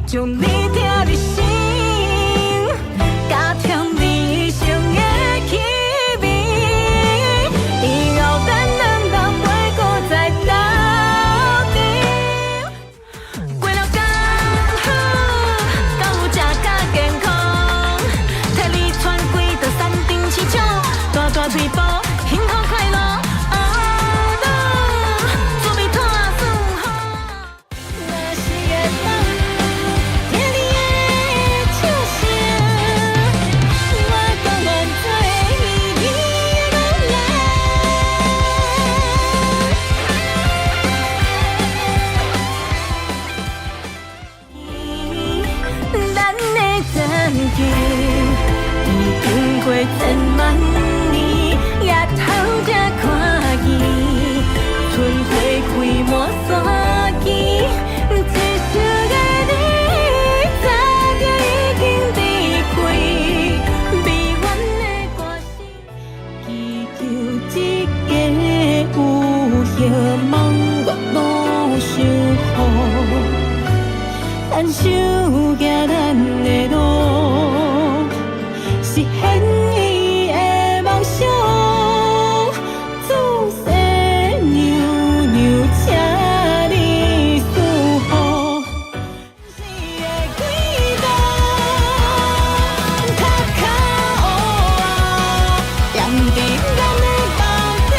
将你听入心，加添你生的气味。以后咱两人袂搁再斗阵，过了刚好，敢有食甲健康，替你穿几道山顶市场，大大腿部幸福快乐。已经过千万年，也通才看见春花开满山间。一生的你，早就已经离开，美满的歌声，祈求一个有希望月老守护，咱手行咱的路。实现伊的梦想，自细娘娘请你守护。是的轨道，脚脚乌啊，踮伫咱的梦中，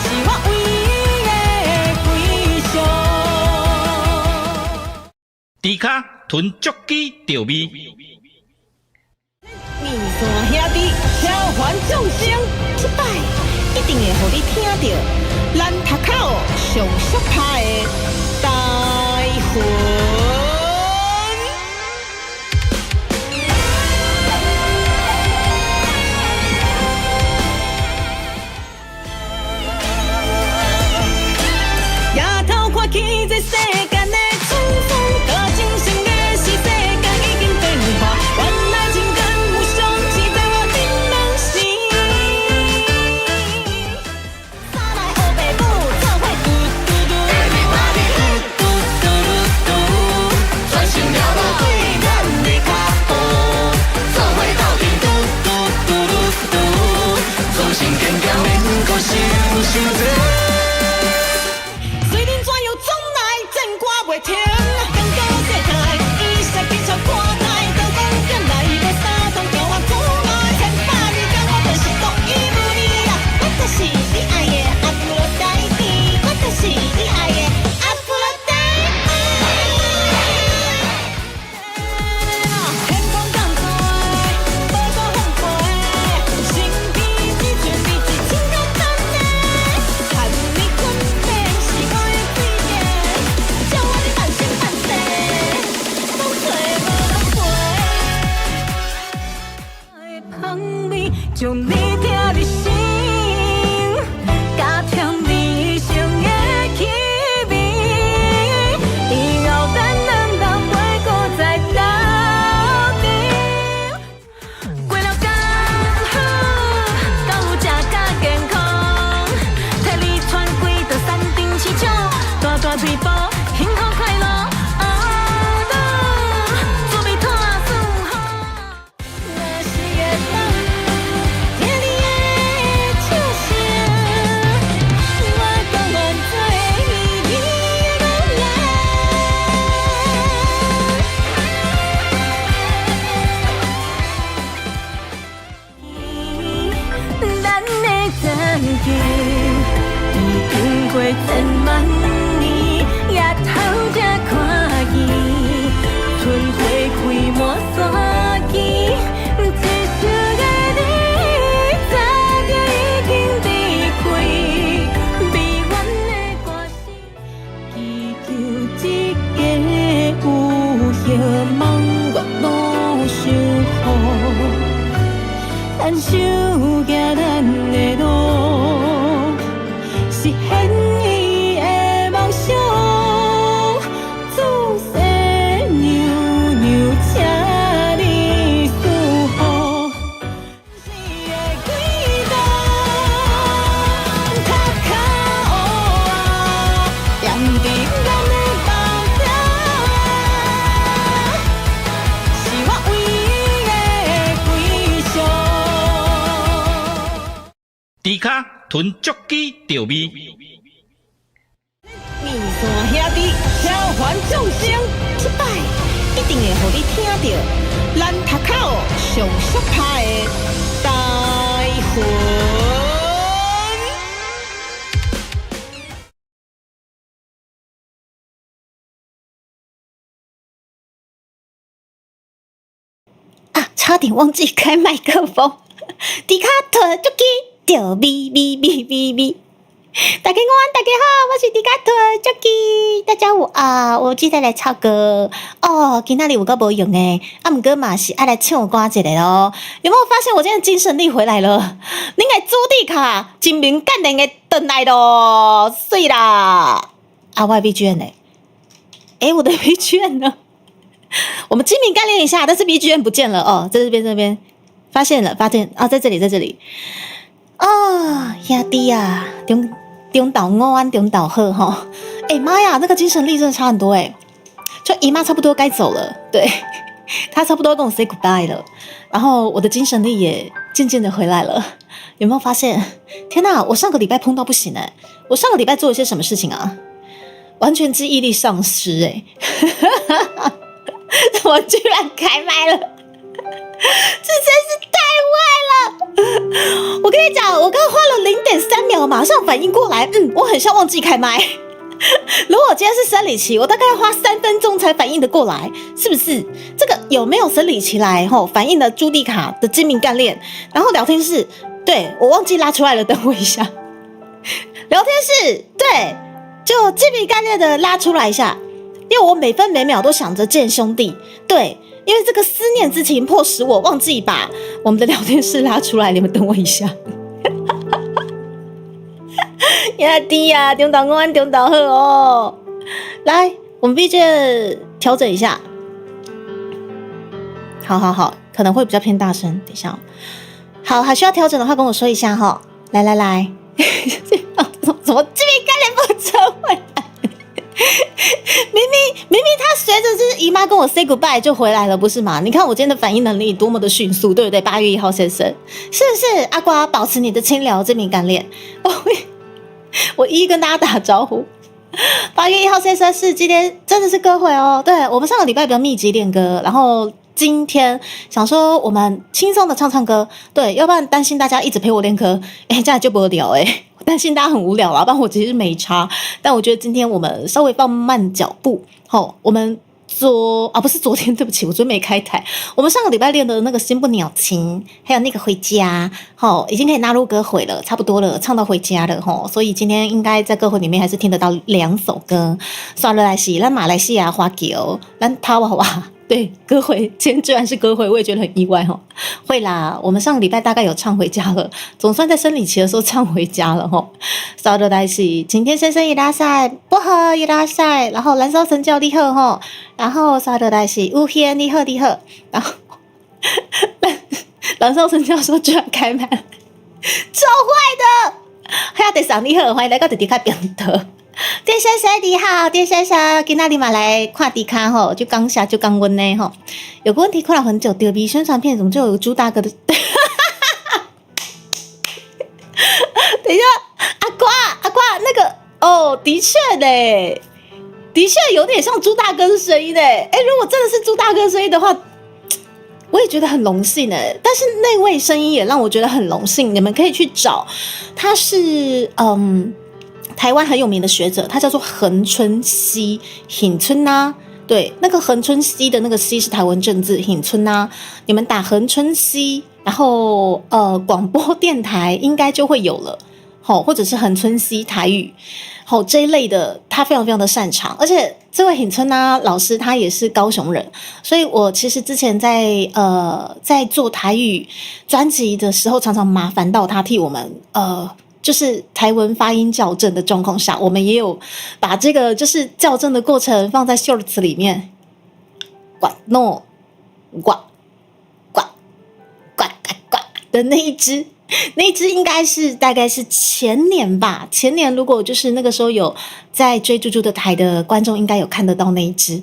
是我唯一的归宿。猪脚囤足鸡调味。面线兄弟召唤众生，这摆一定会互你听到咱头口上适拍的台魂。夜头看起这世间的沧桑，甲精神的是世界已经变化，原来情感无双是在我心梦时。三来黑白舞，做伙嘟嘟嘟，Everybody嘟嘟嘟嘟嘟，专心了落对咱的脚步，做伙斗阵嘟嘟嘟嘟嘟，专心坚强免搁想伤多。袂停，更高世态，伊是比较看待，刀光剑来，无三通叫我苦来，千百里间我就是独一无二啊！我就是你爱的阿芙洛戴蒂，我就是你爱的阿芙洛戴蒂。天空降水，波波风飞，心比之全比之情较真的，看你困眠是我的最爱。叫我的半生半世，拢找无人陪。香味将你听入心，加添你生的气味。以后咱两人袂搁再斗阵，过了刚好，敢有食甲健康，替你穿几道山顶市场，大大腿部。幸福快乐，做美托算好。若是会当听你的笑声，我甘愿做你的女人。咱的曾经已经过千万年。也通才看见春花开满山间，一生的你，早就已经离开，美满的歌声，祈求一个有希望月老守护，咱手行咱的路，实现伊的梦想。踮伫咱的梦猪脚囤足鸡调味。面线兄弟召唤众生，这摆一定会互你听到咱头口上适拍的台魂。啊，差点忘记开麦克风，迪卡特就给掉咪咪咪咪咪。大家好，大家好，我是迪卡特 Jackie， 大家好啊！我今天来唱歌哦，今天里有个无用诶，不过嘛是爱来唱歌一个咯。有没有发现我今天精神力回来了？恁个主题卡真明干练的回来咯，水啦！啊，我的 BGM 呢？我的 BGM 呢？我们精明干练一下，但是 BGM 不见了哦，在这边，发现啊，在这里啊，兄弟啊，中岛安，中岛好齁。妈呀，那个精神力真的差很多就姨妈差不多该走了，对，她差不多要跟我 say goodbye 了，然后我的精神力也渐渐的回来了。有没有发现？天哪，我上个礼拜碰到不行我上个礼拜做了些什么事情啊？完全记忆力丧失我居然开麦了，这真是太坏了！我跟你讲，我刚花了0.3秒，马上反应过来，我很像忘记开麦。如果我今天是生理期，我大概要花3分钟才反应得过来，是不是？这个有没有生理期来反应的朱迪卡的精明干练？然后聊天室，对，我忘记拉出来了，等我一下。聊天室，对，就精明干练的拉出来一下，因为我每分每秒都想着见兄弟，对。因为这个思念之情迫使我忘记把我们的聊天室拉出来，你们等我一下。呀弟呀，中岛安，中岛好哦。来，我们 BGM 调整一下。好，可能会比较偏大声，等一下。好，还需要调整的话跟我说一下哈。来，怎么这边干脸不成回来？明明他随着就是姨妈跟我 say goodbye 就回来了，不是吗？你看我今天的反应能力多么的迅速，对不对？8月1号先生，是不是？阿瓜，保持你的清聊，精明干练。我一一跟大家打招呼。8月1号先生是今天真的是歌会哦，对，我们上个礼拜比较密集练歌，然后今天想说我们轻松的唱歌，对，要不然担心大家一直陪我练歌，这样就不会聊担心大家很无聊啦，不然我其实没差。但我觉得今天我们稍微放慢脚步，我们不是昨天，对不起，我昨天没开台。我们上个礼拜练的那个心不鸟情，还有那个回家，已经可以纳入歌回了，差不多了，唱到回家了所以今天应该在歌回里面还是听得到2首歌。算了，是咱马来西亚华侨，咱台湾话。对，歌回，今天居然是歌回，我也觉得很意外会啦，我们上个礼拜大概有唱回家了，总算在生理期的时候唱回家了稍等待是晴天先生伊拉塞，薄荷伊拉塞，然后燃烧神教你好然后稍等待是乌天你好，然后燃烧神教说居然开麦，超坏的！还有第三你好，欢迎来到迪卡表的。店先生你好，店先生，今天你嘛来看迪卡就刚下就刚温呢有个问题困扰很久，丢逼宣传片怎么就有个朱大哥的？等一下，阿瓜那个的确嘞，的确有点像朱大哥的声音如果真的是朱大哥声音的话，我也觉得很荣幸但是那位声音也让我觉得很荣幸，你们可以去找，他是台湾很有名的学者，他叫做恒春熙，恒春啊，对，那个恒春熙的那个熙是台湾正字，恒春啊，你们打恒春熙，然后广播电台应该就会有了，或者是恒春熙台语，这一类的，他非常非常的擅长，而且这位恒春啊老师他也是高雄人，所以我其实之前在做台语专辑的时候，常常麻烦到他替我们就是台文发音校正的状况下，我们也有把这个就是校正的过程放在 shorts 里面。的那一支应该是大概是前年吧。前年如果就是那个时候有在追猪猪的台的观众，应该有看得到那一支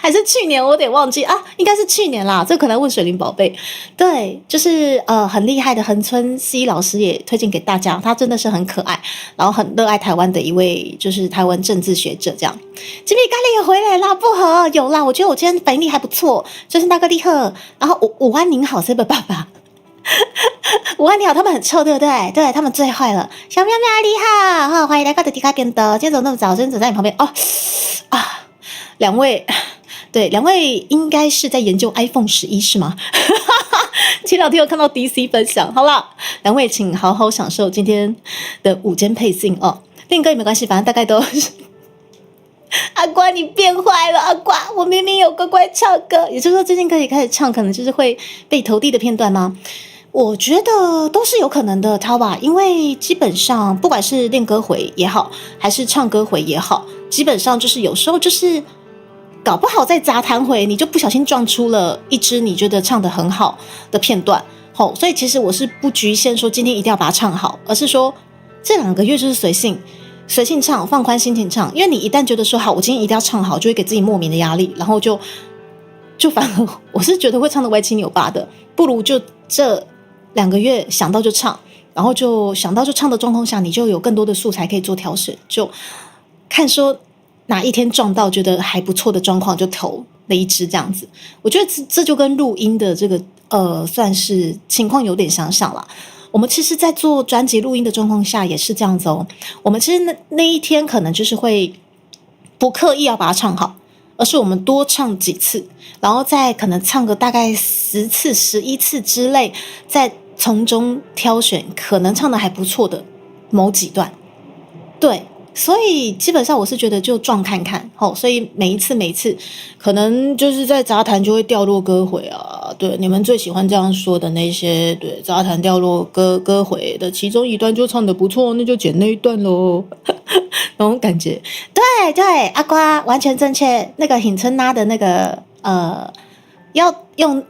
还是去年，我有点忘记啊，应该是去年啦。这可能问水灵宝贝。对，就是很厉害的恒春 C 老师也推荐给大家，他真的是很可爱，然后很热爱台湾的一位就是台湾政治学者这样。吉米咖喱也回来啦，不合有啦，我觉得我今天反应力还不错，就是那个厉害。然后午安您好 ，Saber 爸爸。午安你好，他们很臭，对不对？对，他们最坏了。小喵喵你好，哈，欢迎来到的迪卡便的。今天怎么那么早？真的走在你旁边哦啊，两位，对，两位应该是在研究 iPhone 11是吗？前两天有看到 DC 分享，好了，两位请好好享受今天的午间配信哦。练歌也没关系，反正大概都是。阿瓜，你变坏了！阿瓜，我明明有乖乖唱歌，也就是说最近可以开始唱，可能就是会被投递的片段吗？我觉得都是有可能的，涛吧，因为基本上不管是练歌回也好，还是唱歌回也好，基本上就是有时候就是搞不好在杂谈回，你就不小心撞出了一支你觉得唱得很好的片段，所以其实我是不局限说今天一定要把它唱好，而是说这2个月就是随性唱，放宽心情唱，因为你一旦觉得说好，我今天一定要唱好，就会给自己莫名的压力，然后就反而我是觉得会唱得歪七扭八的，不如就这2个月想到就唱，然后就想到就唱的状况下，你就有更多的素材可以做调整，就看说哪一天撞到觉得还不错的状况就投那一支这样子。我觉得这就跟录音的这个算是情况有点相像啦。我们其实在做专辑录音的状况下也是这样子哦。我们其实那一天可能就是会不刻意要把它唱好，而是我们多唱几次，然后再可能唱个大概10次、11次之类，再从中挑选可能唱的还不错的某几段。对，所以基本上我是觉得就撞看看，所以每一次可能就是在杂谈就会掉落歌回啊，对，你们最喜欢这样说的那些，对，杂谈掉落歌回的其中一段就唱得不错，那就剪那一段咯。那种感觉，对，阿瓜完全正确，那个hin春拉的那个要用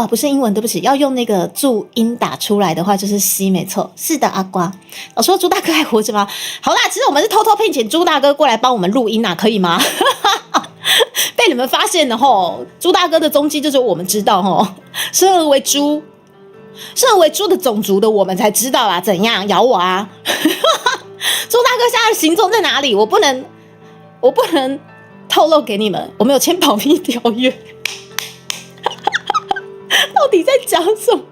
不是英文，对不起，要用那个注音打出来的话就是 C， 没错，是的，阿瓜。我说朱大哥还活着吗？好啦，其实我们是偷偷聘请朱大哥过来帮我们录音啊，可以吗？被你们发现了吼，朱大哥的踪迹就是我们知道吼，生而为猪的种族的我们才知道啊，怎样咬我啊？朱大哥现在的行踪在哪里？我不能透露给你们，我们有签保密条约。到底在讲什么？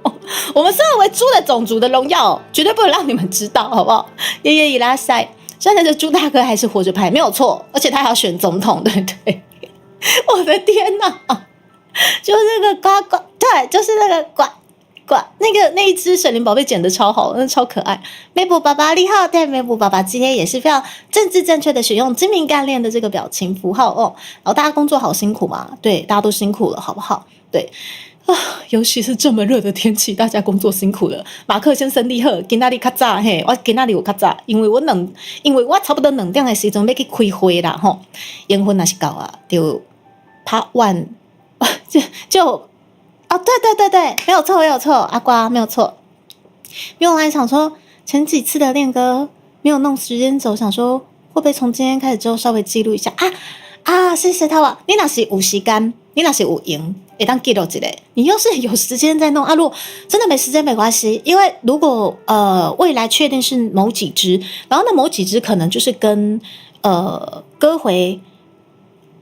我们身为猪的种族的荣耀，绝对不能让你们知道，好不好？耶耶伊拉塞，现在的朱大哥还是活着拍，没有错，而且他还要选总统，对不对？我的天哪！就是那个呱呱，对，就是那个呱呱，那一只水灵宝贝剪得超好，那超可爱。梅布爸爸你好，对，梅布爸爸今天也是非常政治正确的使用精明干练的这个表情符号哦。然后大家工作好辛苦嘛，对，大家都辛苦了，好不好？对。尤其是这么热的天气，大家工作辛苦了。马克先生你好，今仔日较早嘿，我今仔日有较早，因为我差不多2点的时阵要去开会啦吼，缘分若是到啊，就拍完就对，没有错，阿瓜没有错。因为我还想说，前几次的练歌没有弄时间轴，想说会不会从今天开始之后稍微记录一下啊？谢谢他啊，你若是有时间，你若是有闲。会当记录一下，你要是有时间再弄啊，如果真的没时间没关系，因为如果未来确定是某几支，然后那某几支可能就是跟歌回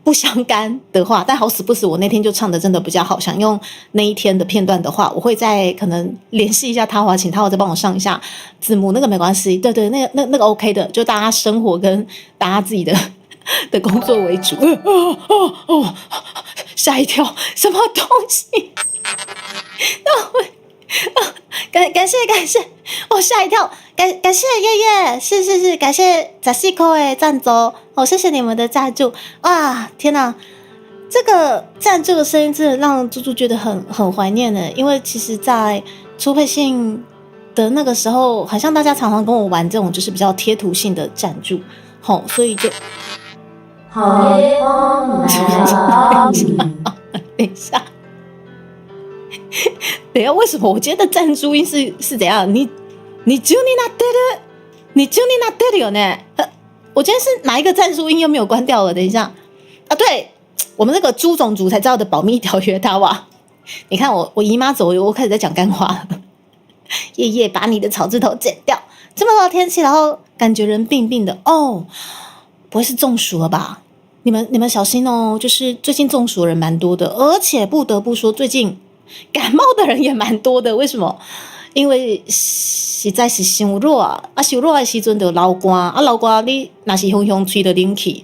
不相干的话，但好死不死我那天就唱的真的比较好，想用那一天的片段的话，我会再可能联系一下他华，请他华再帮我上一下字幕，那个没关系，对，那个 OK 的，就大家生活跟大家自己的工作为主。吓一跳，什么东西？感谢，吓一跳，感谢叶叶，是，感谢14块的赞助，谢谢你们的赞助，哇，天哪，这个赞助的声音真的让猪猪觉得很怀念呢，因为其实在初配信的那个时候，好像大家常常跟我玩这种就是比较贴图性的赞助，所以就。好耶！等一下，为什么我觉得赞助音是怎样？你就你那对了呢？我今天是哪一个赞助音又没有关掉了？等一下啊，对，我们那个朱种族才知道的保密条约，他哇！你看我姨妈走，我开始在讲干话了。爷爷把你的草字头剪掉。这么热的天气，然后感觉人病病的哦，不会是中暑了吧？你们小心哦，就是最近中暑的人蛮多的，而且不得不说，最近感冒的人也蛮多的。为什么？因为实在是伤热啊！伤热的时阵就流汗，流汗你若是风风吹着冷气，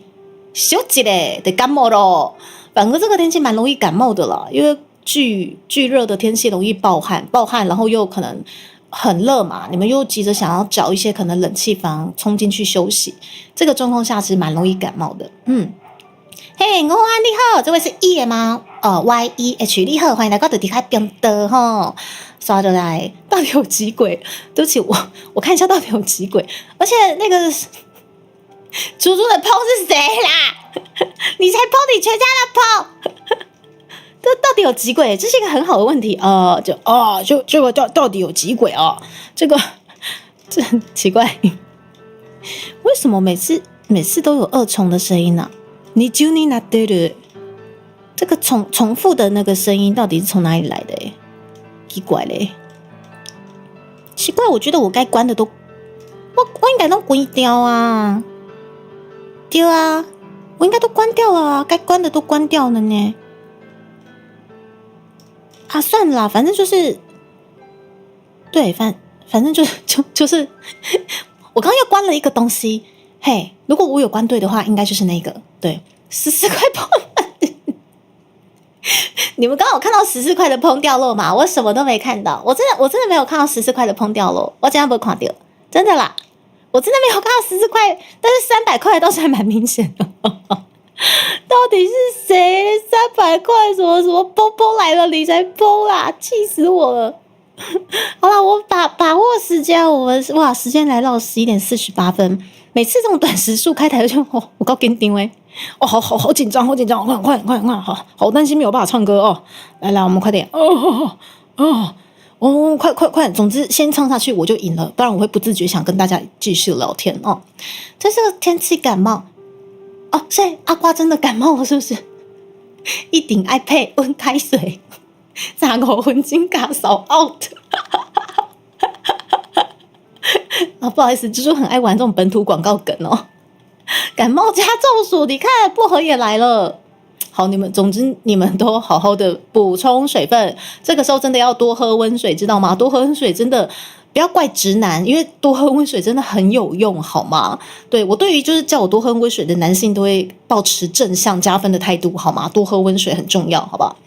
小一个就感冒咯。反而这个天气蛮容易感冒的啦，因为巨热的天气容易暴汗，然后又可能很热嘛，你们又急着想要找一些可能冷气房冲进去休息，这个状况下其实蛮容易感冒的。嘿，午安你好，这位是 E 吗？YEH 你好，欢迎来到底开边的吼。刷着来，到底有几轨？对不起，我看一下到底有几轨。而且那个猪猪的泡是谁啦？你才泡你全家的泡，这到底有几轨？这是一个很好的问题就这个到底有几轨啊？这很奇怪，为什么每次都有二重的声音呢？你就你那对的，这个重复的那个声音到底是从哪里来的？奇怪嘞，奇怪，我觉得我该关的都，我应该都关掉啊，对啊，我应该都关掉了啊，该关的都关掉了呢。啊，算了啦，反正就是，对，反正就是我刚刚又关了一个东西，嘿，如果我有关对的话，应该就是那个，对，14块碰。你们刚刚有看到14块的烹掉肉吗？我什么都没看到，我真的没有看到14块的烹掉肉，我这样不看掉，真的啦，我真的没有看到14块，但是300块倒是还蛮明显的。到底是谁？300块什么波来了你才波啦，气死我了！好啦，我把握时间，时间来到11点48分。每次这种短时数开台就我告跟定位好紧张，快，好担心没有办法唱歌哦。来，我们快点快！总之先唱下去我就赢了，不然我会不自觉想跟大家继续聊天哦。这是个天气感冒哦，所以阿瓜真的感冒了是不是？一顶 iPad 温开水，35分钟加扫 out。不好意思，蜘蛛很爱玩这种本土广告梗哦。感冒加中暑，你看薄荷也来了。好，总之你们都好好的补充水分，这个时候真的要多喝温水，知道吗？多喝温水真的不要怪直男，因为多喝温水真的很有用，好吗？对，我对于就是叫我多喝温水的男性都会抱持正向加分的态度，好吗？多喝温水很重要，好不好？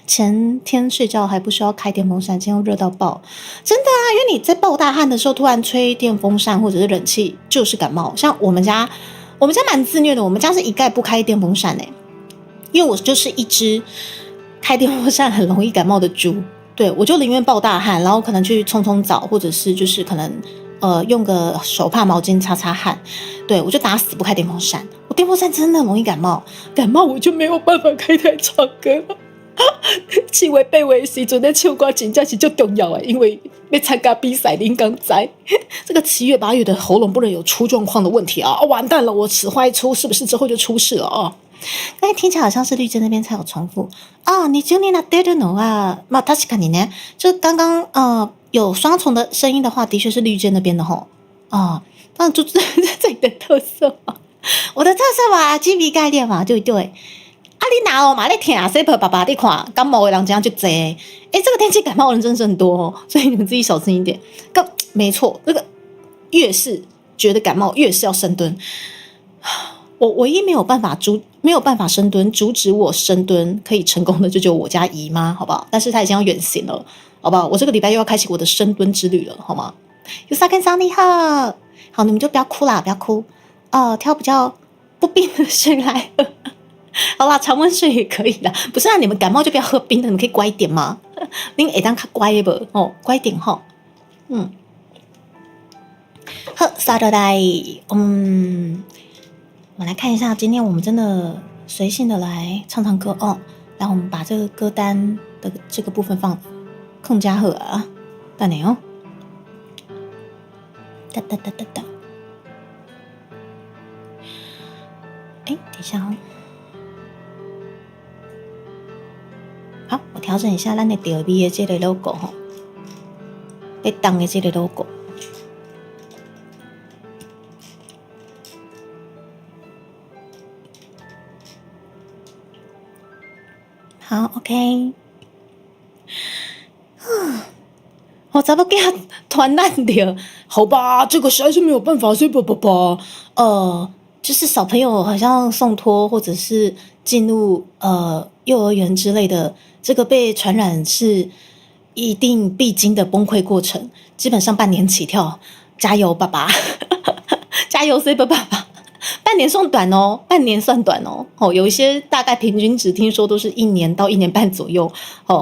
前天睡觉还不需要开电风扇，今天又热到爆，真的啊！因为你在爆大汗的时候突然吹电风扇或者是冷气，就是感冒。像我们家蛮自虐的，我们家是一概不开电风扇因为我就是一只开电风扇很容易感冒的猪。对，我就宁愿爆大汗，然后可能去冲澡，或者是就是可能用个手帕毛巾擦擦汗。对，我就打死不开电风扇。我电风扇真的很容易感冒我就没有办法开台唱歌。七位八位的时阵咧唱歌真的是最重要因为要参加比赛，您刚知这个7月8月的喉咙不能有出状况的问题啊！完蛋了，我此话一出，是不是之后就出事了啊？刚才听起来好像是绿珍那边才有重复啊！你就那对的の啊，那確かにね，就刚刚有双重的声音的话，的确是绿珍那边的吼啊，当然就是这里的特色嘛，我的特色嘛，鸡皮概念嘛，对不对？啊，你哪有嘛？你听啊，谁陪爸爸你看感冒的人这样就多这个天气感冒的人真是很多所以你们自己小心一点。没错，那个越是觉得感冒，越是要深蹲。我唯一没有办法深蹲，阻止我深蹲可以成功的就只有我家姨妈，好不好？但是她已经要远行了，好不好？我这个礼拜又要开启我的深蹲之旅了，好吗？有萨根桑你好，好，你们就不要哭啦，不要哭挑比较不冰的水来了。好啦，常温水也可以啦。不是你们感冒就不要喝冰的，你们可以乖一点吗？您会当较乖不？乖一点吼。好，沙德来，我们来看一下，今天我们真的随性的来唱唱歌哦。然后我们把这个歌单的这个部分放更加好啊，等你哦。哒。等一下哦。好，我调整一下咱的调味的这个 logo 吼，在当的这个 logo。好 ，OK。我怎么给他团烂掉？好吧，这个实在是没有办法，所以就是小朋友好像送托或者是进入幼儿园之类的，这个被传染是一定必经的崩溃过程，基本上半年起跳，加油爸爸，加油 Saber 爸爸。半年算短哦，半年算短哦。有一些大概平均值听说都是1年到1年半左右。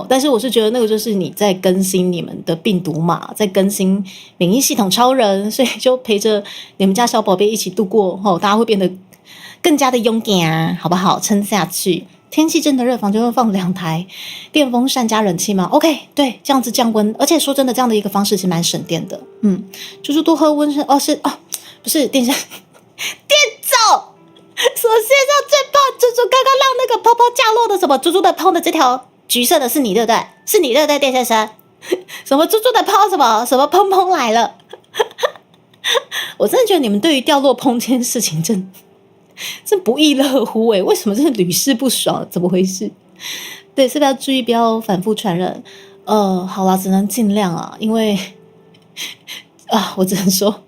但是我是觉得那个就是你在更新你们的病毒嘛，在更新免疫系统超人，所以就陪着你们家小宝贝一起度过。大家会变得更加的勇敢，好不好？撑下去。天气真的热，房间会放2台电风扇加冷气吗 ？OK， 对，这样子降温，而且说真的，这样的一个方式其实蛮省电的。就是多喝温水不是电扇。电走，什么世界上最棒？猪猪刚刚让那个泡泡降落的什么？猪猪的泡的这条橘色的是你对不对？是你对不对，电先生？什么猪猪的泡什么砰砰来了？我真的觉得你们对于掉落砰这件事情真不亦乐乎诶，为什么真的屡试不爽？怎么回事？对，是不是要注意不要反复传染？好啦，只能尽量啊，因为我只能说。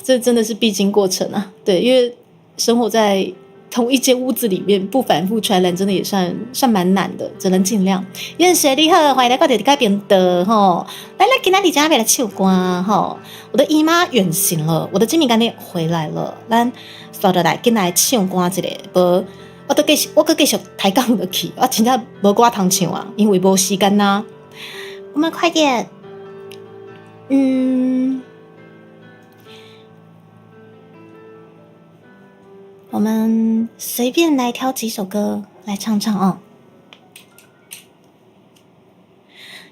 这真的是必经过程啊！对，因为生活在同一间屋子里面，不反复传染，真的也算蛮难的，只能尽量。愿水你好，欢迎来到这里改变的吼，来今天你家来唱歌吼，我的姨妈远行了，我的精明干爹回来了，咱刷得来进来唱歌一个，我继续抬杠落去，我真正无歌通唱啊，因为无时间呐。我们快点，我们随便来挑几首歌来唱唱哦。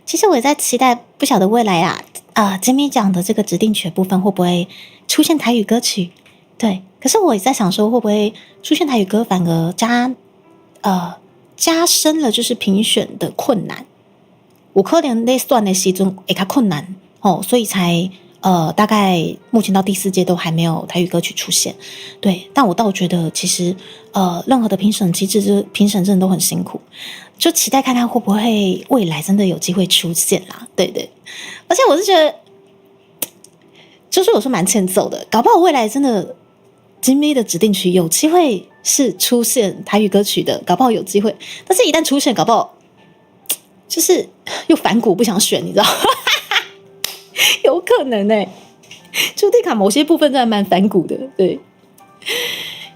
其实我也在期待，不晓得未来金米奖的这个指定曲部分会不会出现台语歌曲？对，可是我也在想说，会不会出现台语歌，反而加深了就是评选的困难。有可能在算的时阵会较困难所以才。大概目前到第4届都还没有台语歌曲出现，对，但我倒觉得其实任何的评审机制，评审真的都很辛苦，就期待看看会不会未来真的有机会出现啦，对对，而且我是觉得，就是我说蛮欠揍的，搞不好未来真的金咪的指定曲有机会是出现台语歌曲的，搞不好有机会，但是一旦出现，搞不好就是又反骨不想选，你知道。有可能朱蒂卡某些部分真的蛮反骨的，对。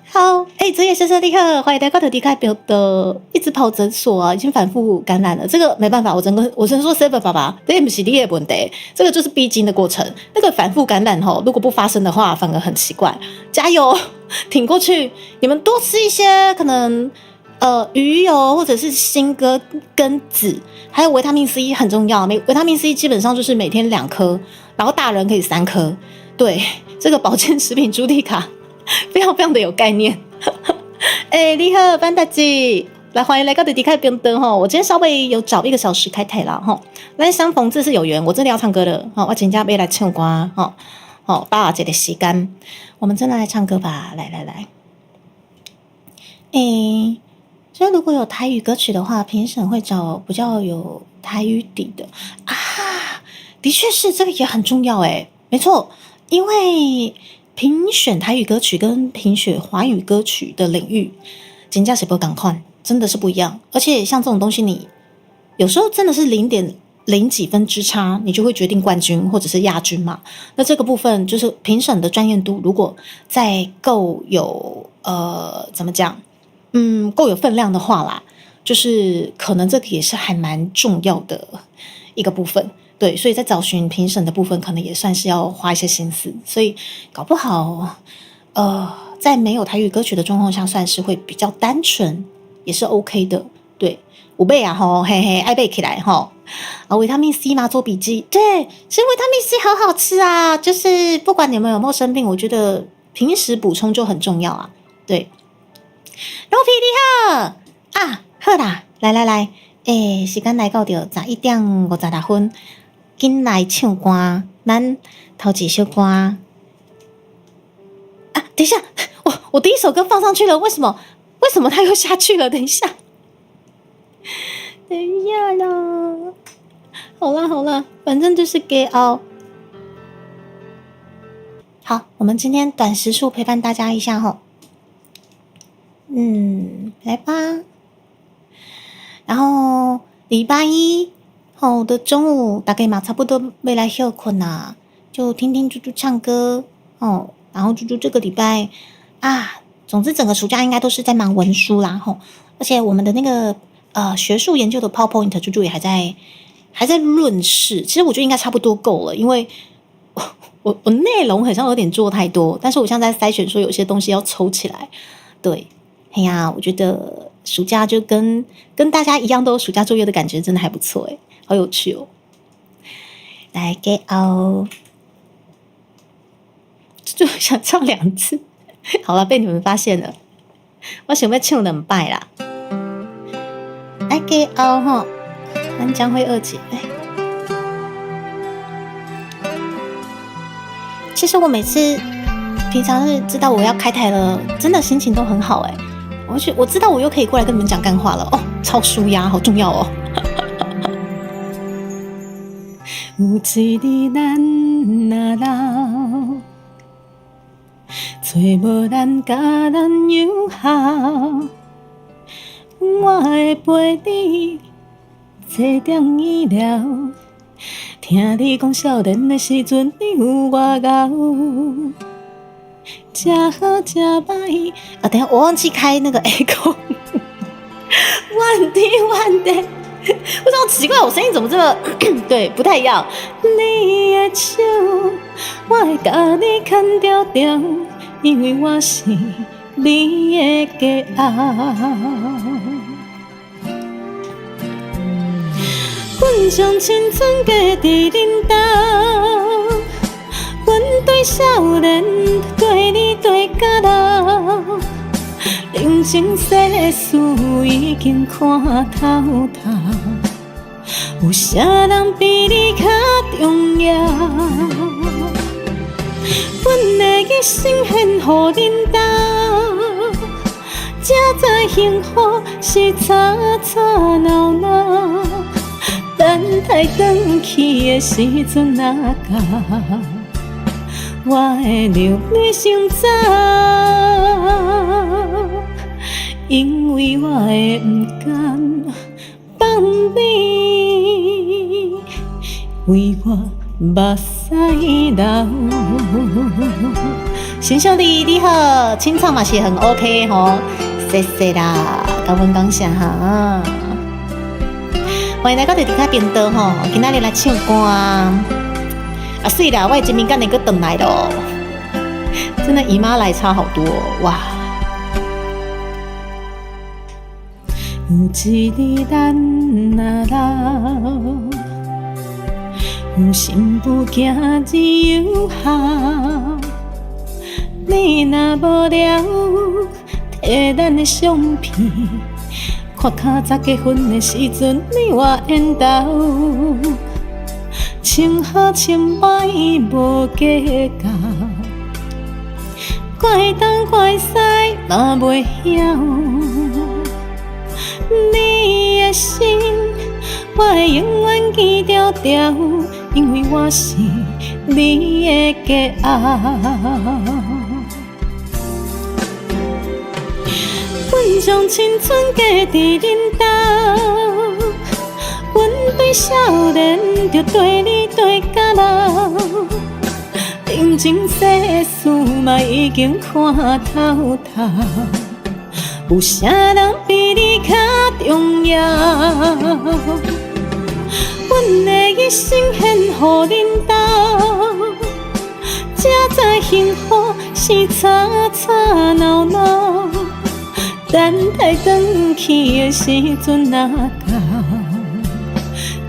好，泽野先生你好，欢迎来到迪卡表的，一直跑诊所啊，已经反复感染了，这个没办法，我只能说 Saber 爸爸，这不是你的问题，这个就是必经的过程。那个反复感染如果不发生的话，反而很奇怪。加油，挺过去。你们多吃一些可能鱼油或者是新根籽，还有维他命 C 很重要。维他命 C 基本上就是每天2颗，然后大人可以3颗。对，这个保健食品朱蒂卡非常非常的有概念。你好，范大姐，来欢迎来到迪卡边灯哈。我今天稍微有早1个小时开台啦哈。咱相逢自是有缘，我真的要唱歌了哈，我请假要来唱歌哈。8姐的时间，我们真的来唱歌吧，来。所以如果有台语歌曲的话，评审会找比较有台语底的的确是这个也很重要没错，因为评选台语歌曲跟评选华语歌曲的领域，真的是不同款，真的是不一样。而且像这种东西，你有时候真的是0.0几分之差，你就会决定冠军或者是亚军嘛。那这个部分就是评审的专业度，如果再够有怎么讲？够有分量的话啦，就是可能这个也是还蛮重要的一个部分，对，所以在找寻评审的部分，可能也算是要花一些心思，所以搞不好，在没有台语歌曲的状况下，算是会比较单纯，也是 OK 的，对，有背嘿嘿，爱背起来维他命 C 嘛，做笔记，对，其实维他命 C 好好吃啊，就是不管你们有没有生病，我觉得平时补充就很重要啊，对。肉皮你好，啊，好啦，来，时间来到着11:56，紧来唱歌，咱头一首歌啊，等一下，我第一首歌放上去了，为什么它又下去了？等一下啦，好啦，反正就是给熬。好，我们今天短时数陪伴大家一下吼。来吧。然后礼拜一后的中午，大概嘛差不多没来休困啦，就听听猪猪唱歌哦。然后猪猪这个礼拜啊，总之整个暑假应该都是在忙文书啦吼。而且我们的那个学术研究的 PowerPoint 猪猪也还在论事，其实我觉得应该差不多够了，因为我内容好像有点做太多，但是我现在在筛选说有些东西要抽起来。对，哎呀，我觉得暑假就跟大家一样都有暑假作业的感觉，真的还不错诶，好有趣哦。来给哦，就想唱2次，好了，被你们发现了，我想要唱2摆啦。来给哦吼，咱将会2姐。其实我每次平常是知道我要开台了，真的心情都很好诶。我知道我又可以过来跟你们讲干话了哦，超舒压，好重要哦。有一日咱若老，找无咱甲咱友好，我会陪你坐点医疗。听你讲少年的时阵你有外敖，真好真歹啊！等一下我忘记开那个 echo， 万滴，我好奇怪，我声音怎么这么对不太一样？你的手，我会甲你牵条条，因为我是你的骄傲。阮将青春嫁伫恁兜，阮对少年，对你对甲老，人情世事已经看透透，有啥人比你较重要？阮的一生献予恁兜，才知幸福是吵吵闹闹。等待转去的时阵若到，我会留你先走，因为我会不甘放你为我目屎流。新兄弟你好，清唱嘛是很 OK 吼，谢谢啦，感恩感谢哈。欢迎来到地卡频道吼，今仔日来唱歌啊！是啦，我的真敏感的又回来了，真的姨妈来差好多哇！有一日咱若老，有心不惊自由好，你若无聊，摕咱的相片。看较早结婚的时阵，你我缘投，穿好穿歹无计较，怪东怪西嘛袂晓。你的心，我会永远记牢牢，因为我是你的骄傲。阮将青春嫁伫恁兜，阮对少年，就对你对甲老，人情世事嘛已经看透透，有啥人比你较重要？阮的一生献予恁兜，才知幸福是吵吵闹闹。等待转去的时阵若到，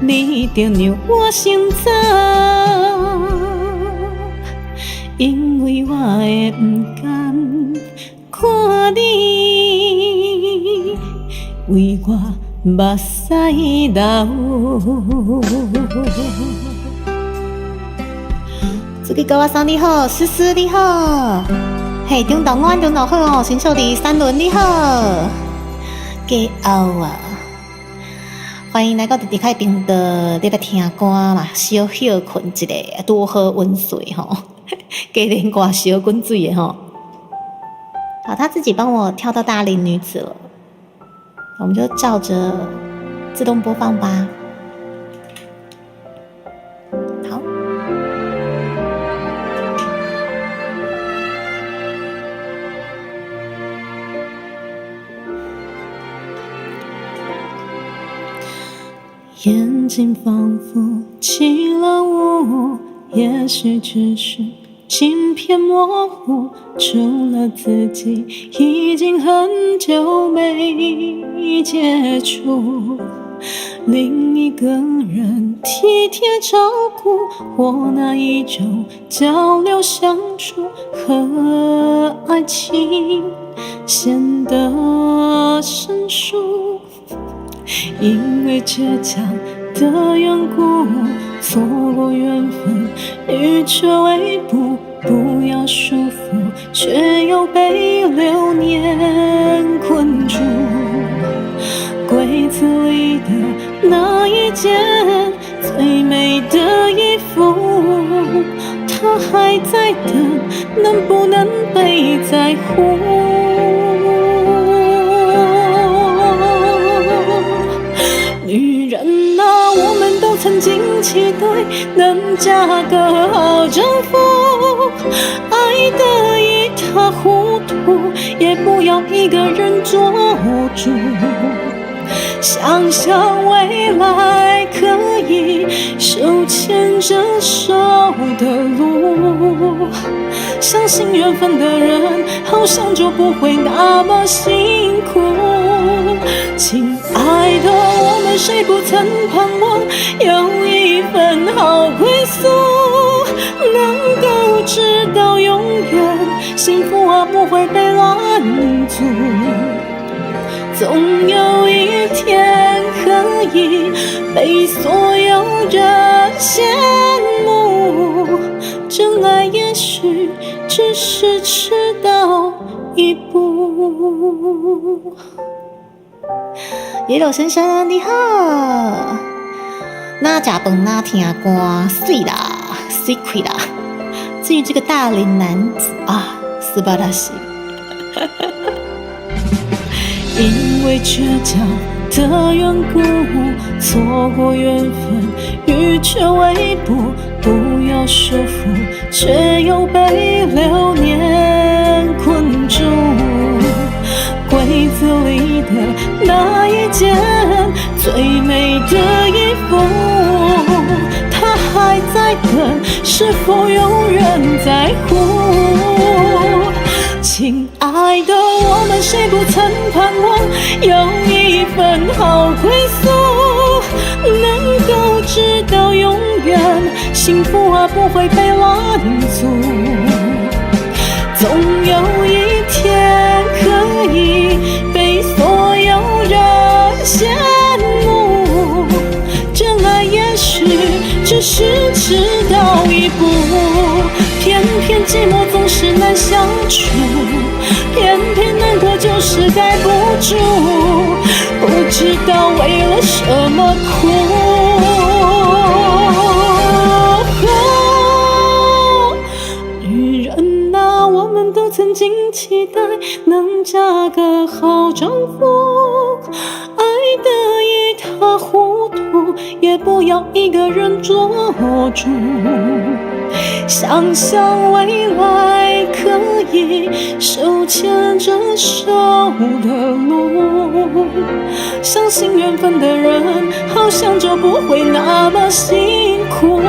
你就让我先走，因为我会不甘看你为我目屎流。祝吉高阿桑你好，思思你好，嘿，中岛安中岛好哦，新秀丽三轮你好，给欧啊！欢迎来到弟弟开频道，你来听歌嘛，小休困一下，多喝温水吼，给点歌小滚水的吼。好，他自己帮我跳到大龄女子了，我们就照着自动播放吧。好。眼睛仿佛起了雾，也许只是镜片模糊，除了自己已经很久没接触，另一个人体贴照顾，或那一种交流相处和爱情显得生疏。因为倔强的缘故，错过缘分，欲却未卜，不要束缚，却又被流年困住。柜子里的那一件最美的衣服，它还在等，能不能被在乎？女人啊，我们都曾经期待能嫁个好丈夫，爱得一塌糊涂，也不要一个人做主。想象未来可以手牵着手的路，相信缘分的人，好像就不会那么辛苦。亲爱的，我们谁不曾盼望有一份好归宿，能够直到永远，幸福啊不会被拦阻。总有一天可以被所有人羡慕，真爱也许只是迟到一步。野柳先生你好，那食饭那听歌，水啦，水开啦。至于这个大龄男子啊，斯巴达西。因为倔强的缘故，错过缘分，欲却未卜，不要束缚，却又被流年困住。柜子里的那一件最美的衣服，它还在等，是否永远在乎？亲爱的，我们谁不曾盼望有一份好归宿，能够直到永远，幸福啊不会被拦阻。总有一天可以被所有人羡慕，真爱也许只是迟到一步。偏偏寂寞总是难相处，偏偏难过就是盖不住，不知道为了什么苦。女人啊，我们都曾经期待能嫁个好丈夫，爱得一塌糊涂，也不要一个人做主。想象未来可以手牵着手的路，相信缘分的人，好像就不会那么辛苦。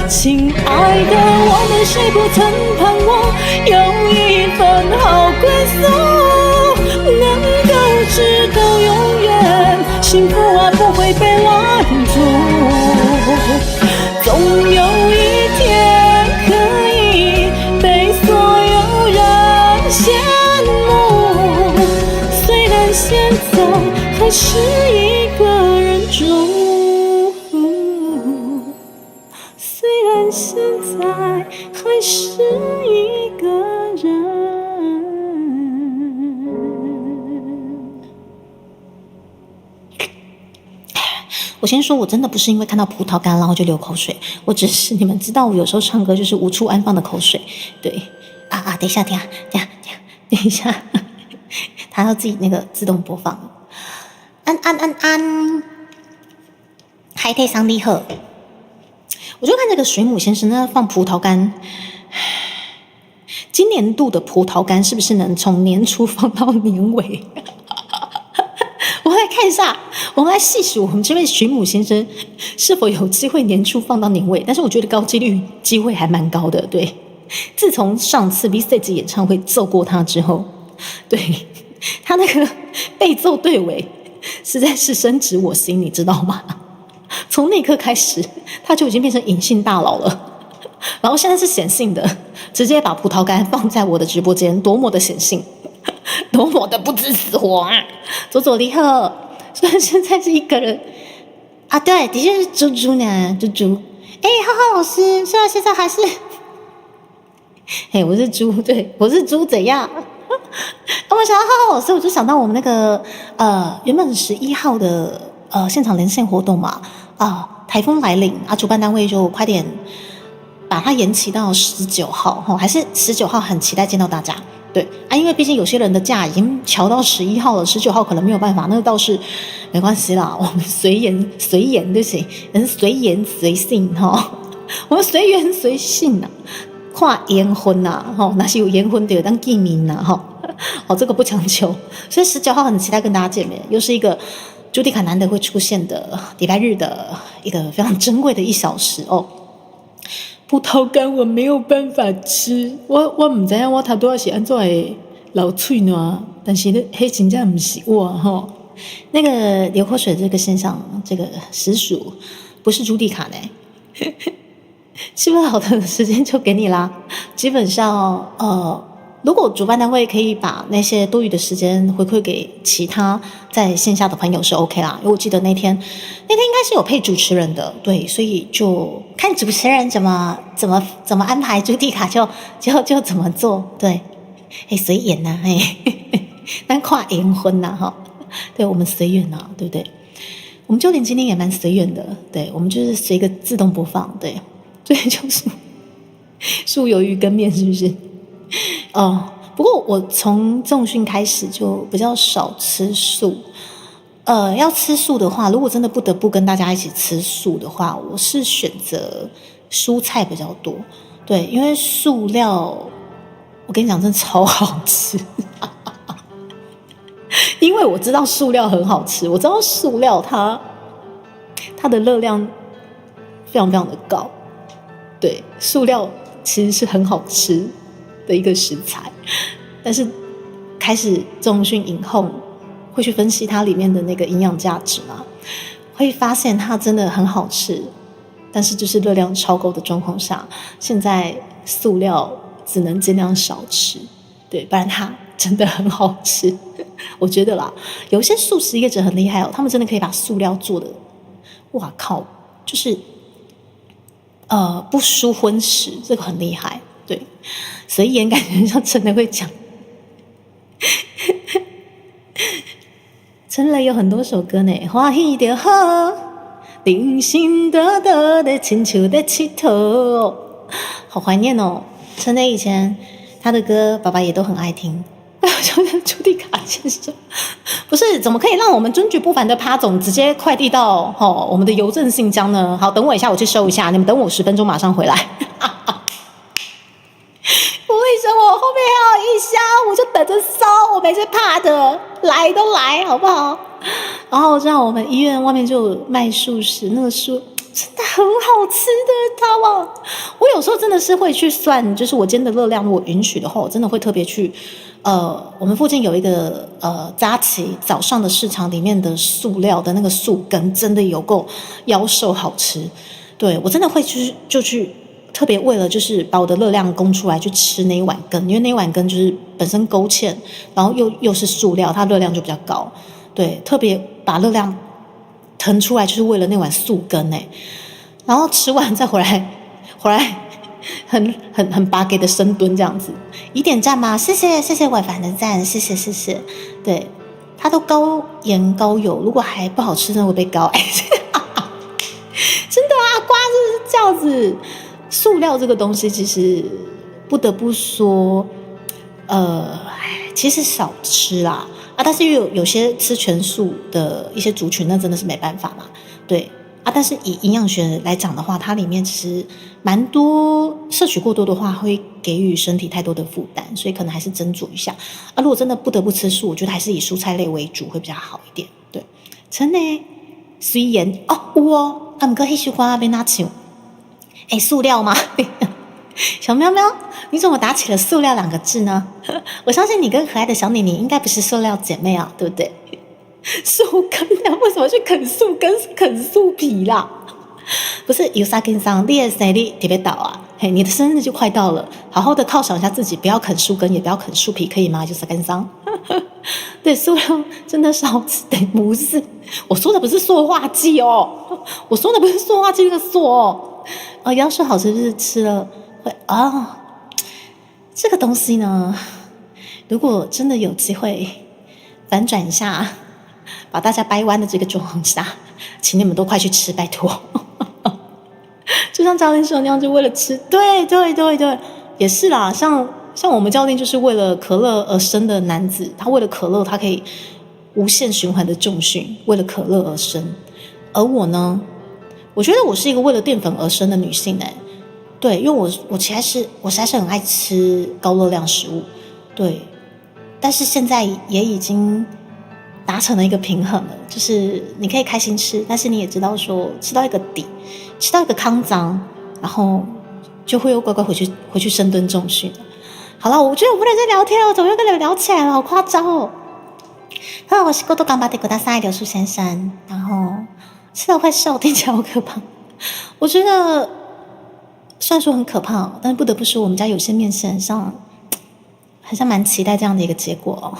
亲爱的，我们谁不曾盼望有一份好归宿，能够直到永远，幸福啊不会被拦阻。总有一天可以被所有人羡慕，虽然现在还是一个人住？虽然现在还是一个人。我先说，我真的不是因为看到葡萄干然后就流口水，我只是你们知道，我有时候唱歌就是无处安放的口水。对，等一下，等一下，它要自己那个自动播放。海天上帝好，我就看这个水母先生呢放葡萄干，今年度的葡萄干是不是能从年初放到年尾？我们来看一下，我们来细数我们这位水母先生是否有机会年初放到年尾，但是我觉得高几率机会还蛮高的。对，自从上次 V-Stage 演唱会揍过他之后，对他那个被揍对尾实在是深植我心，你知道吗？从那一刻开始，他就已经变成隐性大佬了。然后现在是显性的，直接把葡萄干放在我的直播间，多么的显性，多么的不知死活啊！左左你好，虽然现在是一个人啊，对，的确是猪猪呢，猪猪。浩浩老师，虽然现在还是，我是猪，对，我是猪，怎样？我想到浩浩老师，我就想到我们那个原本11号的现场连线活动嘛，台风来临啊，主办单位就快点把它延期到19号，还是19号，很期待见到大家。对啊，因为毕竟有些人的假已经调到11号了，19号可能没有办法，那个倒是没关系啦，我们随缘，对不起，随缘随性哈，我们随缘随性呐，看缘分呐，那是有缘分的当见面呐，这个不强求，所以19号很期待跟大家见面，又是一个朱迪卡难得会出现的礼拜日的一个非常珍贵的1小时哦。葡萄干我没有办法吃，我不知道我头拄仔是安怎会流嘴呢？但是那真正不是我哈。那个流口水这个现象，这个实属不是朱迪卡呢。吃不好的时间就给你啦。基本上如果主办单位可以把那些多余的时间回馈给其他在线下的朋友是 OK 啦，因为我记得那天应该是有配主持人的，对，所以就看主持人怎么安排朱迪卡就怎么做，对，随缘呐，但跨缘分呐，哈，对，我们随缘呐，对不对？我们就连今天也蛮随缘的，对，我们就是随个自动播放，对，所以就是素鱿鱼跟面是不是？不过我从重训开始就比较少吃素。要吃素的话，如果真的不得不跟大家一起吃素的话，我是选择蔬菜比较多。对，因为素料，我跟你讲，真的超好吃。因为我知道素料很好吃，我知道素料它的热量非常非常的高。对，素料其实是很好吃的一个食材，但是开始重训以后，会去分析它里面的那个营养价值嘛，会发现它真的很好吃，但是就是热量超高的状况下，现在素料只能尽量少吃，对，不然它真的很好吃。我觉得啦，有一些素食业者很厉害哦，他们真的可以把素料做的，哇靠，就是不输荤食，这个很厉害。对，随缘感觉上真的会讲。陈雷有很多首歌呢，欢喜就好，人心多多的亲像在佚佗，好怀念哦。陈雷以前他的歌，爸爸也都很爱听。就是朱迪卡先生，不是怎么可以让我们尊爵不凡的趴总直接快递到我们的邮政信箱呢？好，等我一下，我去收一下，你们等我10分钟，马上回来。为什么我后面还有一箱？我就等着收，我没在怕的，来都来，好不好？然后这样我们医院外面就有卖素食，那个素真的很好吃的，知道吗？我有时候真的是会去算，就是我今天的热量，如果允许的话，我真的会特别去，我们附近有一个扎旗早上的市场里面的素料的那个素羹，真的有够妖兽好吃。对，我真的会就去特别为了就是把我的热量供出来去吃那一碗羹，因为那一碗羹就是本身勾芡，然后又是素料，它热量就比较高。对，特别把热量腾出来，就是为了那碗素羹哎。然后吃完再回来很拔给的深蹲这样子，以点赞吗？谢谢伟凡的赞，谢谢。对，它都高盐高油，如果还不好吃，真的会被高哎。真的啊，瓜就是这样子。塑料这个东西，其实不得不说，其实少吃啦啊，但是有些吃全素的一些族群，那真的是没办法嘛，对啊。但是以营养学来讲的话，它里面其实蛮多，摄取过多的话会给予身体太多的负担，所以可能还是斟酌一下啊。如果真的不得不吃素，我觉得还是以蔬菜类为主会比较好一点。对，真的虽然有哦，啊，不过那首歌要哪唱？塑料吗？小喵喵，你怎么打起了塑料2个字呢？我相信你跟可爱的小妮妮应该不是塑料姐妹啊，对不对？树根啊，为什么去啃树根？是啃树皮啦？不是有啥跟上？你的生日特别到啊，你的生日就快到了，好好的犒赏一下自己，不要啃树根，也不要啃树皮，可以吗？就是跟上。对，塑料真的是好吃的，不是？我说的不是塑化剂哦，我说的不是塑化剂那个塑哦。要说好吃就是吃了会这个东西呢，如果真的有机会反转一下，把大家掰弯的这个状况下，请你们都快去吃，拜托。就像教练说那样，就为了吃，对，也是啦。像我们教练就是为了可乐而生的男子，他为了可乐，他可以无限循环的重训，为了可乐而生。而我呢？我觉得我是一个为了淀粉而生的女性对，因为我实在是很爱吃高热量食物，对，但是现在也已经达成了一个平衡了，就是你可以开心吃，但是你也知道说吃到一个底，吃到一个康脏，然后就会又乖乖回去深蹲重训了。好了，我觉得我不能再聊天了，我怎么又跟你们聊起来了，好夸张哦。好，我是过度干巴的狗大赛刘树先生，然后。吃到会瘦，听起来好可怕。我觉得虽然说很可怕，但是不得不说，我们家有些面食好像蛮期待这样的一个结果哦。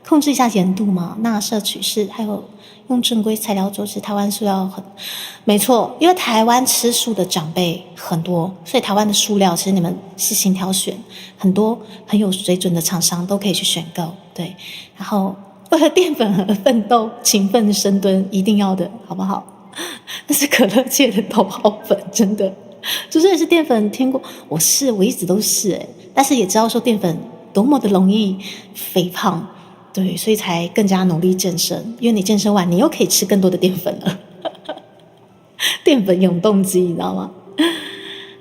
控制一下盐度嘛，钠摄取是，还有用正规材料做事。台湾塑料没错，因为台湾吃素的长辈很多，所以台湾的塑料其实你们细心挑选，很多很有水准的厂商都可以去选购。对，然后为了淀粉而奋斗，勤奋深蹲，一定要的，好不好？那是可乐界的头号粉，真的，就真的是淀粉天国。我一直都是但是也知道说淀粉多么的容易肥胖，对，所以才更加努力健身。因为你健身完，你又可以吃更多的淀粉了，淀粉永动机，你知道吗？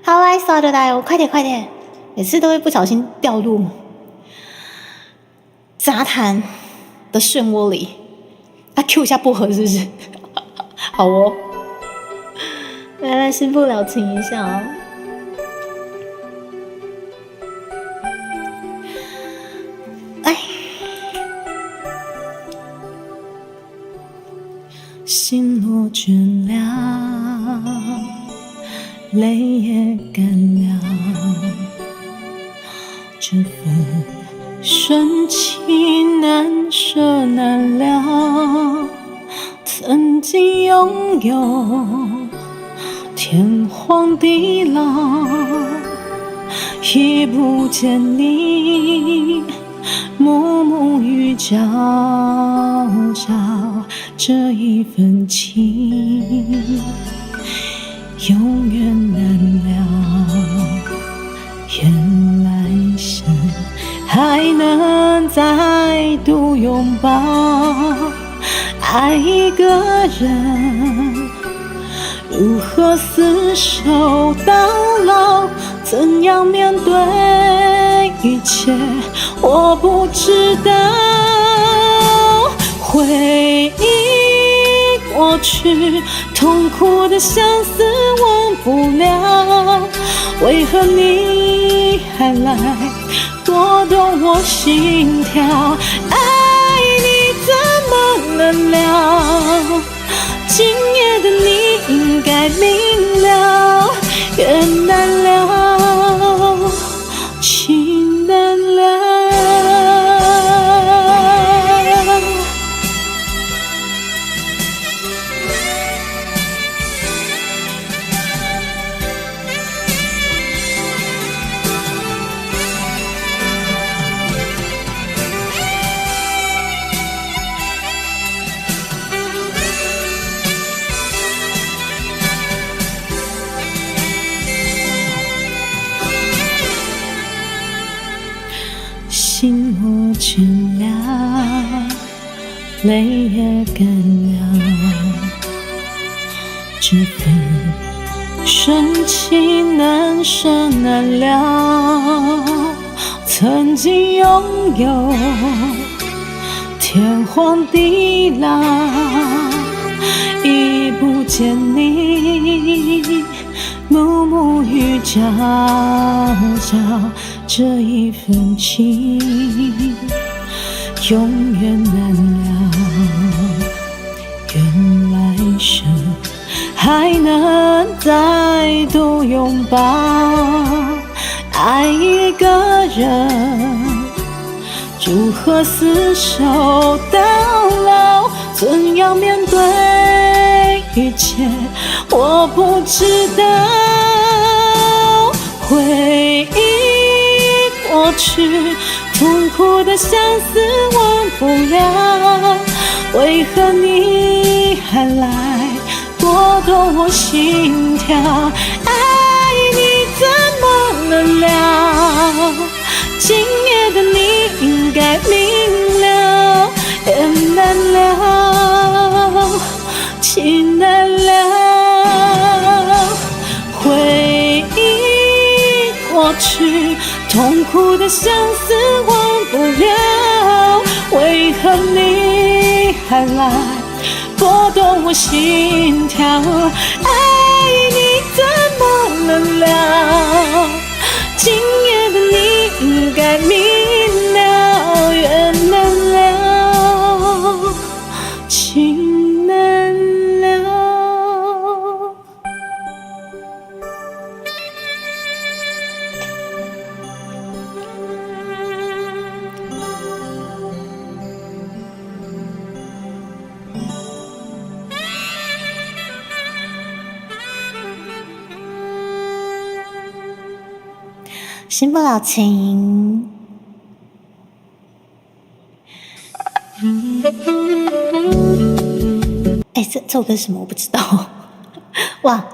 好，来刷的来，快点，每次都会不小心掉入杂谈的漩涡里。Q 一下薄荷是不是？好哦，来，先不了情一下哦。心若倦了，泪也干了，这份深情难舍难了。曾经拥有天荒地老，已不见你暮暮与朝朝，这一份情永远难了。愿来生还能再度拥抱，爱一个人，如何厮守到老？怎样面对一切？我不知道。回忆过去，痛苦的相思忘不了。为何你还来拨动我心跳？爱你怎么能了？今夜的你应该明了，缘难了，情难了。紧握着了，泪也干了，这份深情难舍难了。曾经拥有天荒地老，已不见你暮暮与朝朝，这一份情永远难了。愿来生还能再度拥抱，爱一个人，如何厮守到老？怎样面对一切，我不知道。回忆过去，痛苦的相思忘不了，为何你还来拨动我心跳？爱你怎么能了？今夜的你应该明了，也难了，情难了。回忆过去，痛苦的相思忘不了，为何你还来拨动我心跳？爱你怎么能了？今夜的你应该明了，缘难了，情难了。新不了情。哎，这首歌是什么？我不知道。哇，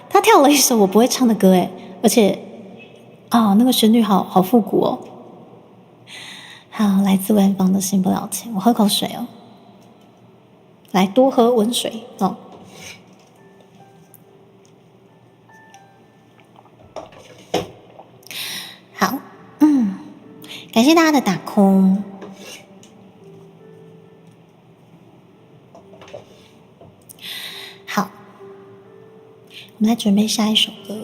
他跳了一首我不会唱的歌，哎，而且，那个旋律好复古哦。好，来自远方的新不了情。我喝口水哦，来多喝温水哦。好，感谢大家的打 call。好，我们来准备下一首歌。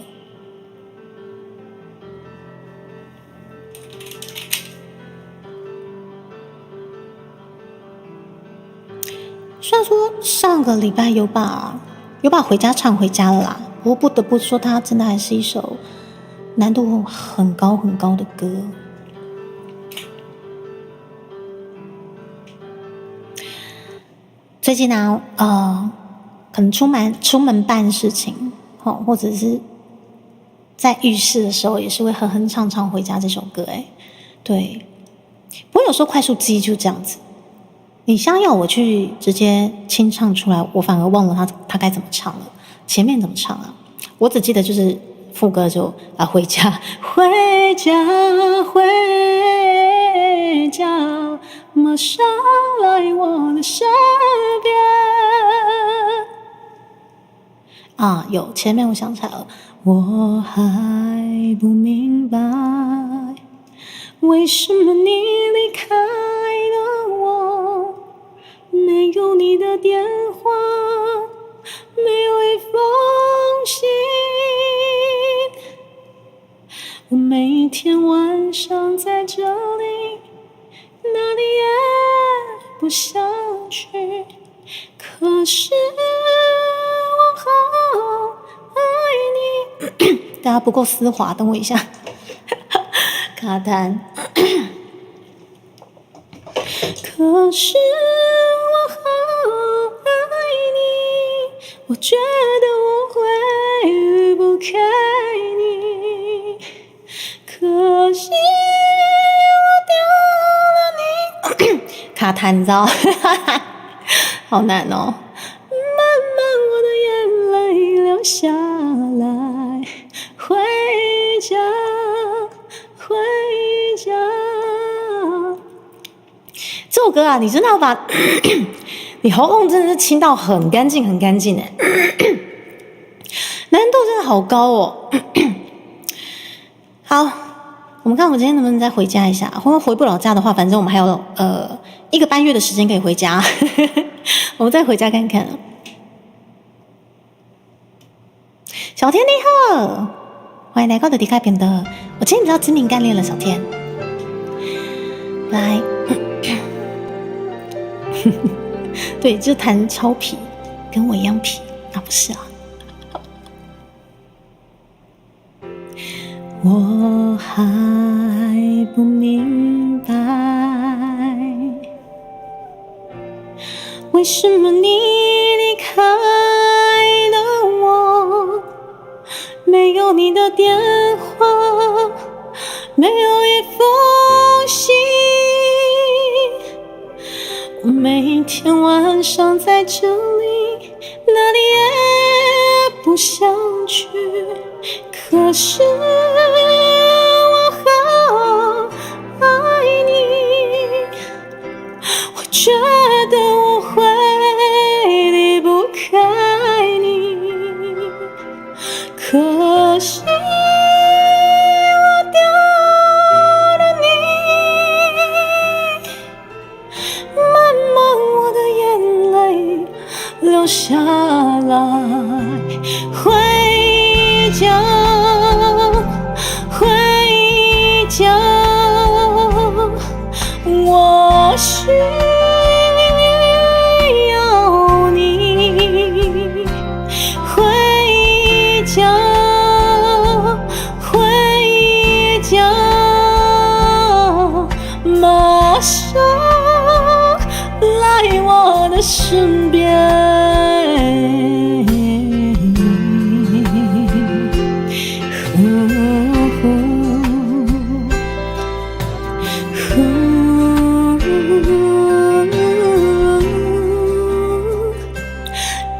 虽然说上个礼拜有把回家唱回家了啦，不过不得不说，它真的还是一首难度很高很高的歌。最近呢，可能出门办事情，或者是在浴室的时候，也是会哼哼唱唱回家这首歌。对，不过有时候快速记忆就这样子，你想要我去直接清唱出来，我反而忘了他该怎么唱了，前面怎么唱啊？我只记得就是副歌就回家，回家，回家，马上来我的身边。有前面我想起来了，我还不明白，为什么你离开了我，没有你的电话，没有一封信，我每天晚上在这里，哪里也不想去，可是我好爱你。大家不够丝滑，等我一下。卡痰。可是我好爱你，我觉得我会离不开你，可惜我丢了你。卡痰，你知道？好难哦。慢慢我的眼泪流下来，回家，回家。这首歌啊，你真的要把你喉咙真的是清到很干净很干净哎，难度真的好高哦。好，我们看我们今天能不能再回家一下，或者回不了家的话，反正我们还有1个半月的时间可以回家，我们再回家看看。小天你好，欢迎来到的迪卡频道。我今天比较知名干练了，小天，来，对，就弹超皮，跟我一样皮，啊不是啊。我还不明白，为什么你离开了我，没有你的电话，没有一封信，我每天晚上在这里，哪里也不想去，可是我好爱你，我觉得我会离不开你，可惜我丢了你，慢慢我的眼泪流下来，回家，回家，我需要你，回家，回家，马上来我的身边。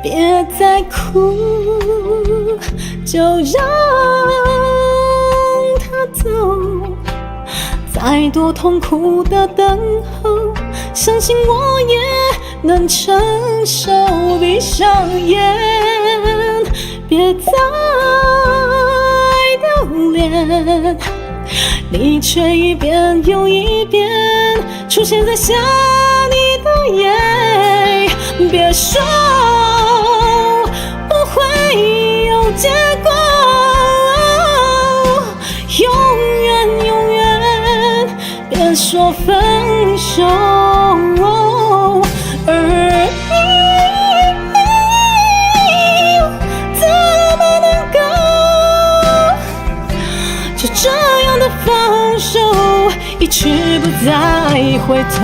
别再哭，就让它走。再多痛苦的等候，相信我也能承受。闭上眼，别再丢脸，你却一遍又一遍出现在想你的夜。别说不会有结果，永远永远别说分手，而你怎么能够就这样的放手，一去不再回头。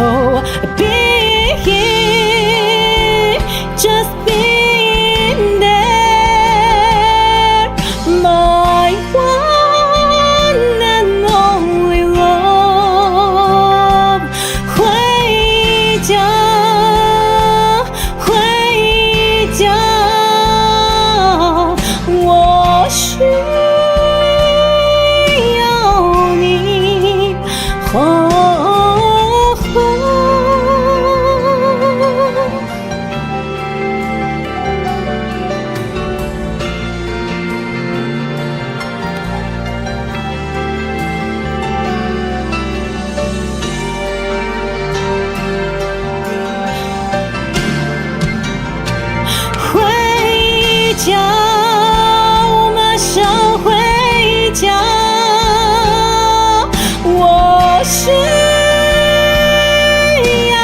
Just been there, my one and only love. 回家，回家，我需要你。回家，我马上回家，我需要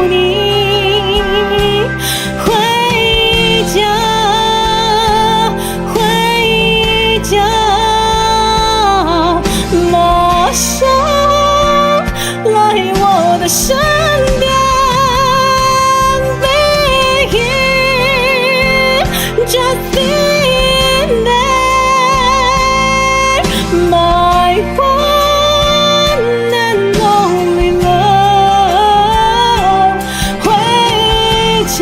你。回家，回家，马上来我的身边。Just in there, my one and only love. 回家，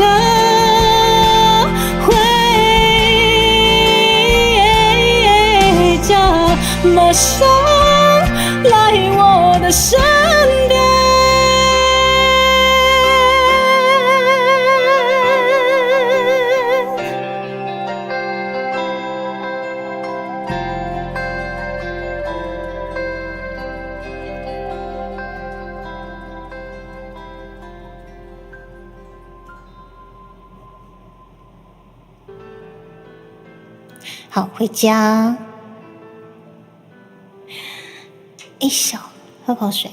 回家，马上来我的身边。好，回家。一小，喝口水。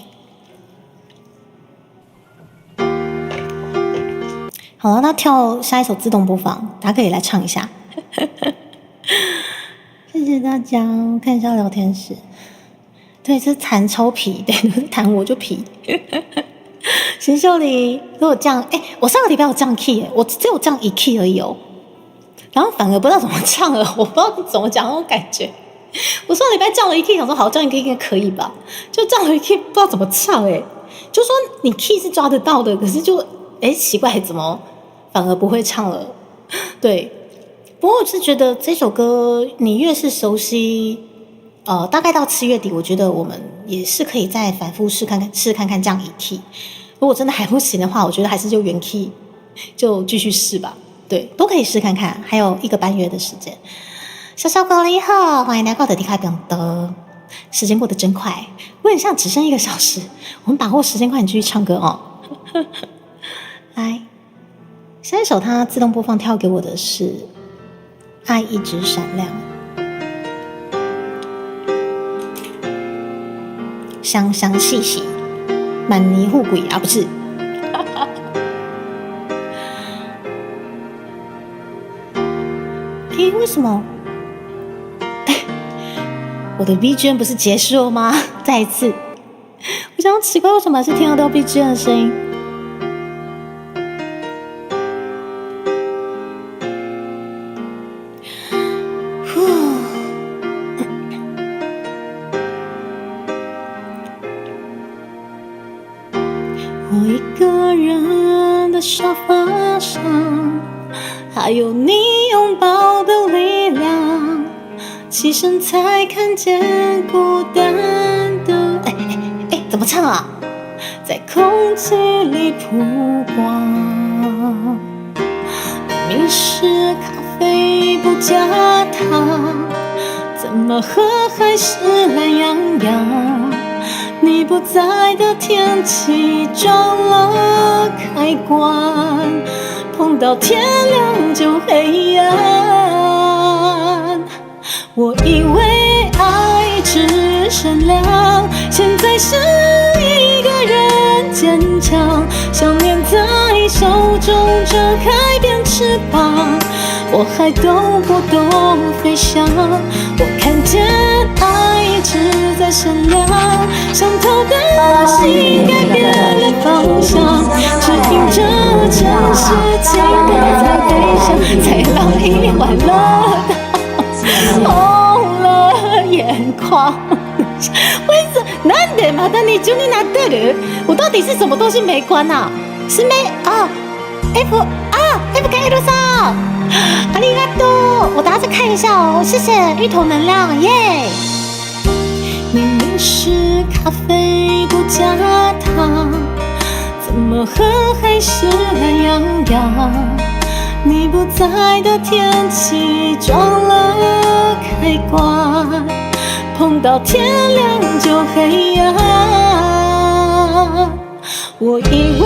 好了，那跳下一首自动播放，大家可以来唱一下。谢谢大家，看一下聊天室。对，这弹超皮，对，弹我就皮。邢秀玲，如果降，我上个礼拜有降 key， 我只有降1 key 而已哦。然后反而不知道怎么唱了，我不知道怎么讲那种感觉。我上礼拜降了1 key， 想说好降1 key 应该可以吧，就降了1 key， 不知道怎么唱就说你 key 是抓得到的，可是就奇怪怎么反而不会唱了。对，不过我是觉得这首歌你越是熟悉，大概到7月底，我觉得我们也是可以再反复试看看降1 key。如果真的还不行的话，我觉得还是就原 key 就继续试吧。对，都可以试看看，还有1个半月的时间。小小哥你好，欢迎来到的迪卡表的。时间过得真快，我很像只剩1个小时，我们把握时间，快点继续唱歌哦。来，下一首它自动播放跳给我的是《爱一直闪亮》，香香细细，满泥护鬼啊，不是。为什么？我的 BGM 不是结束了吗？再一次，我想奇怪为什么还是听得到 BGM 的声音。我一个人的沙发上，还有你拥抱的力量，起身才看见孤单的怎么唱啊？在空气里曝光，明明是咖啡不加糖，怎么喝还是懒洋洋？你不在的天气撞了开关，碰到天亮就黑暗。我以为爱只闪亮，现在是一个人坚强，想念在手中张开变翅膀，我还懂不懂飞翔？我看见爱一直在闪亮，想逃的心改变了方向，指引着城市情歌在悲伤，才让一晚乐到红了眼眶。为什么？なんでまた二重になってる？我到底是什么东西没关啊？是没啊 ？F 跟 L 上，ありがとう。我等下再看一下哦，谢谢芋头能量耶。明明是咖啡不加糖，怎么喝还是懒洋洋？你不在的天气撞了开关，碰到天亮就黑暗。我以为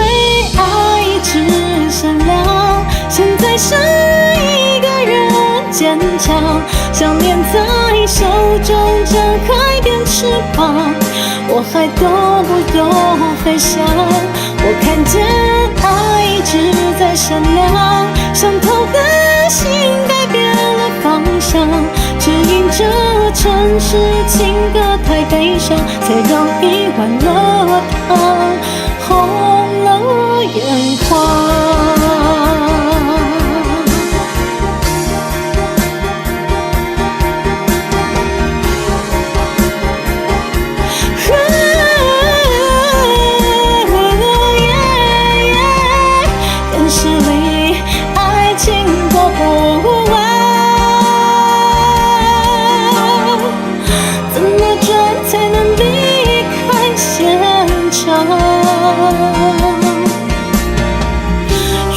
爱一直闪亮，现在是一个人坚强，想念在手中张开变翅膀，我还懂不懂飞翔？我看见爱一直在闪亮，想逃的心改变了方向，指引着城市情歌太悲伤，才让一碗热汤红了眼眶。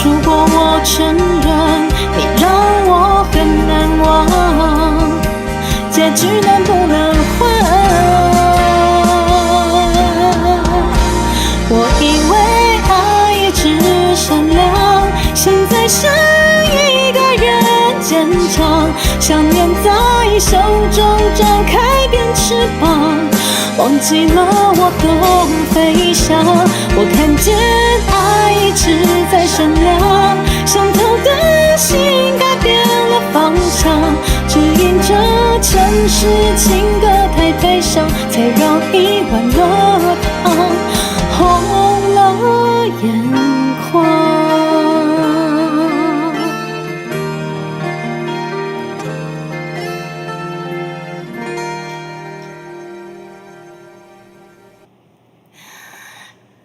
如果我承认你让我很难忘，结局能不能换？我以为爱一直闪亮，现在是一个人坚强，想念在忘记了我懂飞翔。我看见爱一直在闪亮，想透的心改变了方向，只因这城市情歌太悲伤，才让一碗热汤红了眼眶。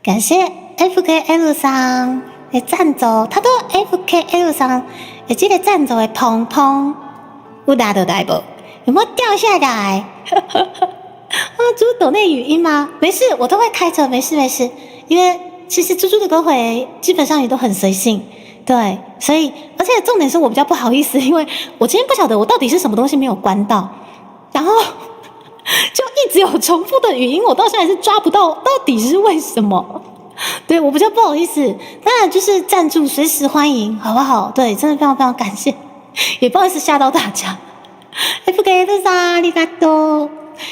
感谢 FKL さん的赞助，他的 FKL さん有这个赞助的蓬蓬，有拿到来不？有没有掉下来？猪抖内语音吗？没事，我都会开着，没事没事。因为其实猪猪的歌回基本上也都很随性，对，所以而且重点是我比较不好意思，因为我今天不晓得我到底是什么东西没有关到，然后就一直有重复的语音，我到现在是抓不到到底是为什么。对，我比较不好意思，当然就是赞助随时欢迎，好不好？对，真的非常非常感谢，也不好意思吓到大家。FKL さんありがとう。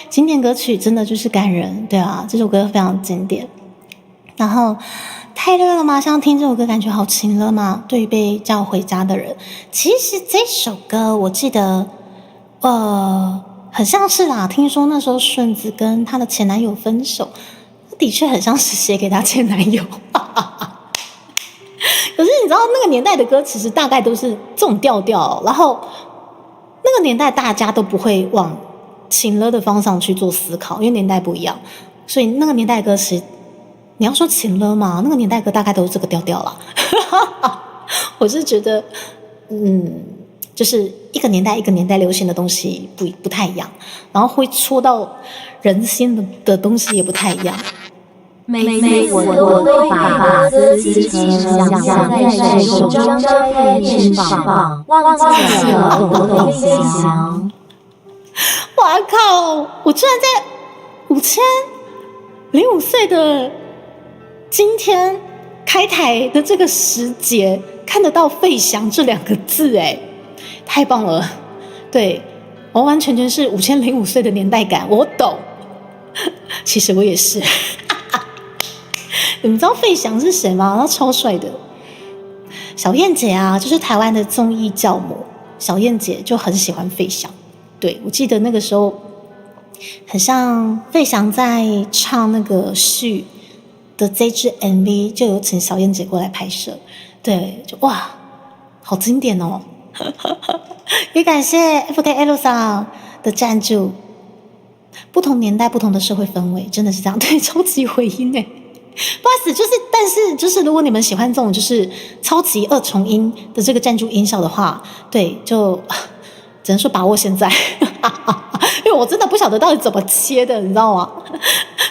经典歌曲真的就是感人，对啊，这首歌非常经典。然后太热了吗？像听这首歌感觉好晴了吗？对于被叫回家的人，其实这首歌我记得，很像是啦。听说那时候顺子跟她的前男友分手，的确很像是写给她前男友。可是你知道那个年代的歌，其实大概都是这种调调，然后那个年代大家都不会往情了的方向去做思考，因为年代不一样，所以那个年代的歌其实你要说情了嘛，那个年代歌大概都是这个调调啦。我是觉得，就是一个年代一个年代流行的东西不太一样，然后会戳到人心的东西也不太一样。每次我都把自己想象在手中张开翅膀，忘记了我的飞翔。哇靠！我居然在5005岁的今天开台的这个时节看得到费翔这2个字，哎，太棒了！对，完完全全是5005岁的年代感，我懂。其实我也是。你们知道费翔是谁吗？他超帅的，小燕姐啊，就是台湾的综艺教母，小燕姐就很喜欢费翔。对，我记得那个时候很像费翔在唱那个序的这支 MV 就有请小燕姐过来拍摄，对，就哇好经典哦。也感谢 FKL さん的赞助。不同年代不同的社会氛围，真的是这样，对，超级回音耶。不好意思，但是就是如果你们喜欢这种就是超级2重音的这个赞助音效的话，对，就只能说把握现在。因为我真的不晓得到底怎么切的，你知道吗？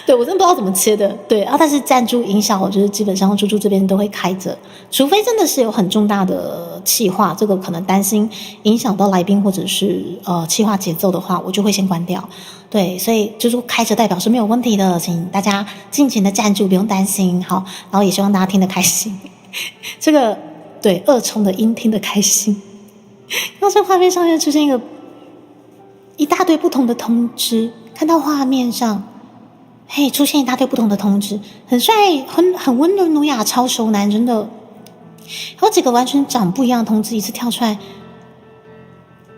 对，我真的不知道怎么切的。对啊，但是赞助音效我就是基本上猪猪这边都会开着，除非真的是有很重大的企划，这个可能担心影响到来宾或者是企划节奏的话，我就会先关掉。对，所以就是开着代表是没有问题的，请大家尽情的赞助，不用担心。好，然后也希望大家听得开心。这个对2重的音听得开心。然后这画面上面出现一大堆不同的通知，看到画面上，嘿，出现一大堆不同的通知，很帅，很温文儒雅，超熟男，真的。有几个完全长不一样的通知一次跳出来，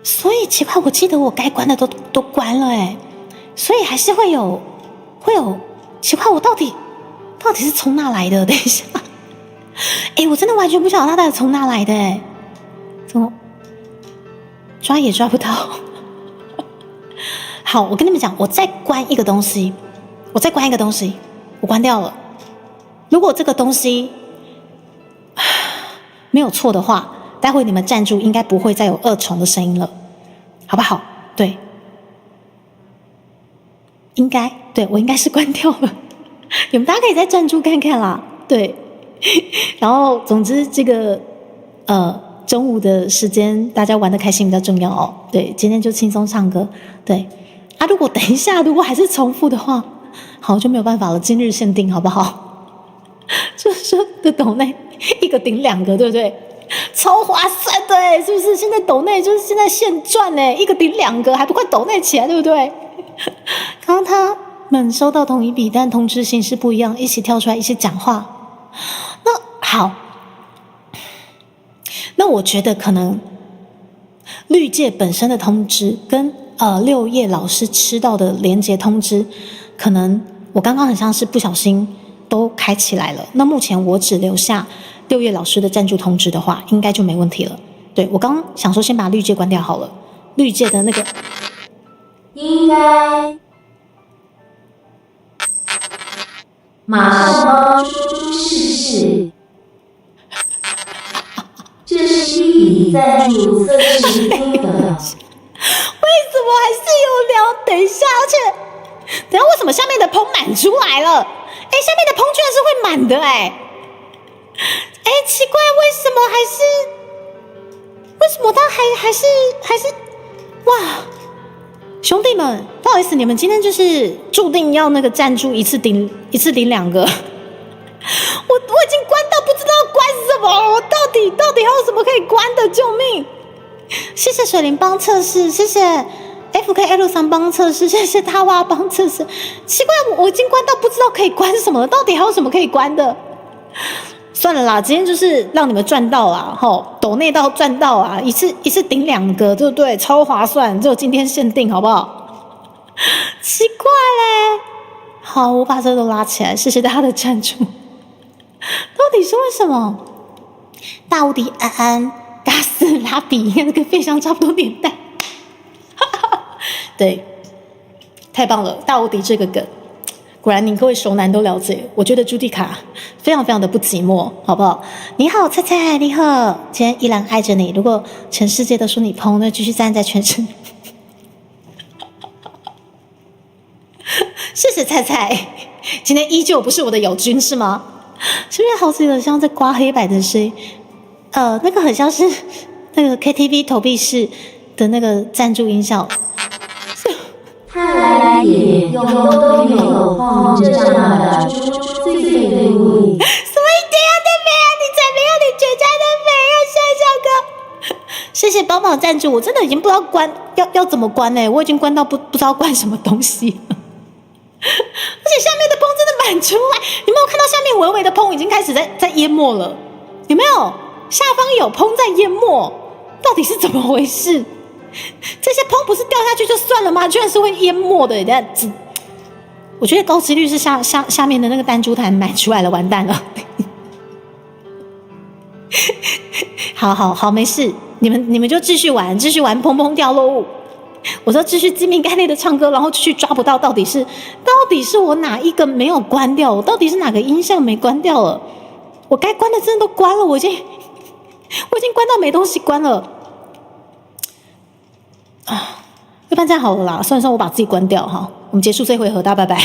所以奇怪，我记得我该关的都关了哎，所以还是会有奇怪，我到底是从哪来的？等一下，哎，我真的完全不晓得他到底从哪来的哎，怎么抓也抓不到。好，我跟你们讲，我再关一个东西，我关掉了。如果这个东西没有错的话，待会你们赞助应该不会再有2重的声音了，好不好？对，我应该是关掉了。你们大家可以再赞助看看啦。对，然后总之这个中午的时间大家玩得开心比较重要哦。对，今天就轻松唱歌。对啊，如果等一下如果还是重复的话，好就没有办法了，今日限定好不好？就是说的抖内一个顶2个，对不对？超划算的哎，是不是？现在抖内就是现在现赚哎，一个顶2个，还不快抖内起来，对不对？刚刚他们收到同一笔，但通知形式不一样，一起跳出来一起讲话。那好，那我觉得可能绿界本身的通知跟6页老师吃到的连结通知，可能我刚刚很像是不小心都开起来了。那目前我只留下6页老师的赞助通知的话，应该就没问题了。对，我刚刚想说先把绿界关掉好了，绿界的那个应该马上帮猪猪试试。这是一笔赞助测试金额。为什么还是有聊？等一下，而且等一下为什么下面的棚满出来了？哎，下面的棚居然是会满的哎！哎，奇怪，为什么他还是哇！兄弟们，不好意思，你们今天就是注定要那个赞助一次顶2个。我已经关到不知道关什么，我到底还有什么可以关的？救命！谢谢水灵帮测试，谢谢 FKL3 帮测试，谢谢他娃帮测试。奇怪，我已经关到不知道可以关什么了，到底还有什么可以关的？算了啦，今天就是让你们赚到啦，抖内到赚到啊，一次顶2个，对不对？超划算，只有今天限定，好不好？奇怪嘞，好，我把这个都拉起来，谢谢大家的赞助。到底是为什么？大无敌安安、嘎斯拉比应该跟费翔差不多年代。对，太棒了，大无敌这个梗。果然，你各位熟男都了解。我觉得朱蒂卡非常非常的不寂寞，好不好？你好，菜菜，你好，今天依然爱着你。如果全世界都说你疯，那继续站在全世界。谢谢菜菜，今天依旧不是我的友军是吗？是不是好几个像在刮黑白的声音？那个很像是那个 KTV 投币式的那个赞助音效。看来也有都有放这样的猪最对味。什么一定要的美啊？你才没有你绝佳的美啊，帅小哥！谢谢帮忙赞助，我真的已经不知道关要怎么关我已经关到不知道关什么东西了。而且下面的棚真的满出来，你没有看到下面微微的棚已经开始在淹没了？有没有？下方有棚在淹没，到底是怎么回事？这些棚不是掉下去就算了吗？居然是会淹没的！我觉得高几率是下面的那个弹珠台买出来了，完蛋了。好，没事，你们就继续玩，砰砰掉落物。我说继续鸡鸣干裂的唱歌，然后继续抓不到到底是我哪一个没有关掉？我到底是哪个音效没关掉了？我该关的真的都关了，我已经关到没东西关了。啊，要不然这样好了啦，算我把自己关掉哈，我们结束这回合，大家拜拜。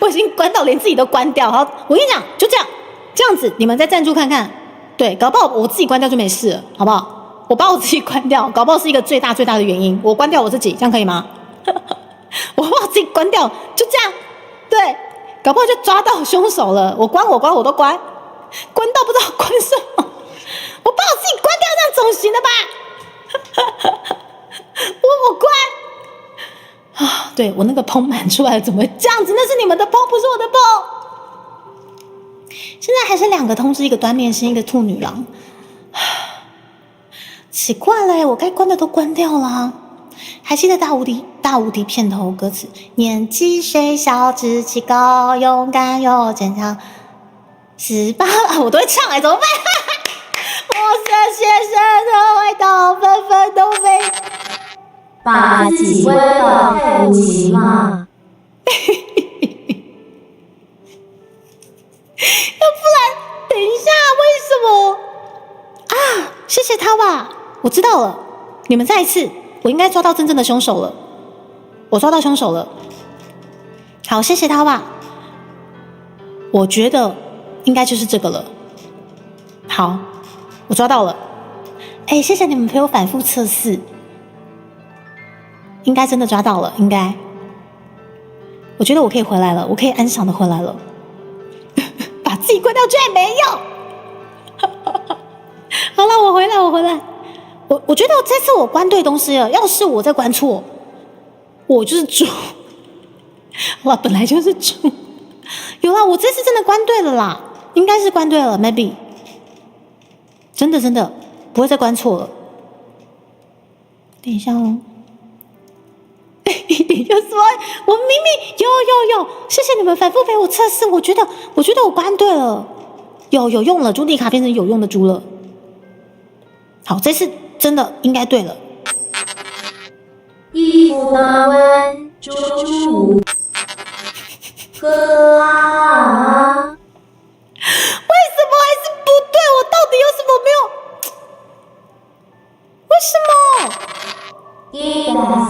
我已经关到连自己都关掉，好，我跟你讲，就这样子，你们再赞助看看，对，搞不好我自己关掉就没事了，好不好？我把我自己关掉，搞不好是一个最大的原因，我关掉我自己，这样可以吗？我把我自己关掉，就这样，对，搞不好就抓到凶手了，我关我都关到不知道关什么，我把我自己关掉，这样总行了吧？我关啊！对，我那个棚满出来怎么这样子？那是你们的棚，不是我的棚。现在还是2个通知，一个端面星，一个兔女郎。奇怪了，我该关的都关掉了。还记得大无敌片头歌词：年纪虽小，志气高，勇敢又坚强。18，我都会唱怎么办？我这些生的味道纷纷都被把自己关到太无情吗？要不然，等一下，为什么啊？谢谢他吧，我知道了。你们再一次，我应该抓到真正的凶手了。我抓到凶手了。好，谢谢他吧。我觉得应该就是这个了。好。我抓到了，谢谢你们陪我反复测试，应该真的抓到了，应该，我觉得我可以回来了，我可以安详的回来了，把自己关掉居然没用，好了，我回来，我觉得这次我关对东西了，要是我再关错，我就是猪。好啦，本来就是猪。有啦，我这次真的关对了啦，应该是关对了 ，maybe。真的不会再关错了。等一下哦。你就说，我明明有，谢谢你们反复陪我测试，我觉得我关对了，有用了，朱迪卡变成有用的猪了。好，这次真的应该对了。一步打完猪猪哥啊！为什么还是不对？我到底有什么没有？为什么？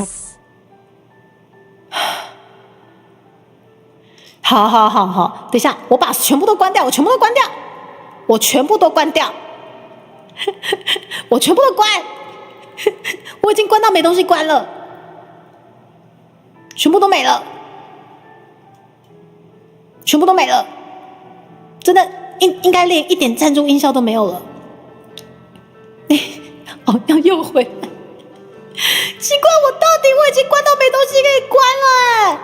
Yes。好，等一下，我把全部都关掉，我全部都关，我已经关到没东西关了，全部都没了，真的应该连一点赞助音效都没有了。好像又回来，奇怪，我已经关到没东西可以关了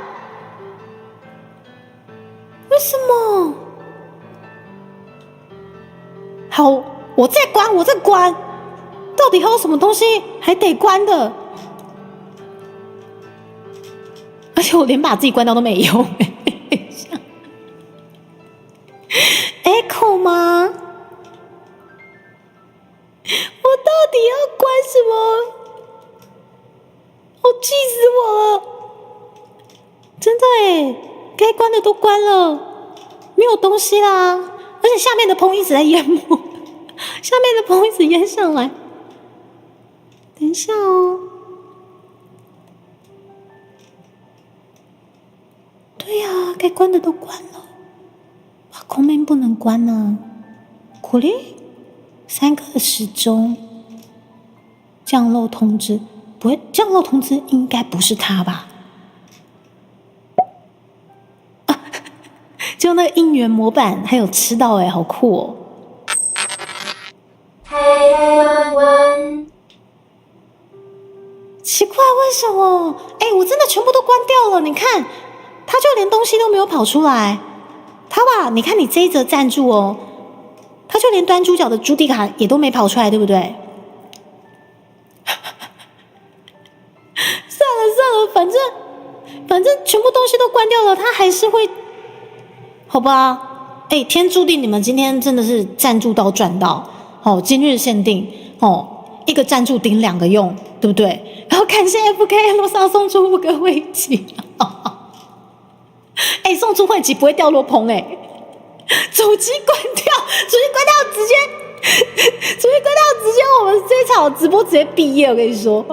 为什么？好，我在关，到底还有什么东西还得关的？而且我连把自己关掉都没用。Echo 吗？我到底要关什么？我气死我了！真的耶，该关的都关了，没有东西啦。而且下面的棚一直在淹没，下面的棚一直淹上来。等一下哦。对呀，该关的都关了，空面不能关呢。これ3个时钟降落通知，不会，降落通知应该不是他吧？就那个应援模板还有吃到好酷哦！台湾，奇怪为什么？我真的全部都关掉了，你看，他就连东西都没有跑出来。他吧，你看你这一则赞助哦，他就连端主角的朱迪卡也都没跑出来，对不对？算了，反正全部东西都关掉了，他还是会。好吧，天注定你们今天真的是赞助到赚到，今日限定，一个赞助顶2个用，对不对？然后感谢 FK 罗莎送出5个会籍，送出会籍不会掉落棚主机关掉，直接我们这一场直播直接毕业，我跟你说，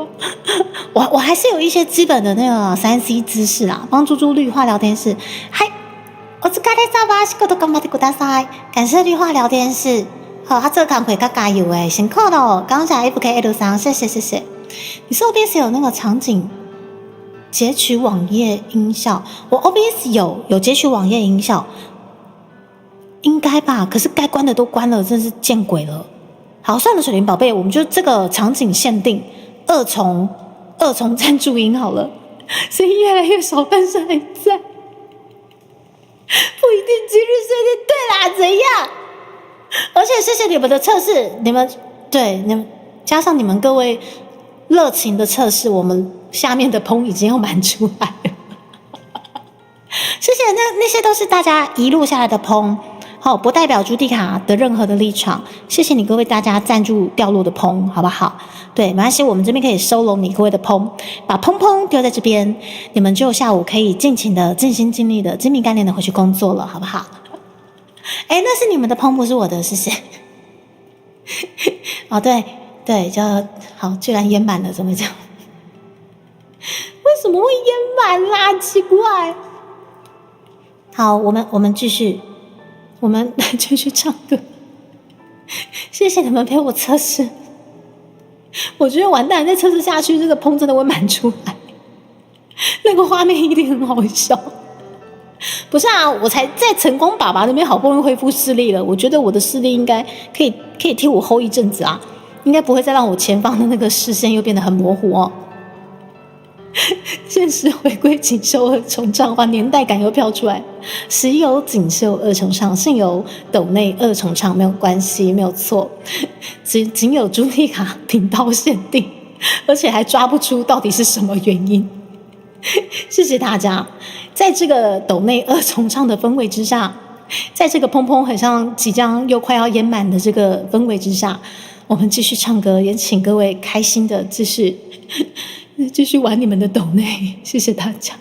我还是有一些基本的那个3C 知识啦，帮猪猪绿化聊天室，お疲れ様、仕事頑張ってください。感谢绿化聊天室。好，他这个工课较加油辛苦了。刚才 FKL3，谢谢。你是 OBS 有那个场景截取网页音效？我 OBS 有截取网页音效，应该吧？可是该关的都关了，真是见鬼了。好，算了，水灵宝贝，我们就这个场景限定二重赞助音好了，声音越来越少，但是还在。不一定今日限定，对啦，怎样？而且谢谢你们的测试，你们加上你们各位热情的测试，我们下面的棚已经要满出来了。谢谢，那些都是大家一路下来的棚，不代表朱迪卡的任何的立场。谢谢你各位大家赞助掉落的棚，好不好？对，没关系，我们这边可以收拢你各位的棚，把棚丢在这边，你们就下午可以尽情的、尽心尽力的、精明干练的回去工作了，好不好？那是你们的棚，不是我的，谢谢。对，就好，居然淹满了，怎么讲？为什么会淹满啦？奇怪。好，我们继续，我们继续唱歌。谢谢你们陪我测试。我觉得完蛋，再测试下去，这个棚真的会满出来，那个画面一定很好笑。不是啊，我才在晨光爸爸那边好不容易恢复视力了，我觉得我的视力应该可以替我 hold 一阵子啊，应该不会再让我前方的那个视线又变得很模糊哦。现实回归锦绣二重唱，哇，年代感又飘出来。时有锦绣二重唱，幸有斗内二重唱，没有关系，没有错。仅有朱莉卡频道限定，而且还抓不出到底是什么原因。谢谢大家，在这个斗内二重唱的氛围之下，在这个砰砰很像即将又快要淹满的这个氛围之下，我们继续唱歌，也请各位开心的继续玩你们的斗内，谢谢大家，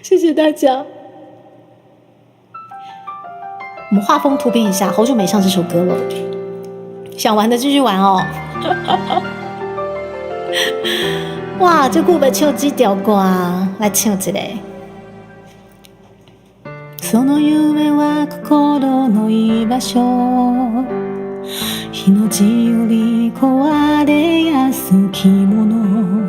谢谢大家。我们画风突变一下，好久没唱这首歌了，想玩的继续玩哦。哇，这久要唱这条歌，来唱一个。その夢は心の居場所、日の字より壊れやすきもの、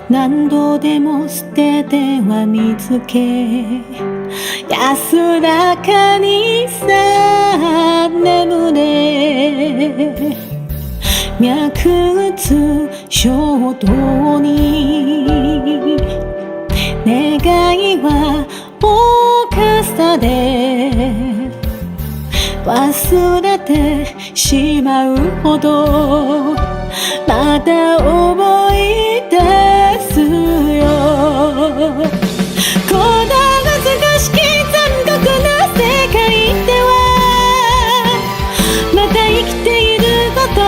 何度でも捨てては見つけ、安らかにさあ眠れ、脈打つ衝動に願いは大さで忘れてしまうほどまた思い出すよ、この難しき残酷な世界ではまた生きていること、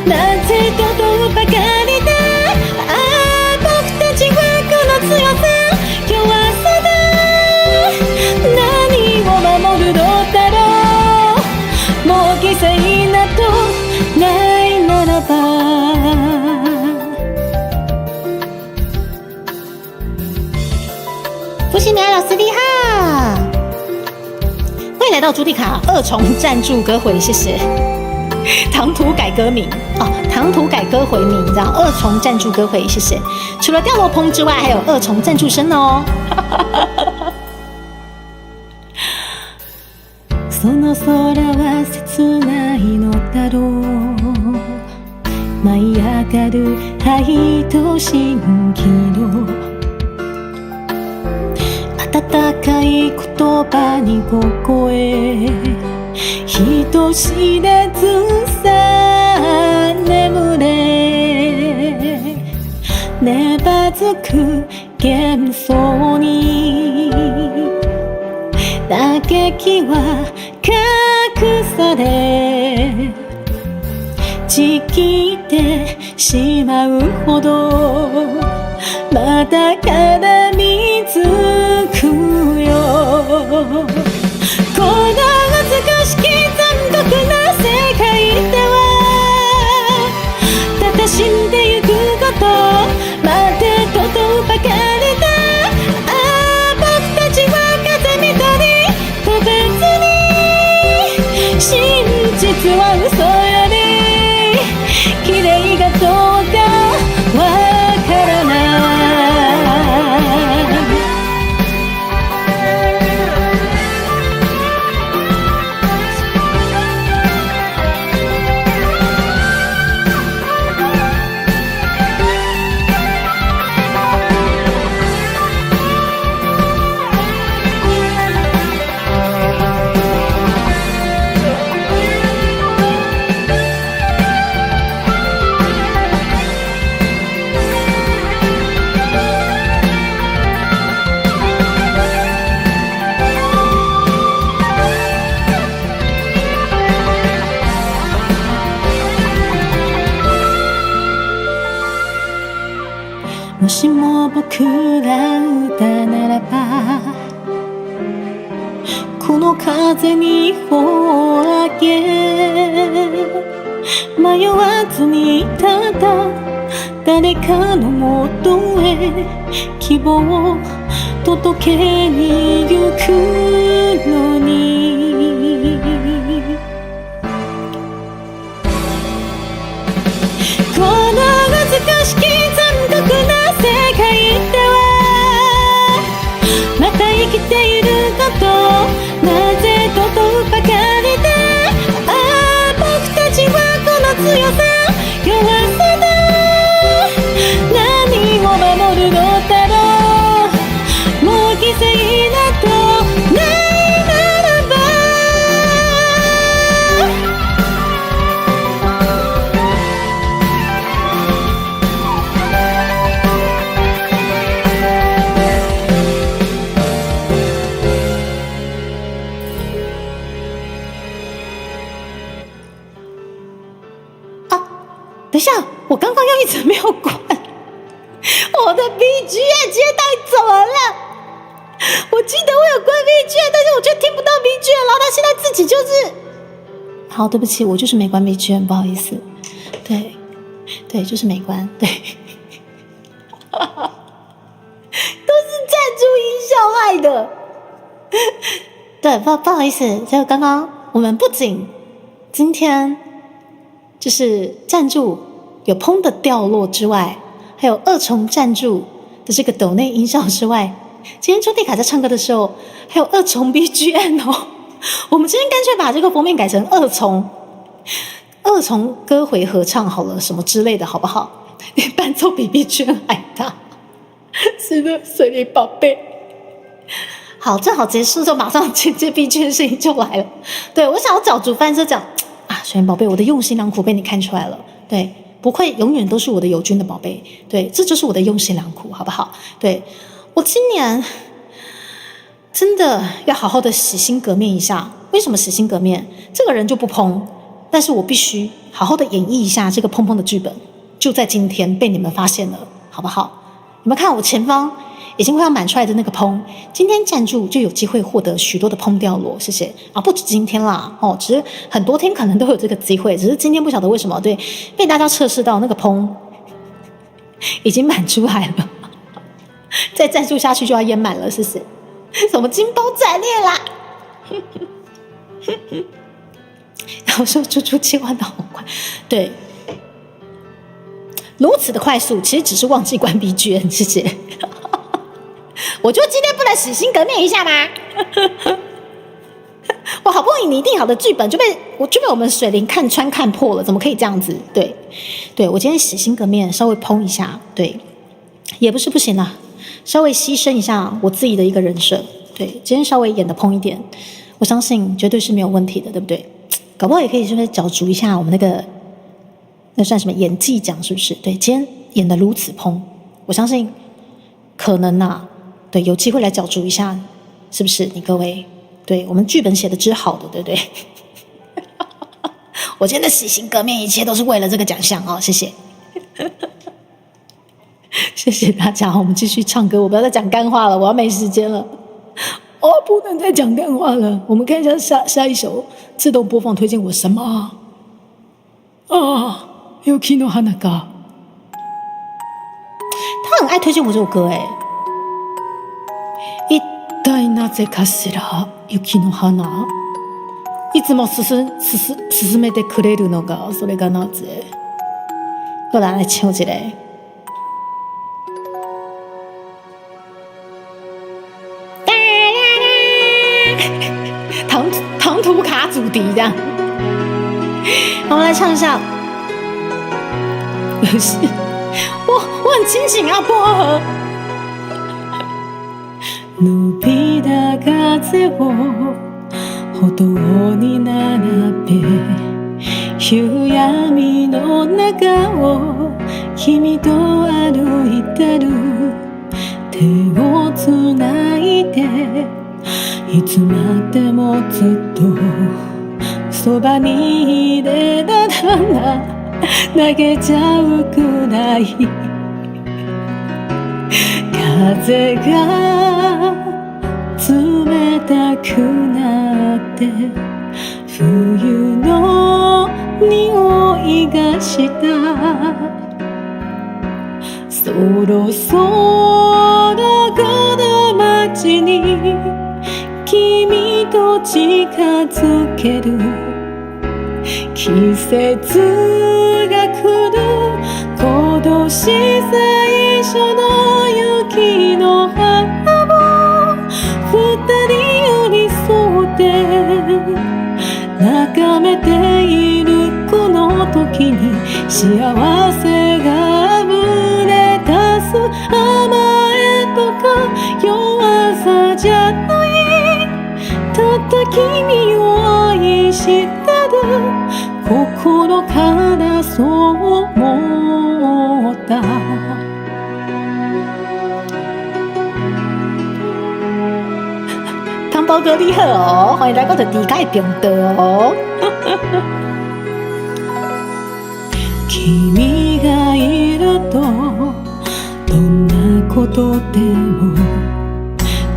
なぜとどうばかりで、ああ僕たちはこの強さ弱さで何を守るのだろう、もう犠牲などないならば。恭喜你爱老师厉害！欢迎来到朱蒂卡二重赞助歌回，谢谢。唐突改歌名哦，唐突改歌回名，这样二重赞助歌回，谢谢。除了掉落棚之外，还有二重赞助声哦。その空は切ないのだろう、舞い上がる愛と蜃気楼、温かい言葉にここへ人知れずさ眠れ、粘づく幻想に打撃は隠され、ちぎってしまうほどまた絡みつくよ、この美しき残酷な世界では正んでゆくことまでとどばかりで、ああ僕たちは風みたい飛べずに、真実は嘘より綺麗がどうかわからない。もしも僕ら歌ならば、この風に帆をあげ、迷わずにただ誰かのもとへ希望を届けに行くのに、この難しき残酷な世界ではまた生きていること、なぜとどうばかりで、ああ僕たちはこの強さ弱さで等一下，我刚刚又一直没有关我的 BGM， 今天到底怎么了？我记得我有关 BGM， 但是我却听不到 BGM， 然后他现在自己就是……好，对不起，我就是没关 BGM， 不好意思。对，就是没关，对，都是赞助音效害的。对，不好意思，就刚刚我们不仅今天就是赞助有砰的掉落之外，还有二重赞助的这个抖内音效之外，今天朱蒂卡在唱歌的时候还有二重 BGM 哦。我们今天干脆把这个封面改成二重歌回合唱好了，什么之类的，好不好？伴奏比 BGM 还大，是的，水灵宝贝。好，正好结束之后，马上接 BGM 声音就来了。对，我想要找主办社讲啊，水灵宝贝，我的用心良苦被你看出来了。对，不愧永远都是我的友军的宝贝。对，这就是我的用心良苦，好不好？对，我今年真的要好好的洗心革面一下。为什么洗心革面？这个人就不砰，但是我必须好好的演绎一下这个砰砰的剧本，就在今天被你们发现了，好不好？你们看我前方已经快要满出来的那个砰，今天赞助就有机会获得许多的砰掉落，谢谢啊！不止今天啦，哦，只是很多天可能都有这个机会，只是今天不晓得为什么，对，被大家测试到那个砰已经满出来了，再赞助下去就要淹满了，谢谢。什么金包斩裂啦？然后说猪猪切换的好快，对，如此的快速，其实只是忘记关 BGM， 谢谢。我就今天不能洗心革面一下吗？我好不容易拟定好的剧本就被我们水灵看穿看破了，怎么可以这样子？对，我今天洗心革面，稍微砰一下，对，也不是不行啊，稍微牺牲一下我自己的一个人设，对，今天稍微演的砰一点，我相信绝对是没有问题的，对不对？搞不好也可以是不是角逐一下我们那算什么演技奖是不是？对，今天演的如此砰，我相信可能啊，对，有机会来角逐一下，是不是？你各位，对我们剧本写的之好的，对不对？我今天的洗心革面，一切都是为了这个奖项哦，谢谢。谢谢大家，我们继续唱歌，我不要再讲干话了，我要没时间了。哦，不能再讲干话了。我们看一下下一首自动播放推荐我什么啊？Yuki no Hanaka， 他很爱推荐我这首歌哎。一体なぜかしら雪の花。いつも勧めてくれるのがそれがなぜ。好啦，来唱一个。唐图卡祖笛这样，我们来唱一下。我很清醒啊，薄荷。伸びた風を歩道に並べ、夕闇の中を君と歩いてる、手をつないで。いつまでもずっとそばにいれたら投げちゃうくらい風が冷たくなって冬の匂いがした、そろそろこの街に君と近づける、季節が来る今年最初の雪の花を二人寄り添って眺めているこの時に幸せが溢れ出す、甘えとか弱さじゃない、たった君を愛してる心からそう思った。汤包哥你好哦，欢迎来到的迪盖频道哦。君君がいるとどんなことでも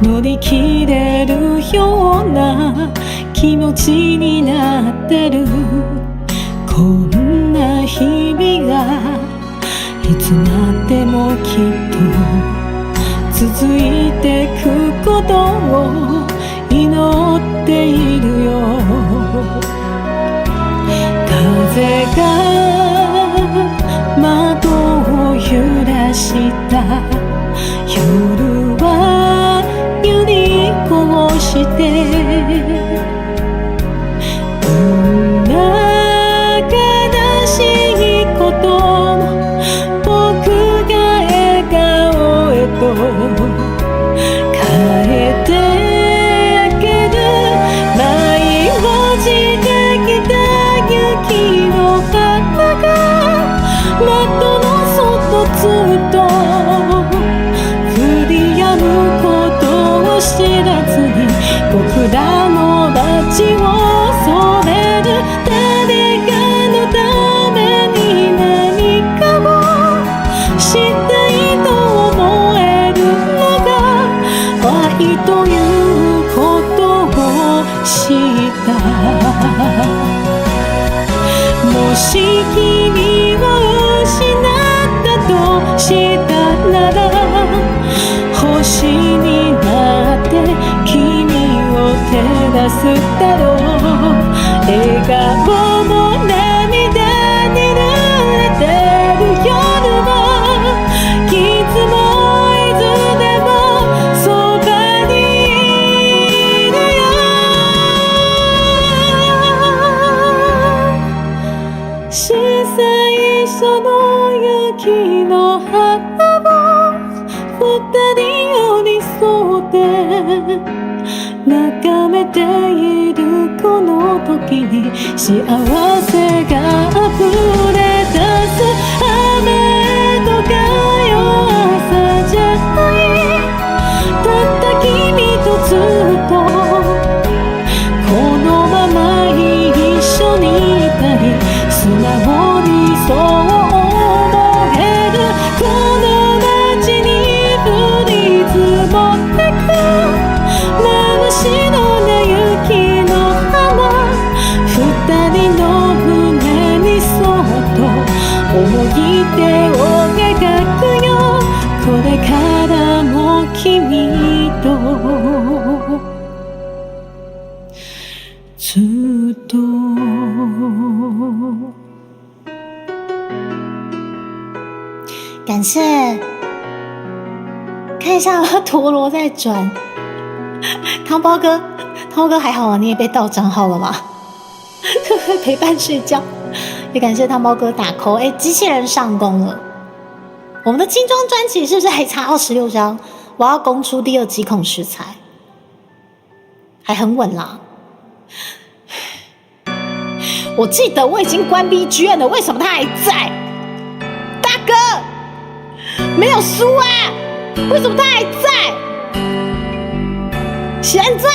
乗り切れるような気持ちになってる。こんな日々がいつまでもきっと続いてくことを祈っているよ。風が窓を揺らした夜は湯にこうしてどんな悲しいことも僕が笑顔へと変えてあげる。舞い落ちてきた雪の花が窓の外ずっと降り止むことを知らずに僕らの街を染める。誰かのために何かをしたいと思えるのが愛ということを知った。もし君を失ったとしたなら星になって君を照らすだろう。笑顔も涙に濡れてる夜はいつもいつでもそばにいるよ。小さいその雪の花を二人寄り添って眺めているこの時に幸せが溢れ出す。雨とか夜朝じゃないたった君とずっとこのまま一緒にいたい。素直にそう思える。この街に降り積もってく真っ白な雪の花。二人の胸にそっと思い出を描くよ。これからも君とずっと。感谢，看一下陀螺在转。汤包哥，汤包哥还好吗？你也被盗账号了吗？陪伴睡觉，也感谢汤包哥打 call。哎，机器人上工了，我们的精装专辑是不是还差26张？我要攻出第2击孔食材，还很稳啦。我记得我已经关 BGM 了，为什么他还在？大哥，没有输啊，为什么他还在？现在。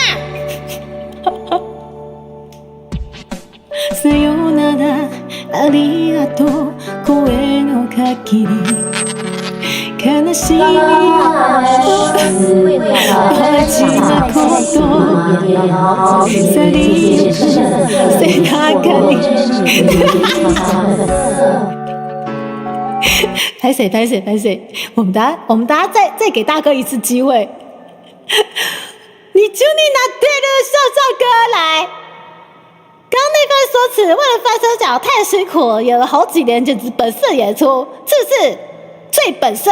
さよならありがとう声の限り悲しみ为了大事なこと去りゆく背中に拍谁拍谁拍谁，我们大家再给大哥一次机会。你就你拿对了，笑笑哥来。刚那番说辞，为了翻身脚太辛苦了，演了好几年，简直本色演出，是不是？最本色，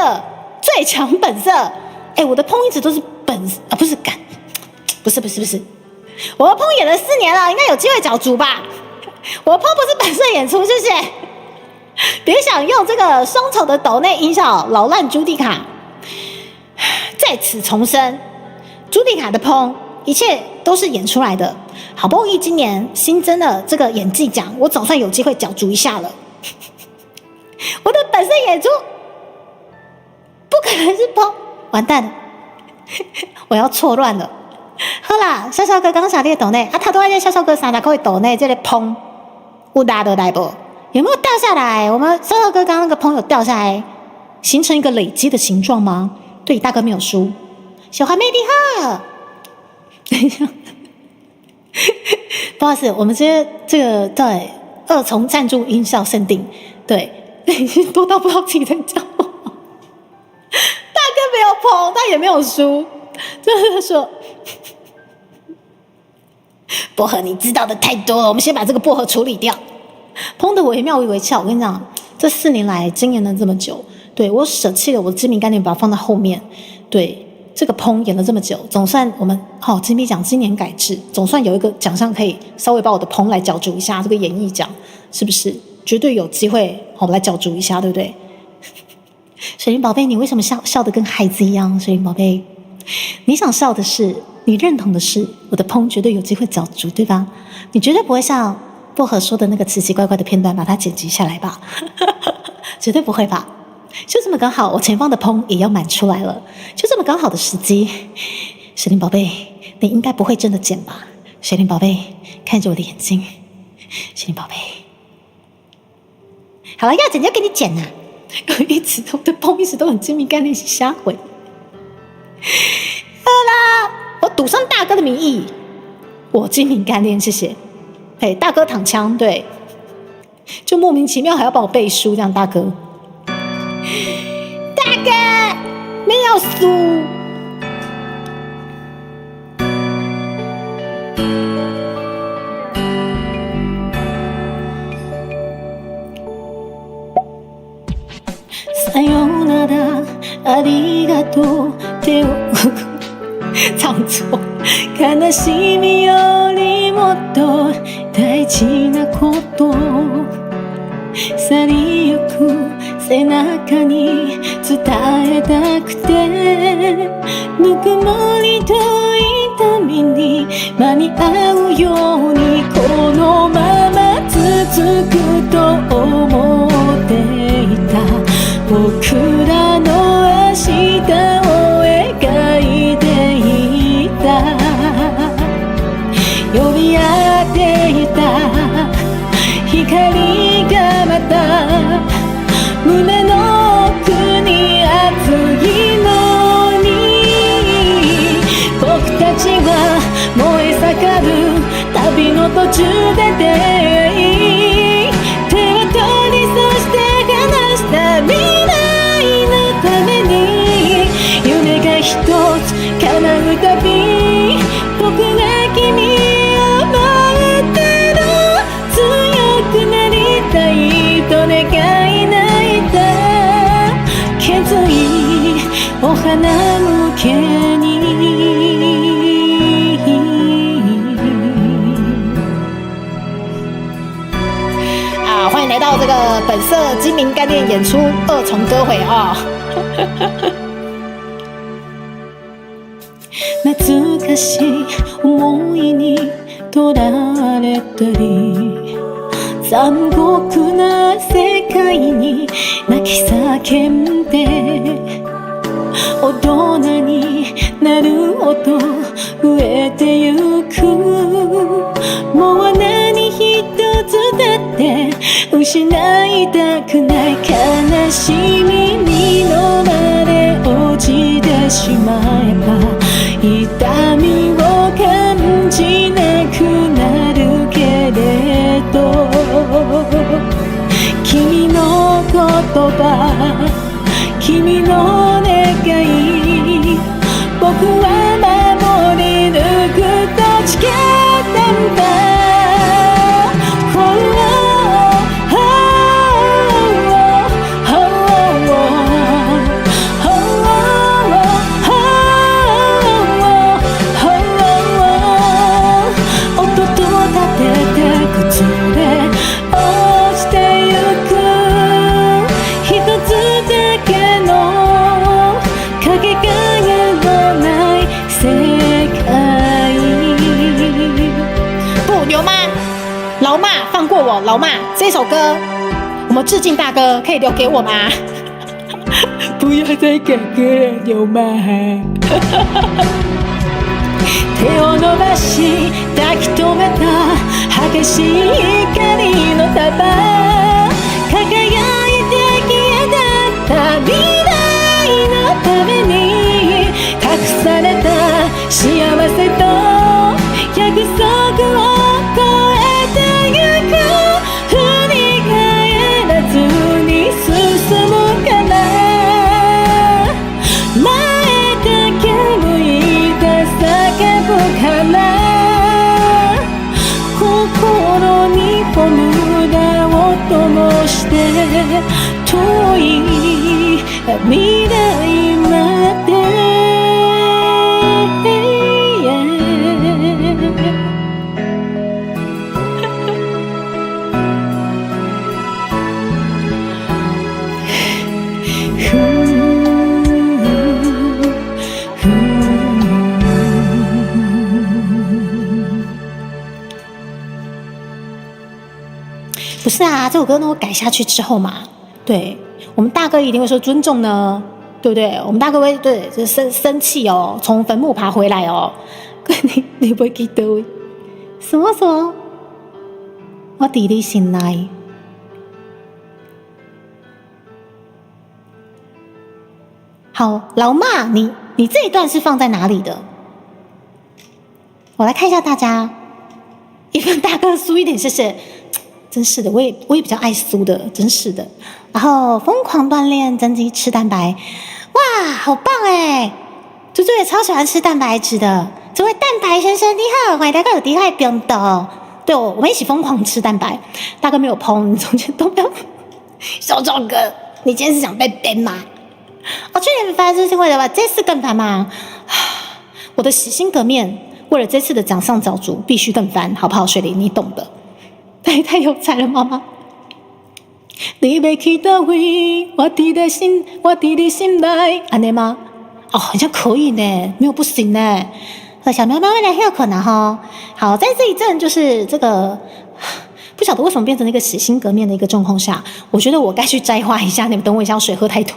最强本色。哎，我的烹一直都是不是干，不是，我的烹演了4年了，应该有机会角逐吧？我的烹不是本色演出，谢谢。别想用这个双重的斗内音效扰乱朱蒂卡。在此重申，朱蒂卡的烹一切都是演出来的。好不容易今年新增了这个演技奖，我总算有机会角逐一下了。我的本色演出不可能是烹，完蛋了，我要错乱了。好啦，笑笑哥刚下列斗内啊，他都在笑笑哥300块斗内这个烹，有大的来不？有没有掉下来？我们烧烧哥刚刚那个朋友掉下来，形成一个累积的形状吗？对，大哥没有输，小孩没厉害。等一下，不好意思，我们这个对二重赞助音效限定，对，多到不知道自己在讲话。大哥没有捧，他也没有输，就是说。薄荷，你知道的太多了，我们先把这个薄荷处理掉。烹的我也妙语为俏，我跟你讲，这4年来经营了这么久，对我舍弃了我的知名概念，把它放在后面。对，这个烹演了这么久，总算我们金币奖今年改制，总算有一个奖项可以稍微把我的烹来角逐一下，这个演艺奖是不是绝对有机会？来角逐一下，对不对？水灵宝贝，你为什么笑得跟孩子一样？水灵宝贝，你想笑的是，你认同的是，我的烹绝对有机会角逐，对吧？你绝对不会像薄荷说的那个奇奇怪怪的片段把它剪辑下来吧？绝对不会吧？就这么刚好，我前方的烹也要满出来了，就这么刚好的时机。水灵宝贝，你应该不会真的剪吧？水灵宝贝，看着我的眼睛，水灵宝贝，好了，要剪就给你剪啊！我的烹一直都很精明，干那些瞎回。啦，我赌上大哥的名义，我精明干练，谢谢。大哥躺枪，对，就莫名其妙还要帮我背书，这样大哥，大哥没有输。さよならありがとう手を唱错，悲しみよりもっと大事なこと去りゆく背中に伝えたくてぬくもりと痛みに間に合うようにこのまま続くと思っていた僕らの明日を描いていた呼び合っていた光がまた胸の奥に熱いのに僕たちは燃え盛る旅の途中で出会い手を取りそして話した未来のために夢が一つ叶うたび僕が君を待ってる強くなりたいと願い泣いた決意お花向けに欢迎来到这个本色精明概念演出二重歌会啊！懐かしい思いにとらわれたり残酷な世界に泣き叫んで大人になるほど増えてゆくもう何一つだって失いたくない悲しみに飲まれ落ちてしまえば痛みを感じなくなるけれど君の言葉君の願い僕は守り抜くと誓ったんだ老马放过我，老马这首歌我们致敬大哥，可以留给我吗？不要再改歌了，牛马。手を伸ばし抱き留めた激しい光の束遠い未来まで不是啊，这首歌呢我改下去之后嘛，对我们大哥一定会说尊重呢，对不对？我们大哥会对就生气哦，从坟墓爬回来哦。你不会记得什么？我伫你心内。好，老妈，你这一段是放在哪里的？我来看一下大家，一份大哥输一点，谢谢。真是的，我也比较爱酥的，真是的。然后疯狂锻炼，增肌吃蛋白，哇，好棒哎！猪猪也超喜欢吃蛋白质的。这位蛋白先生你好，欢迎大家有机会变动。对，我们一起疯狂吃蛋白。大哥没有碰，你中间都没有。小壮哥，你今天是想被编吗？去年烦是因为吧，这次更烦吗？我的洗心革面，为了这次的奖项角逐，必须更烦，好不好？水灵，你懂的。太有才了，妈妈。你要去哪位？我伫你心内，安尼吗？好像可以呢，没有不行呢。小喵喵未来还有可能哈。好，在这一阵就是这个，不晓得为什么变成那个洗心革面的一个状况下，我觉得我该去摘花一下。你们等我一下，我水喝太多。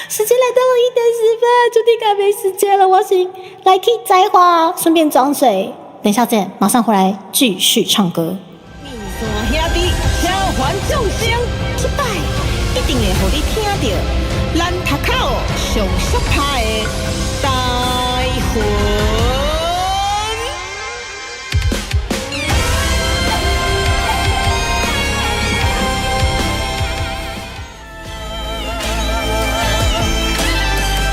时间来到了1:10，注定该没时间了，我先来去摘花，顺便装水。等一下见，马上回来继续唱歌。面线兄弟召唤众生，这摆一定会互你听到咱头口上速拍的大魂。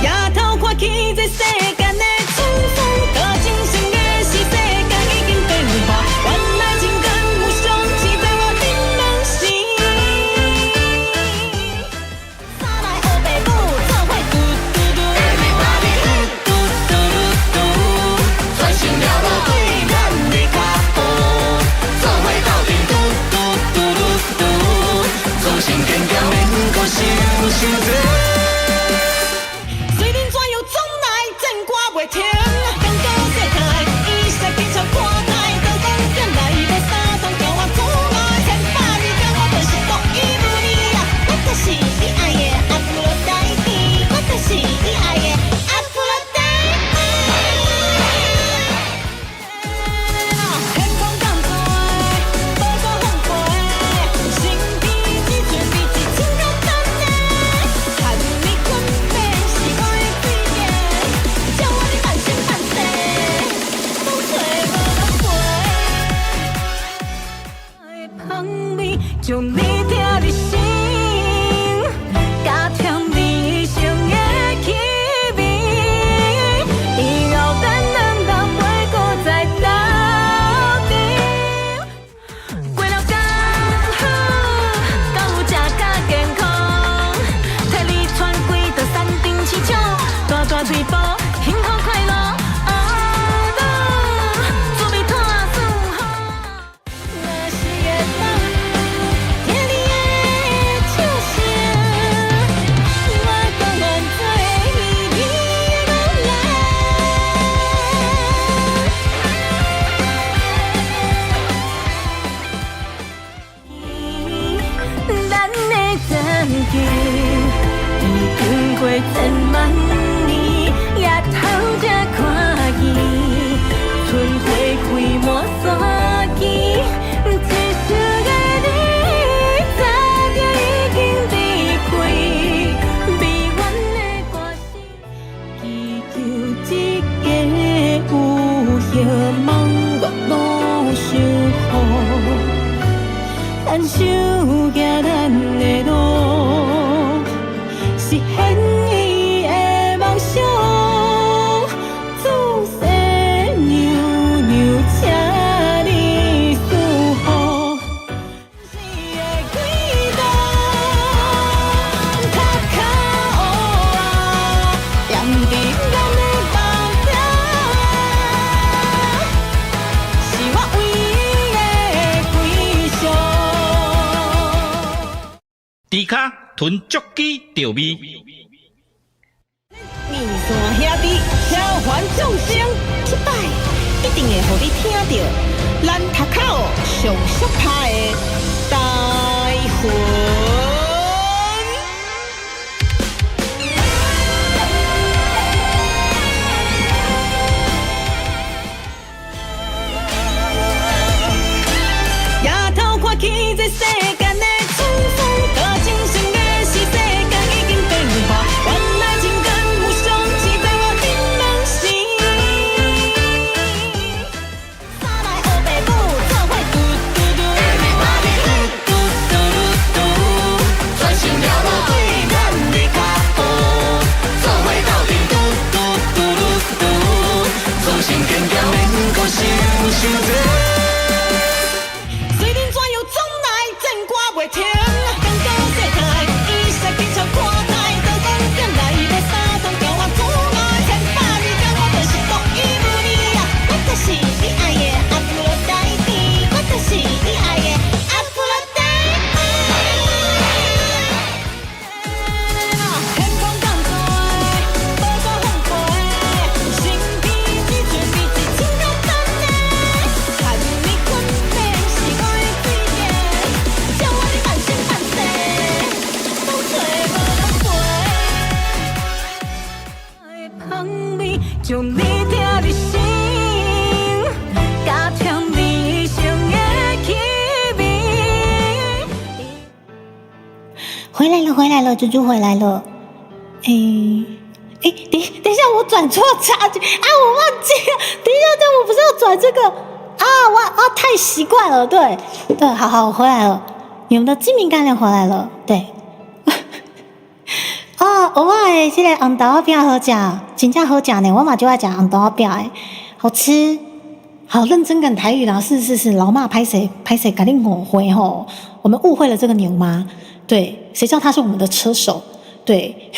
夜头看起这世间的沧桑，多情深的是世间已经变化，原来情感无常，只在我顶梦时。三来黑白母，做伙嘟嘟嘟，嘟嘟嘟嘟，专心了无对咱的脚步，做伙斗阵嘟嘟嘟嘟嘟，自信坚强免搁想多。袂停，刚到世态，伊煞经常看待，当当进来无三通，叫我出来千百二天，我就是独一无二啊！我就是你爱的阿芙洛戴蒂，我就是你爱的阿芙洛戴蒂。天空降水，宝岛放飞，身边只准备一千个等的，看你困眠是我的最爱。叫我的半生半世，风吹无人陪。香味将你听入心，加添你生的气味。以后咱两人袂搁再斗阵，过了刚好，到有食甲健康，替你穿几道山顶市场，大大嘴巴。幸福快乐，准备拖顺风。若是会当听你的笑声，我甘愿做你的女人。咱的曾经，已经过千万年。夜头才看见，春花开满山间，一世的你，早就已经离开，美满的歌声，祈求一个有希望月老守护，牵手行咱的路，实现伊的梦想。卡囤足机调味。面线兄弟召唤众生，这摆一定会互你听到咱头口上俗拍的台魂。夜头看起这世间的春风，多情深的是世间已经变化，原来情感互相是在我心门心。三来黑白母，做伙嘟嘟嘟，马面嘟嘟嘟嘟，专心了无对咱的脚步，做伙斗阵嘟嘟嘟嘟嘟，忠心坚强免搁想想多。虽然怎样总来战歌袂停，感觉世态伊煞紧像看台，都讲将来要三通叫我做爱，千百二天我就是独一无二啊！我就是你爱的阿芙罗代蒂，我就是你爱的阿芙罗代蒂。天空降水，宝岛风飞，身边只准是一千个等的，看你困眠是我的最爱，叫我的半生半世，都找无人陪。香味将你听入心，加添人生的气味。回来了，回来了，猪猪回来了。等一下，我转错插句啊，我忘记了。等一下，我不是要转这个啊，太习惯了。对，好，我回来了。你们的精明干练回来了，对。蚵仔的这个红豆饼好吃，真正好吃呢。我嘛就爱吃红豆饼的，好吃。好认真讲台语啦，是，老妈拍谁，赶紧误会吼，我们误会了这个牛妈。对，谁叫他是我们的车手？对，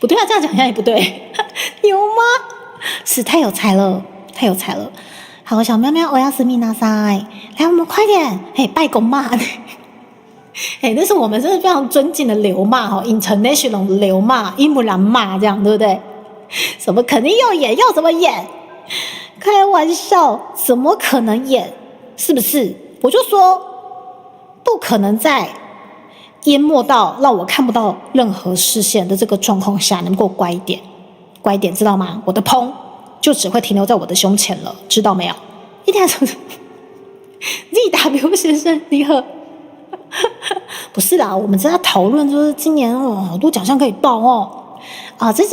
不对啊，这样讲好像也不对。牛妈是太有才了。好，小喵喵，我要思密达塞，来，我们快点，拜公妈。那是我们真的非常尊敬的刘妈哈 ，international 的刘妈，伊姆兰妈这样，对不对？什么肯定要演，要怎么演？开玩笑，怎么可能演？是不是？我就说，不可能在淹没到让我看不到任何视线的这个状况下，能够乖一点，知道吗？我的砰就只会停留在我的胸前了，知道没有？一点什么 ？ZW 先生，你好。不是啦，我们正在讨论，就是今年好多奖项可以报哦。这是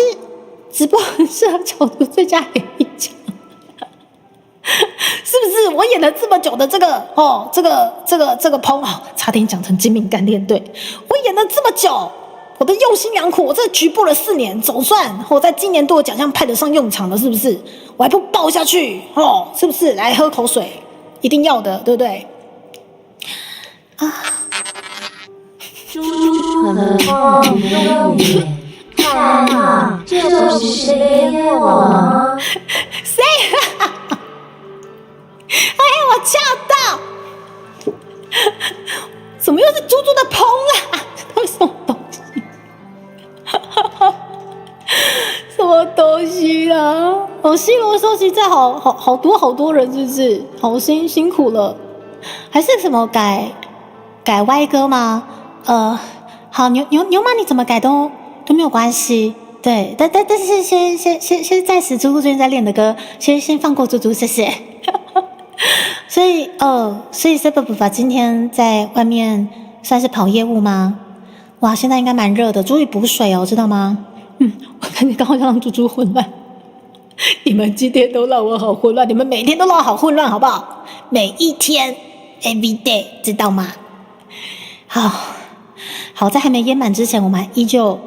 直播很适合角逐最佳演艺奖，是不是？我演了这么久的这个砰差点讲成精明干练队。我演了这么久，我的用心良苦，我这局部了4年，总算我在今年度的奖项派得上用场了，是不是？我还不爆下去是不是？来喝口水，一定要的，对不对？猪很胖，用眼看啊，这都是谁的我？谁啊？我吓到！怎么又是猪猪的棚啊？这是什么东西？什么东西啦？西罗收集在好多人，是不是？好辛苦了。还是什么改歪歌吗？好，牛妈你怎么改都没有关系，对，但是先暂时猪猪最近在练的歌，先放过猪猪，谢谢。所以 Saber 今天在外面算是跑业务吗？哇，现在应该蛮热的，注意补水哦，知道吗？我看你刚好让猪猪混乱，你们今天都让我好混乱，你们每天都让我好混乱，好不好？每一天 ，every day， 知道吗？好，在还没淹满之前，我们还依旧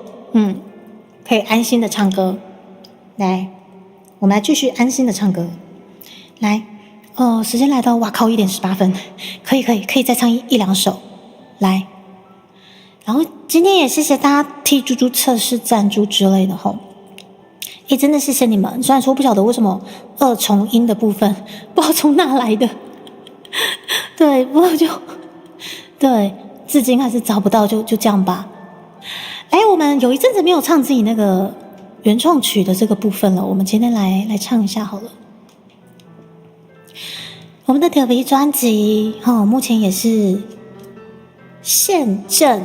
可以安心的唱歌。来，我们来继续安心的唱歌。来，时间来到，哇靠，1点18分，可以再唱一两首。来，然后今天也谢谢大家替猪猪测试赞助之类的吼。真的谢谢你们。虽然说不晓得为什么2重音的部分不知道从哪来的，对，不过就对。至今还是找不到，就这样吧。哎，我们有一阵子没有唱自己那个原创曲的这个部分了，我们今天来唱一下好了。我们的特别专辑，目前也是现正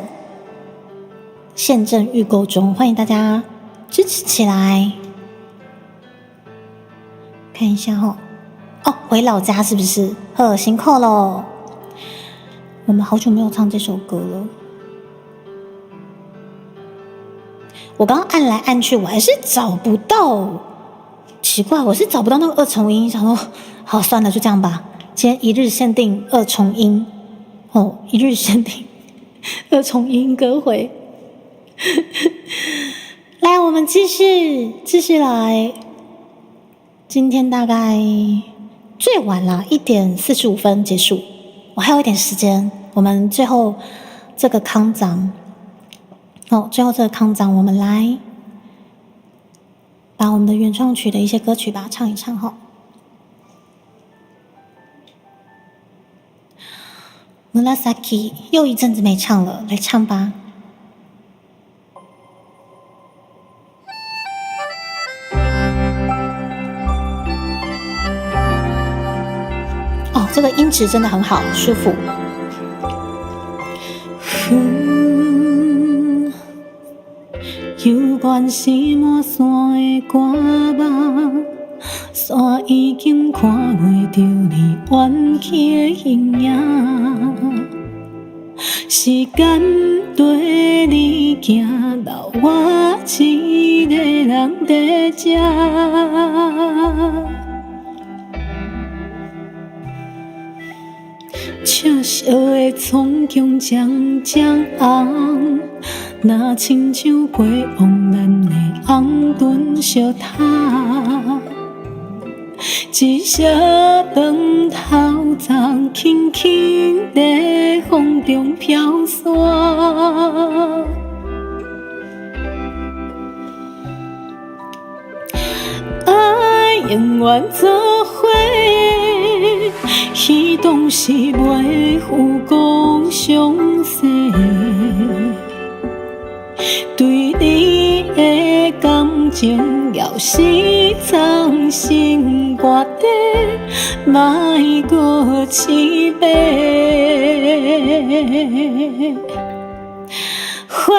预购中，欢迎大家支持起来。看一下回老家是不是？辛苦咯。我们好久没有唱这首歌了。我刚刚按来按去，我还是找不到，奇怪，我是找不到那个二重音，想说好算了，就这样吧。今天一日限定二重音，一日限定二重音歌回。来，我们继续来。今天大概最晚啦，1点45分结束，我还有一点时间。我们最后这个康长，我们来把我们的原创曲的一些歌曲把它唱一唱Murasaki 又一阵子没唱了，来唱吧。这个音质真的很好，舒服。犹原是满山的歌梦，山已经看袂着你远去的形影。时间跟你行，留我一个人在这。赤烧的苍穹渐渐红，若亲像过往咱的红唇烧塔，一小长头鬃轻轻在风中飘散。爱永远做伙，彼当时袂负讲相识，对你的感情要是藏心肝底，莫过痴白。花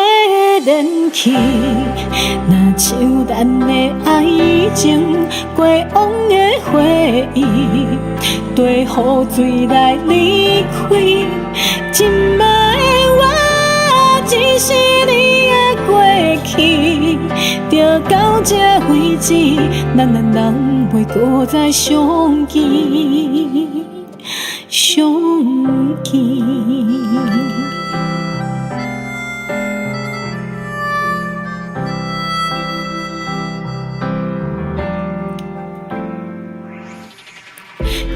燃起，若像咱的爱情，过往的回忆，地雨水来离开。今摆的我，只是你的过去，就到这为止，咱人袂搁再相见，相见。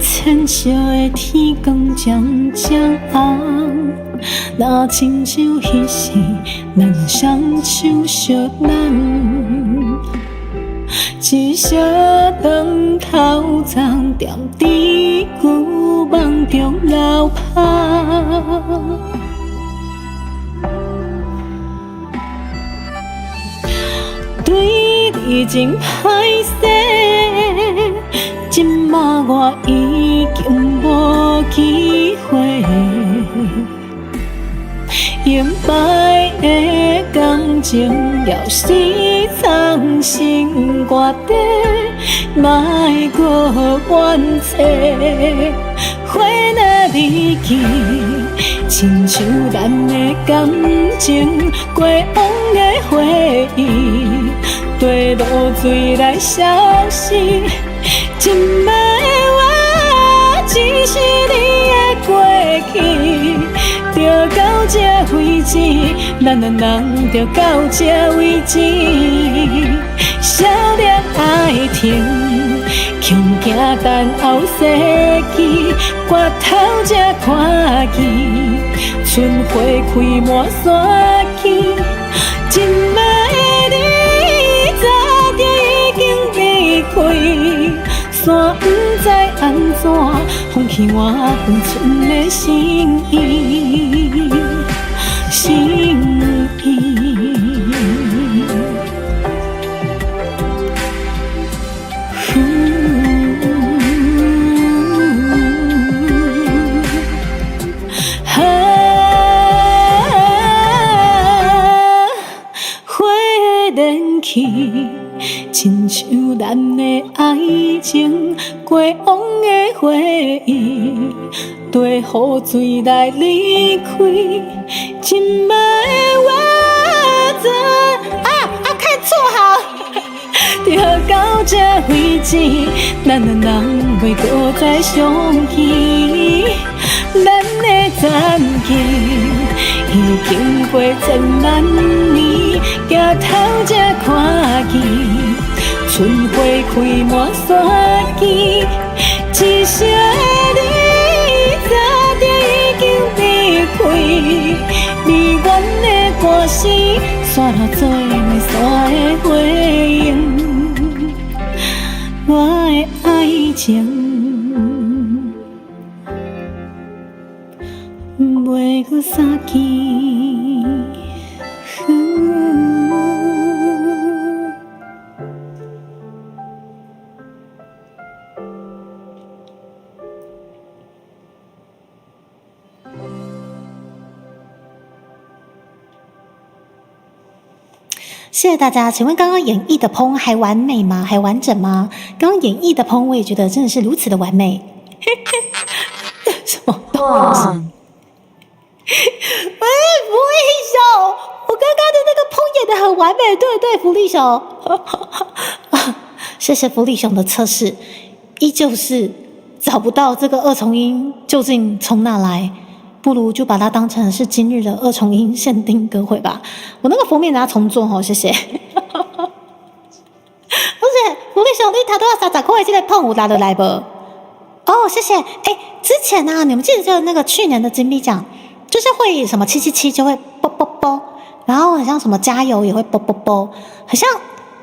浅笑的天光渐渐红，若亲像彼时咱双手相揽，一小长头鬃踮伫旧梦中流淌。对你真歹势，今仔我已经无机会，永摆的感情要是藏心肝底，莫搁怨切。花若离去，亲像咱的感情，过往的回忆，对露水来消失。今摆的我，只是你的过去，就到这为止，咱人就到这为止。少年爱情，强行等候世纪，决头才看见，春花开满山丘。今摆的你，早就已经离开。山不知安怎，放弃我长存的心意。心意。亲像咱的爱情，过往的回忆，对雨水来离开。今摆的我看错好，就到这为止，咱两人袂搁再相见。咱的暂停已经过千万年，抬头才看见春花开满山间，一声的你早就已经离开，迷远的歌声散落做袂散的回应，我的爱情袂搁散去。谢谢大家，请问刚刚演绎的烹还完美吗？还完整吗？刚刚演绎的烹我也觉得真的是如此的完美。什么？哇！喂，福利熊，我刚刚的那个烹演的很完美，对，福利熊。谢谢福利熊的测试，依旧是找不到这个二重音究竟从哪来。不如就把它当成是今日的二重音限定歌会吧。我那个封面拿重做哦，谢谢。而且福利兄弟他都要30块，这个碰有拿得来不？哦，谢谢。之前啊，你们记得就那个去年的金币奖，就是会什么777就会啵啵啵，然后好像什么加油也会啵啵啵，好像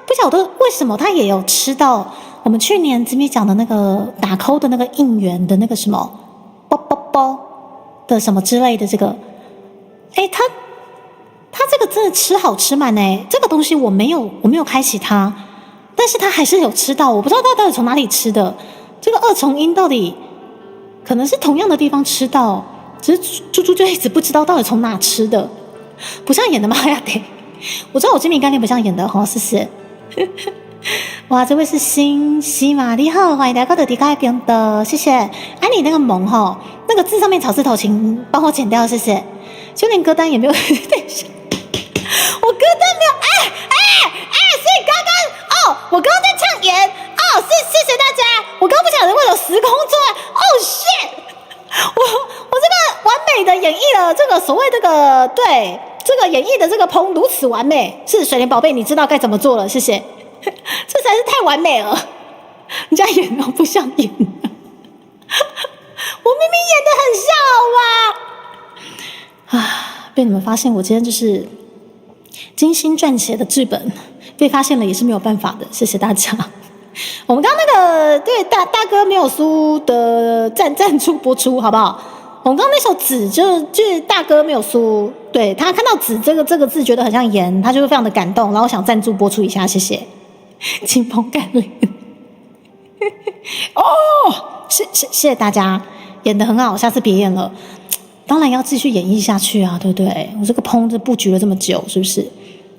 不晓得为什么他也有吃到我们去年金币奖的那个打扣的那个应援的那个什么啵啵啵。的什么之类的这个，他这个真的吃好吃满这个东西我没有开启它，但是他还是有吃到，我不知道他到底从哪里吃的。这个二重音到底可能是同样的地方吃到，只是猪猪就一直不知道到底从哪吃的，不像演的玛雅得，我知道我金米概念不像演的哈，谢谢。哇，这位是新西玛，你好，欢迎来到的迪卡边的，谢谢。你那个萌哈，那个字上面草字头，请帮我剪掉，谢谢。就连歌单也没有，等一下，我歌单没有，所以刚刚我刚刚在唱演谢谢大家，我刚刚不晓得为了时空作案shit， 我这个完美的演绎了这个所谓这个对这个演绎的这个棚如此完美，是水莲宝贝，你知道该怎么做了，谢谢。这才是太完美了，人家演都不像演的，我明明演得很像，好吧？被你们发现，我今天就是精心撰写的剧本，被发现了也是没有办法的，谢谢大家。我们刚刚那个对大哥没有输的赞助播出，好不好？我们刚刚那首纸就是大哥没有输，对他看到纸这个字觉得很像盐，他就会非常的感动，然后想赞助播出一下，谢谢。清风干脸谢谢大家，演得很好，下次别演了。当然要继续演绎下去啊，对不对？我这个棚子布局了这么久，是不是？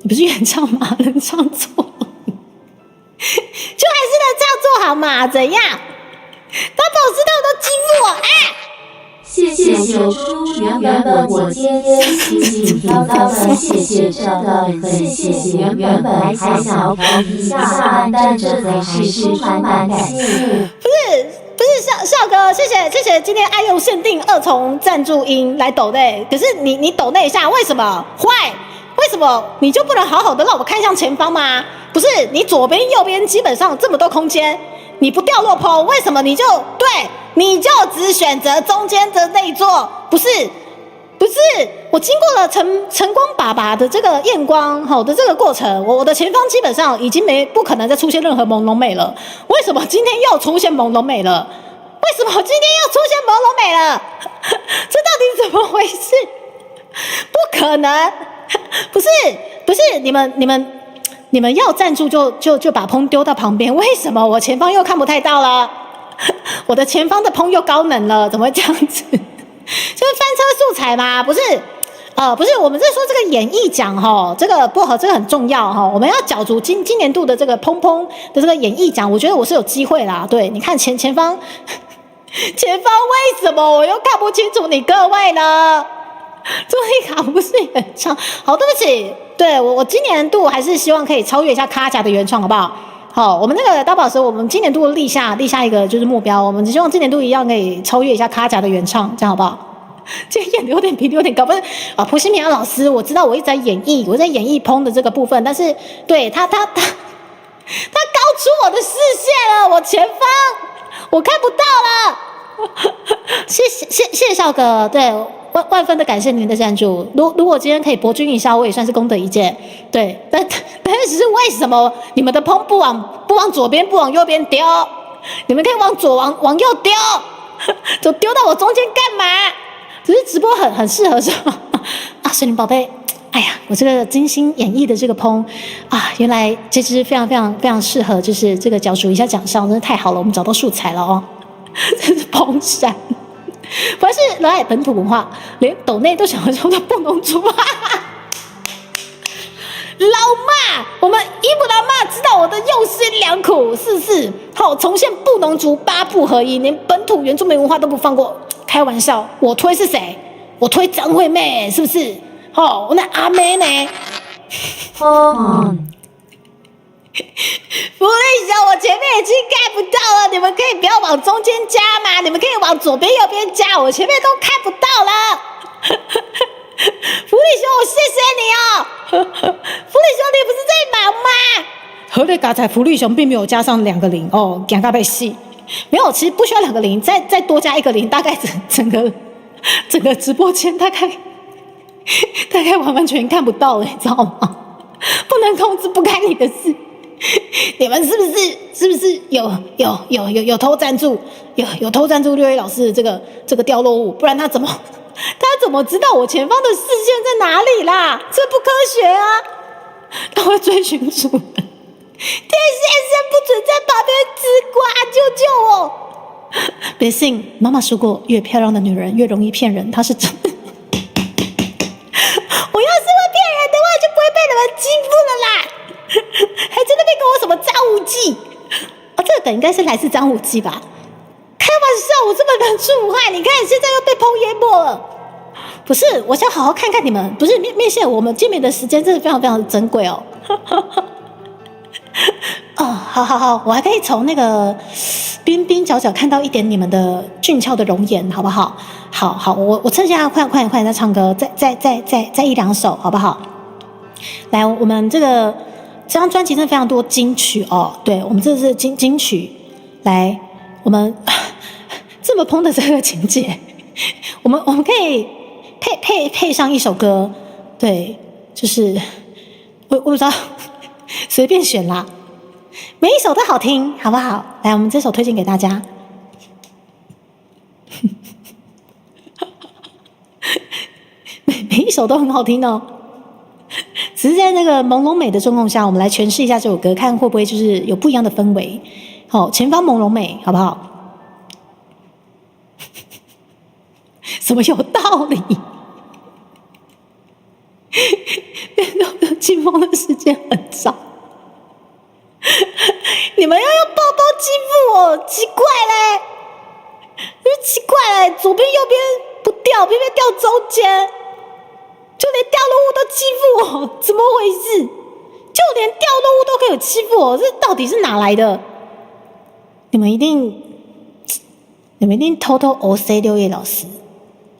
你不是原唱吗？能唱错，就还是能这样做好嘛？怎样？他老师他都欺负我谢谢小猪，原本我今天心情飘飘的，谢谢这个，很谢谢原本还想要跑一下班，但这还是充满感谢。不是笑哥，谢谢今天爱用限定2重赞助音来抖内，可是你抖内一下，为什么坏？为什么你就不能好好的让我看向前方吗？不是你左边右边基本上这么多空间，你不掉落棚，为什么你就只选择中间的那一座？不是，我经过了晨光爸爸的这个验光好的这个过程，我的前方基本上已经不可能再出现任何朦胧美了。为什么今天又出现朦胧美了？为什么今天又出现朦胧美了？这到底怎么回事？不可能，不是，你们要站住就把棚丢到旁边，为什么我前方又看不太到了？我的前方的棚又高能了，怎么会这样子？就是翻车素材嘛，不是？不是，我们是说这个演艺奖哈，这个薄荷这个很重要哈，我们要角逐今年度的这个砰砰的这个演艺奖，我觉得我是有机会啦。对，你看前方为什么我又看不清楚你各位呢？朱莉卡不是原创，好，对不起，对我今年度还是希望可以超越一下卡甲的原创，好不好？好，我们那个大宝石，我们今年度立下一个就是目标，我们希望今年度一样可以超越一下卡甲的原创，这样好不好？今天演的有点皮，有点高，不是啊？蒲西米亚老师，我知道我一直在演绎烹的这个部分，但是对他高出我的视线了，我前方我看不到了。谢谢少哥，对，万分的感谢您的赞助。如果今天可以博君一笑，我也算是功德一件。对，但是为什么你们的烹不往左边，不往右边丢？你们可以往左往右丢，就丢到我中间干嘛？只是直播很适合说啊，水灵宝贝，哎呀，我这个精心演绎的这个烹啊，原来这支非常适合，就是这个角逐一下奖项，真的太好了，我们找到素材了哦，这是烹山，不是热爱本土文化，连斗内都想要说的不能出啊。老妈，我们伊布拉妈知道我的用心良苦，是好重现布农族八部合一，连本土原住民文化都不放过。开玩笑，我推是谁？我推张惠妹，是不是？我那阿妹呢？福利熊，我前面已经看不到了，你们可以不要往中间加吗？你们可以往左边、右边加，我前面都看不到了。福利熊，我谢谢你哦。福利熊，你不是在忙吗？何雷嘎才福利熊并没有加上2个0哦，尴尬被戏。没有，其实不需要2个0，再多加1个0，大概整个直播间大概完全看不到了，你知道吗？不能控制，不干你的事。你们是不是有偷赞助？有偷赞助6位老师的这个掉落物？不然他怎么知道我前方的视线在哪里啦？这不科学啊！他会追寻主人。天先生不准在旁边吃瓜，救救我！别信，妈妈说过，越漂亮的女人越容易骗人，她是真的。我要是会骗人的话，就不会被你们欺负了啦！还在那边跟我什么张无忌？这个梗应该是来自张无忌吧？开玩笑，我这么人畜无害，你看现在又被烹淹没了。不是，我想好好看看你们。不是面线，我们见面的时间真的非常的珍贵哦。好，我还可以从那个边边角角看到一点你们的俊俏的容颜，好不好？好，我趁现在快点再唱歌，再1、2首，好不好？来，我们这张专辑真的非常多金曲哦，对，我们这是金曲，来，我们这么烹的这个情节，我们可以配上一首歌，对，就是我不知道，随便选啦。每一首都好听，好不好？来，我们这首推荐给大家。每一首都很好听哦，只是在那个朦胧美的状况下，我们来诠释一下这首歌，看会不会就是有不一样的氛围。好，前方朦胧美，好不好？什么有道理？变动清风的时间很少。你们要用包包欺负我，奇怪嘞！奇怪嘞，左边右边不掉，偏偏掉中间，就连掉落物都欺负我，怎么回事？就连掉落物都可以欺负我，这到底是哪来的？你们一定偷偷 OC 6位老师，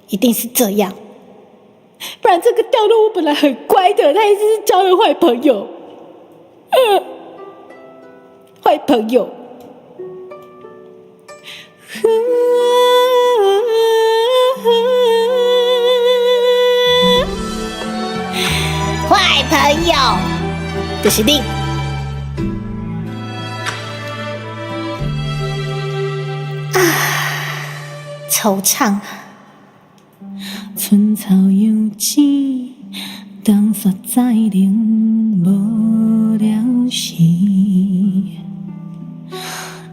一定是这样，不然这个掉落物本来很乖的，他一直是交了坏朋友。坏朋友，坏朋友，就是你。惆怅啊！春草犹紫，冬雪再冷无了时。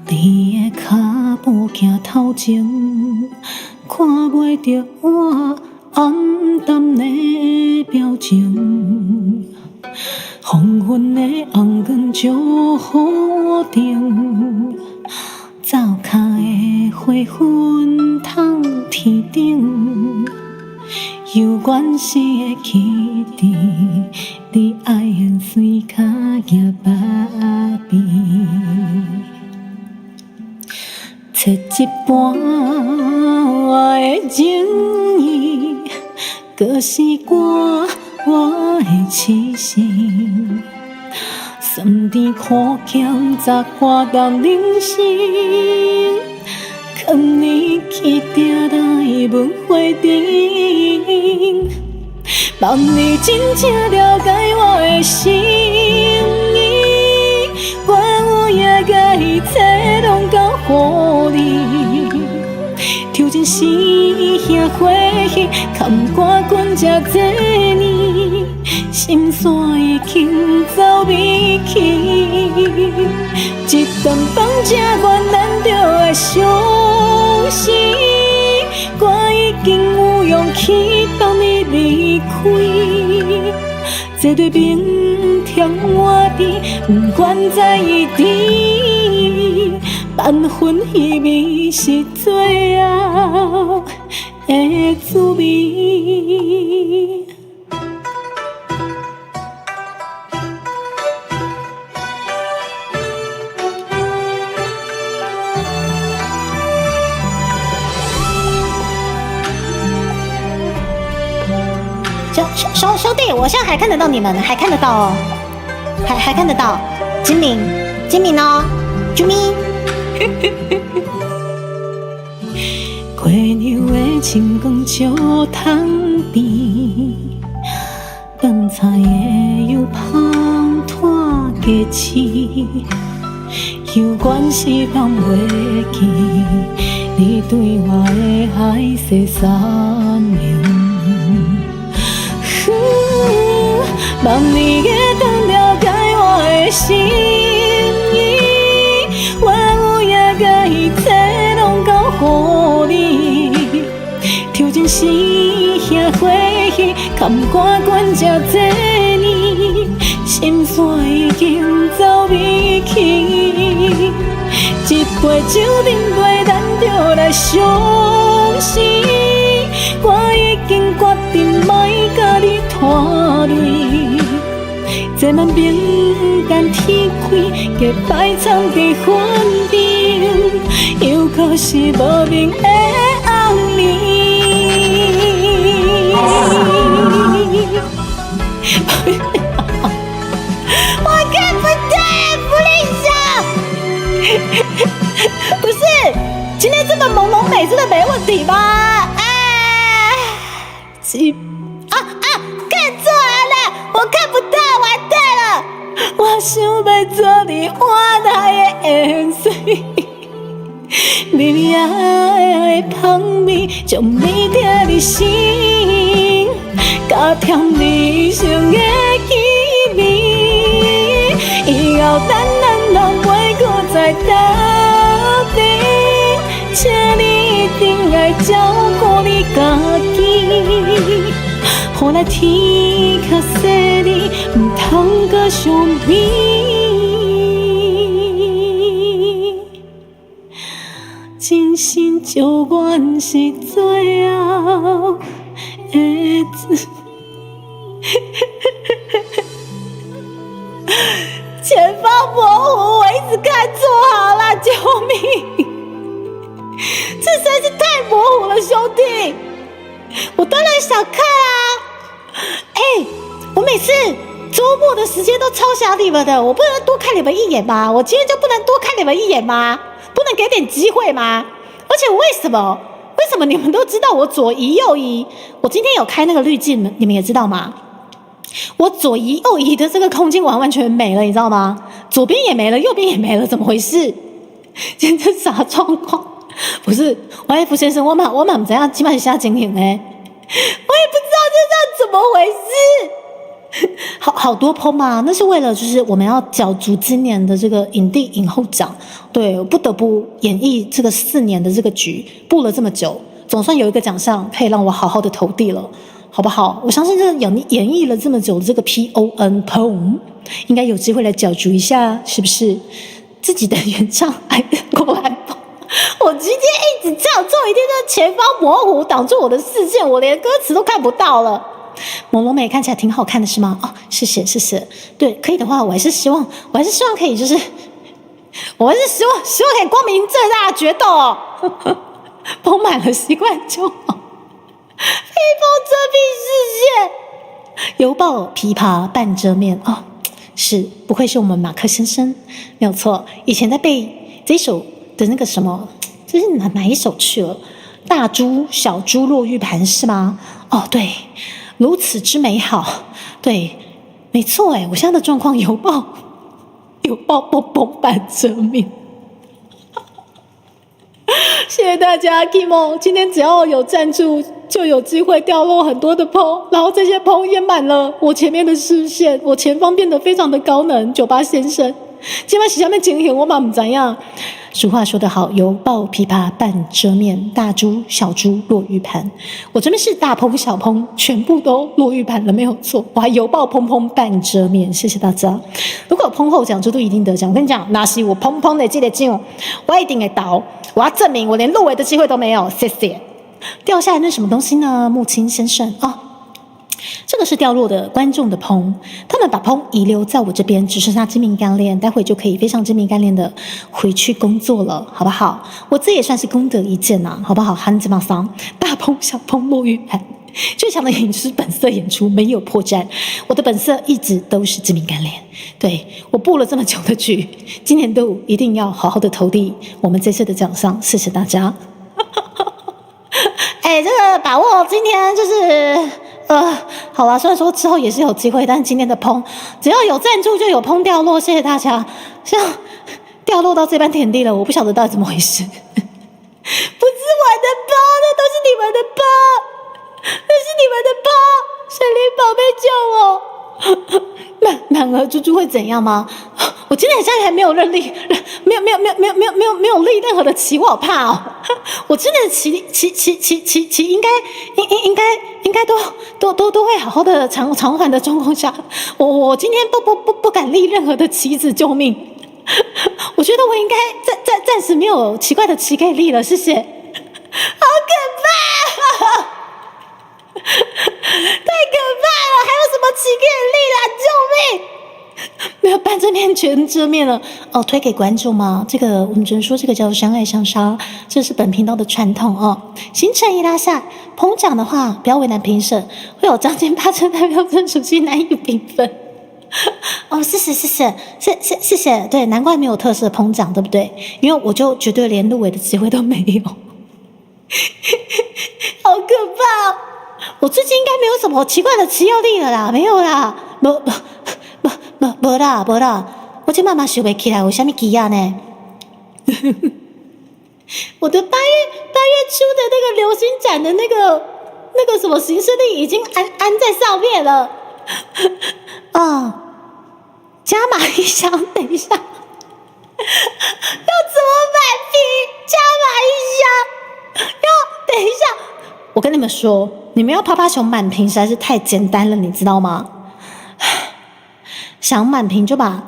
你的脚步行头前，看袂着我黯淡的表情。黄昏的红光照雨顶，灶脚的花粉透天顶。有关系的起点，你爱用水脚行北边，切一半我的情意，搁是我的痴心。酸甜苦咸杂挂动人生。牵你去定来问花灯，望你真正了解我的心意，我有影甲一切拢交予你。抽尽时兄火气，坎坷滚这多年，心酸已经走未去。一顿饭吃完，咱就会相思。我已经有勇气放你离开，这对明天我的不管在意的，万分稀微是最后的滋味。兄弟，我现在还看得到你们，还看得到哦，还看得到，金敏哦，啾咪。过牛的青光照窗边，饭菜的油芳拖过市，有关系放袂记，你对我的海誓山盟。望你会当了解我的心意，我有影甲一切拢交予你。抽尽时兄火气，坎坷滚这多年，心酸已经走未去。一杯酒饮落，咱就来相思。我已经决定莫甲你拖累，这晚平淡天开，计摆藏伫云顶，又可是无名的红莲。我看不对，不理想。不是，今天这么朦胧美真的没问题吗？看错了，我看不到，完蛋了！我想要做你换来的盐水，你爱的香味，将你贴入心，加添你生的气味。以后咱拢袂搁再斗阵，请你一定要照顾你家己。予咱天较细腻，唔通搁伤悲。真心就愿是最后的滋。前方模糊，我一直看错好了，救命！这实在是太模糊了，兄弟。我当然想看啊！我每次周末的时间都超想你们的，我不能多看你们一眼吗？我今天就不能多看你们一眼吗？不能给点机会吗？而且为什么你们都知道我左移右移？我今天有开那个滤镜，你们也知道吗？我左移右移的这个空间完完全没了，你知道吗？左边也没了，右边也没了，怎么回事？今天啥状况？不是，王一福先生，我们怎样？起码是下经营呢？也不知道这怎么回事。好多PO嘛，那是为了就是我们要角逐今年的这个影帝影后奖，对，我不得不演绎这个4年的这个局，布了这么久，总算有一个奖项可以让我好好的投递了，好不好？我相信这个演绎了这么久的这个 POM，应该有机会来角逐一下，是不是？自己的原唱还过来吧。我今天一直这样做，一定是前方模糊挡住我的视线，我连歌词都看不到了。朦胧美看起来挺好看的是吗？哦，谢谢。对，可以的话，我还是希望可以，就是我还是希望可以光明正大的决斗哦，丰满了习惯就好。披风遮蔽视线，犹抱琵琶半遮面哦，是不愧是我们马克先生，没有错。以前在背这首的那个什么，这是哪一首去了？大珠小珠落玉盘是吗？哦，对。如此之美好，对，没错哎，我现在的状况有抱蹦半遮面，谢谢大家 Kimo， 今天只要有赞助，就有机会掉落很多的PO，然后这些PO淹满了我前面的视线，我前方变得非常的高能，酒吧先生，今晚洗下面情形我嘛不怎样。俗话说得好，犹抱琵琶半遮面，大珠小珠落玉盘。我这边是大蓬小蓬，全部都落玉盘了，没有错。我还犹抱蓬蓬半遮面，谢谢大家。如果有蓬后奖，这都一定得奖。我跟你讲，那是我蓬蓬的这个奖，我一定会倒。我要证明我连入围的机会都没有，谢谢。掉下来那什么东西呢？木青先生啊。这个是掉落的观众的棚，他们把棚遗留在我这边，只剩下精明干练，待会就可以非常精明干练的回去工作了，好不好？我这也算是功德一件呐，好不好？汉子马桑，大棚小棚落玉盘，最强的演出本色演出没有破绽，我的本色一直都是精明干练，对，我布了这么久的局，今年度一定要好好的投递我们这次的奖项，谢谢大家。这个把握今天就是好啦，虽然说之后也是有机会，但是今天的棚只要有赞助就有棚掉落，谢谢大家。像掉落到这般田地了，我不晓得到底怎么回事。不是我的包，那都是你们的包，那是你们的包，神灵宝贝救我！满额猪猪会怎样吗？我今天好像还没有任力，没有立任何的旗，我好怕哦。我真的旗应该都会好好的偿还的状况下，我今天不敢立任何的旗子，救命！我觉得我应该暂时没有奇怪的旗可以立了，谢谢。好可怕！太可怕了！还有什么旗可以立啦？救命！没有半遮面全遮面了哦，推给观众吗？这个我们只能说这个叫相爱相杀，这是本频道的传统哦。行程一拉下，捧奖的话不要为难评审，会有将近80%代表证属性难以评分。哦，谢谢，对，难怪没有特色捧奖，对不对？因为我就绝对连入围的机会都没有，好可怕哦！我最近应该没有什么奇怪的旗要立了啦，没有啦，没啦，我这慢慢想不起来有什么旗啊呢？我的8月初的那个流星展的那个什么行事历已经安在上面了。加码一箱，等一下，要怎么买瓶？加码一箱，等一下。我跟你们说，你们要趴熊满屏实在是太简单了，你知道吗？想满屏就把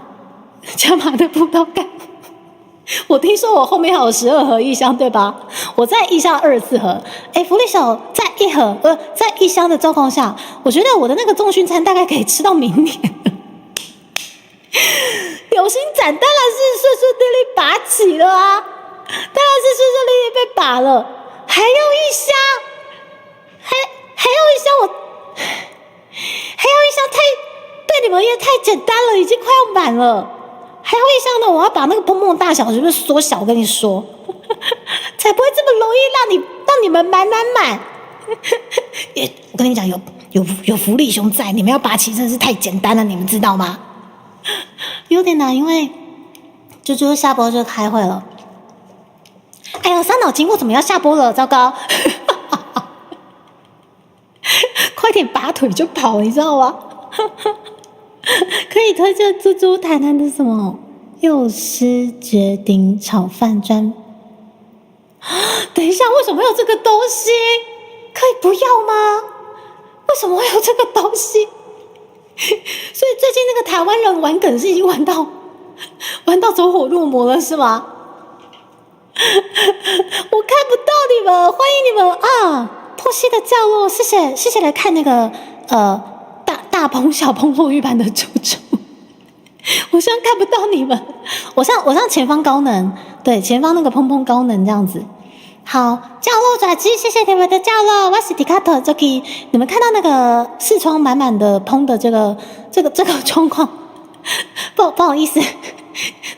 加码的布包盖。我听说我后面还有12盒一箱，对吧？我在一箱24盒。福利小在在一箱的状况下，我觉得我的那个重训餐大概可以吃到明年。流星展当然是顺顺利利拔起了啊，当然是顺顺利利被拔了，还有一箱，还有一箱对你们也太简单了，已经快要满了。还有一箱呢，我要把那个蓬蓬大小是不是缩小？我跟你说，才不会这么容易让你们满。我跟你讲，有福利熊在，你们要拔起真的是太简单了，你们知道吗？有点难，因为猪猪下播就开会了。哎呦，伤脑筋，我怎么要下播了？糟糕！腿就跑了，你知道吗？可以推荐猪猪台南的什么幼师绝顶炒饭专。等一下，为什么会有这个东西？可以不要吗？为什么会有这个东西？所以最近那个台湾人玩梗是已经玩到走火入魔了，是吗？我看不到你们，欢迎你们啊！破西的降落，谢谢来看那个大鹏小鹏落玉版的猪猪。我现在看不到你们，我上前方高能，对，前方那个砰砰高能这样子。好，降落转机，谢谢你们的降落，我是迪卡特 Joki。你们看到那个视窗满满的砰的这个状况，不好意思，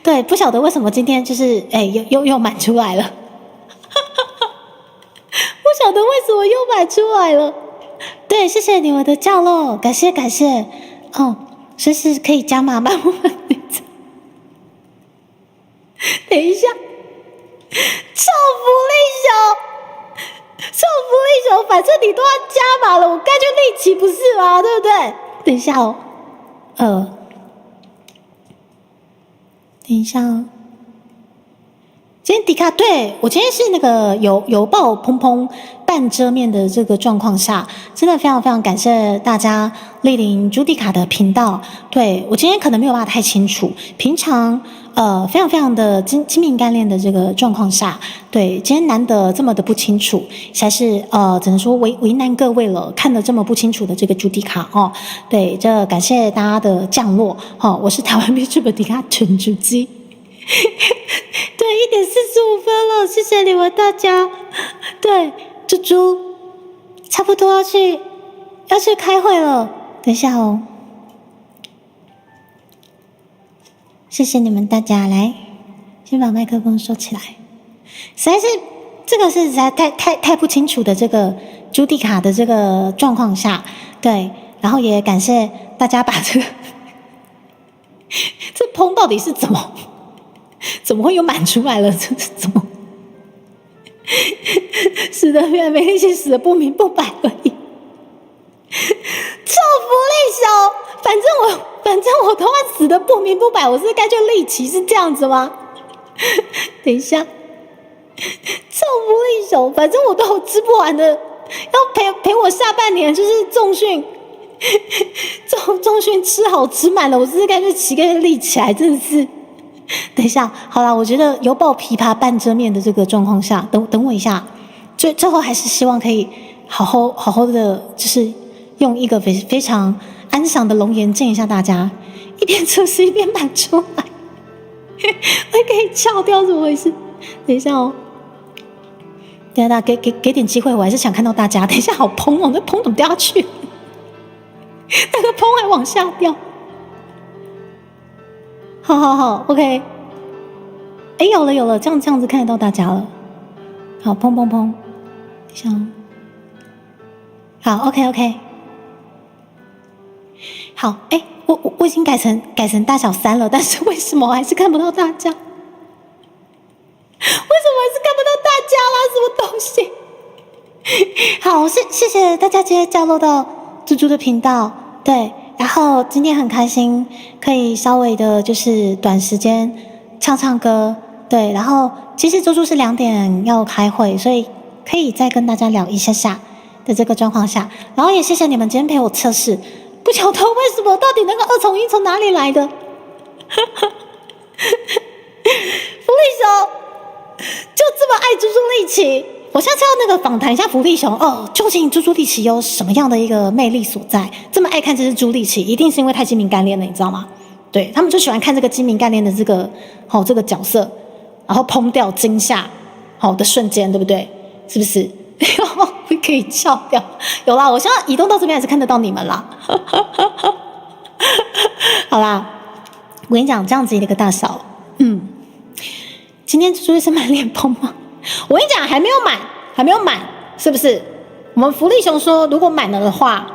对，不晓得为什么今天就是又满出来了，不晓得为什么又满出来了。对，谢谢你们的降落，感谢，随时可以加码版本。等一下。臭福利熊，反正你都要加码了，我该就立起不是吗？对不对？等一下哦，等一下哦。今天迪卡，对，我今天是那个有爆砰砰半遮面的这个状况下，真的非常非常感谢大家莅临朱迪卡的频道。对，我今天可能没有办法太清楚，平常非常非常的精明干练的这个状况下，对，今天难得这么的不清楚，实在是只能说为难各位了，看得这么不清楚的这个朱迪卡哦。对，这感谢大家的降落哦，我是台湾 YouTube 迪卡纯主机。对，1点45分了，谢谢你们大家。对，猪猪差不多要去开会了，等一下哦。谢谢你们大家，来，先把麦克风收起来。实在是这个是实在太不清楚的这个朱迪卡的这个状况下，对，然后也感谢大家把这个这砰到底是怎么会又满出来了？这是怎么？死的原来没力气，死的不明不白而已。臭福利熊，反正我都要死的不明不白，我是该就立起是这样子吗？等一下，臭福利熊，反正我都有吃不完的，要陪我下半年就是重训吃好吃满了，我是该就起个立起来，真的是。等一下，好啦，我觉得犹抱琵琶半遮面的这个状况下，等我一下，最后还是希望可以好好的，就是用一个非常安详的容颜见一下大家，一边测试一边满出来，会可以翘掉，怎么回事？等一下哦，等一下给点机会，我还是想看到大家。等一下，好砰哦，那砰怎么掉下去？那个砰还往下掉。好 ，OK。有了，这样子看得到大家了。好，砰砰砰，想，好 ，OK。好，我已经改成大小3了，但是为什么我还是看不到大家？为什么还是看不到大家啦？什么东西？好，谢谢大家今天加入到猪猪的频道，对。然后今天很开心，可以稍微的就是短时间唱歌，对。然后其实猪猪是2点要开会，所以可以再跟大家聊一下的这个状况下。然后也谢谢你们今天陪我测试，不晓得为什么到底那个2重1从哪里来的？福利熊就这么爱猪猪力气。我下次要那个访谈一下福利熊哦，究竟猪猪力奇有什么样的一个魅力所在？这么爱看这只猪力奇，一定是因为太精明干练了，你知道吗？对，他们就喜欢看这个精明干练的这个角色，然后砰掉惊吓的瞬间，对不对？是不是？可以笑掉，有啦，我现在移动到这边还是看得到你们啦。好啦，我跟你讲，这样子的一个大小，今天猪猪是满脸砰吗？我跟你讲，还没有满，是不是？我们福利熊说，如果满了的话，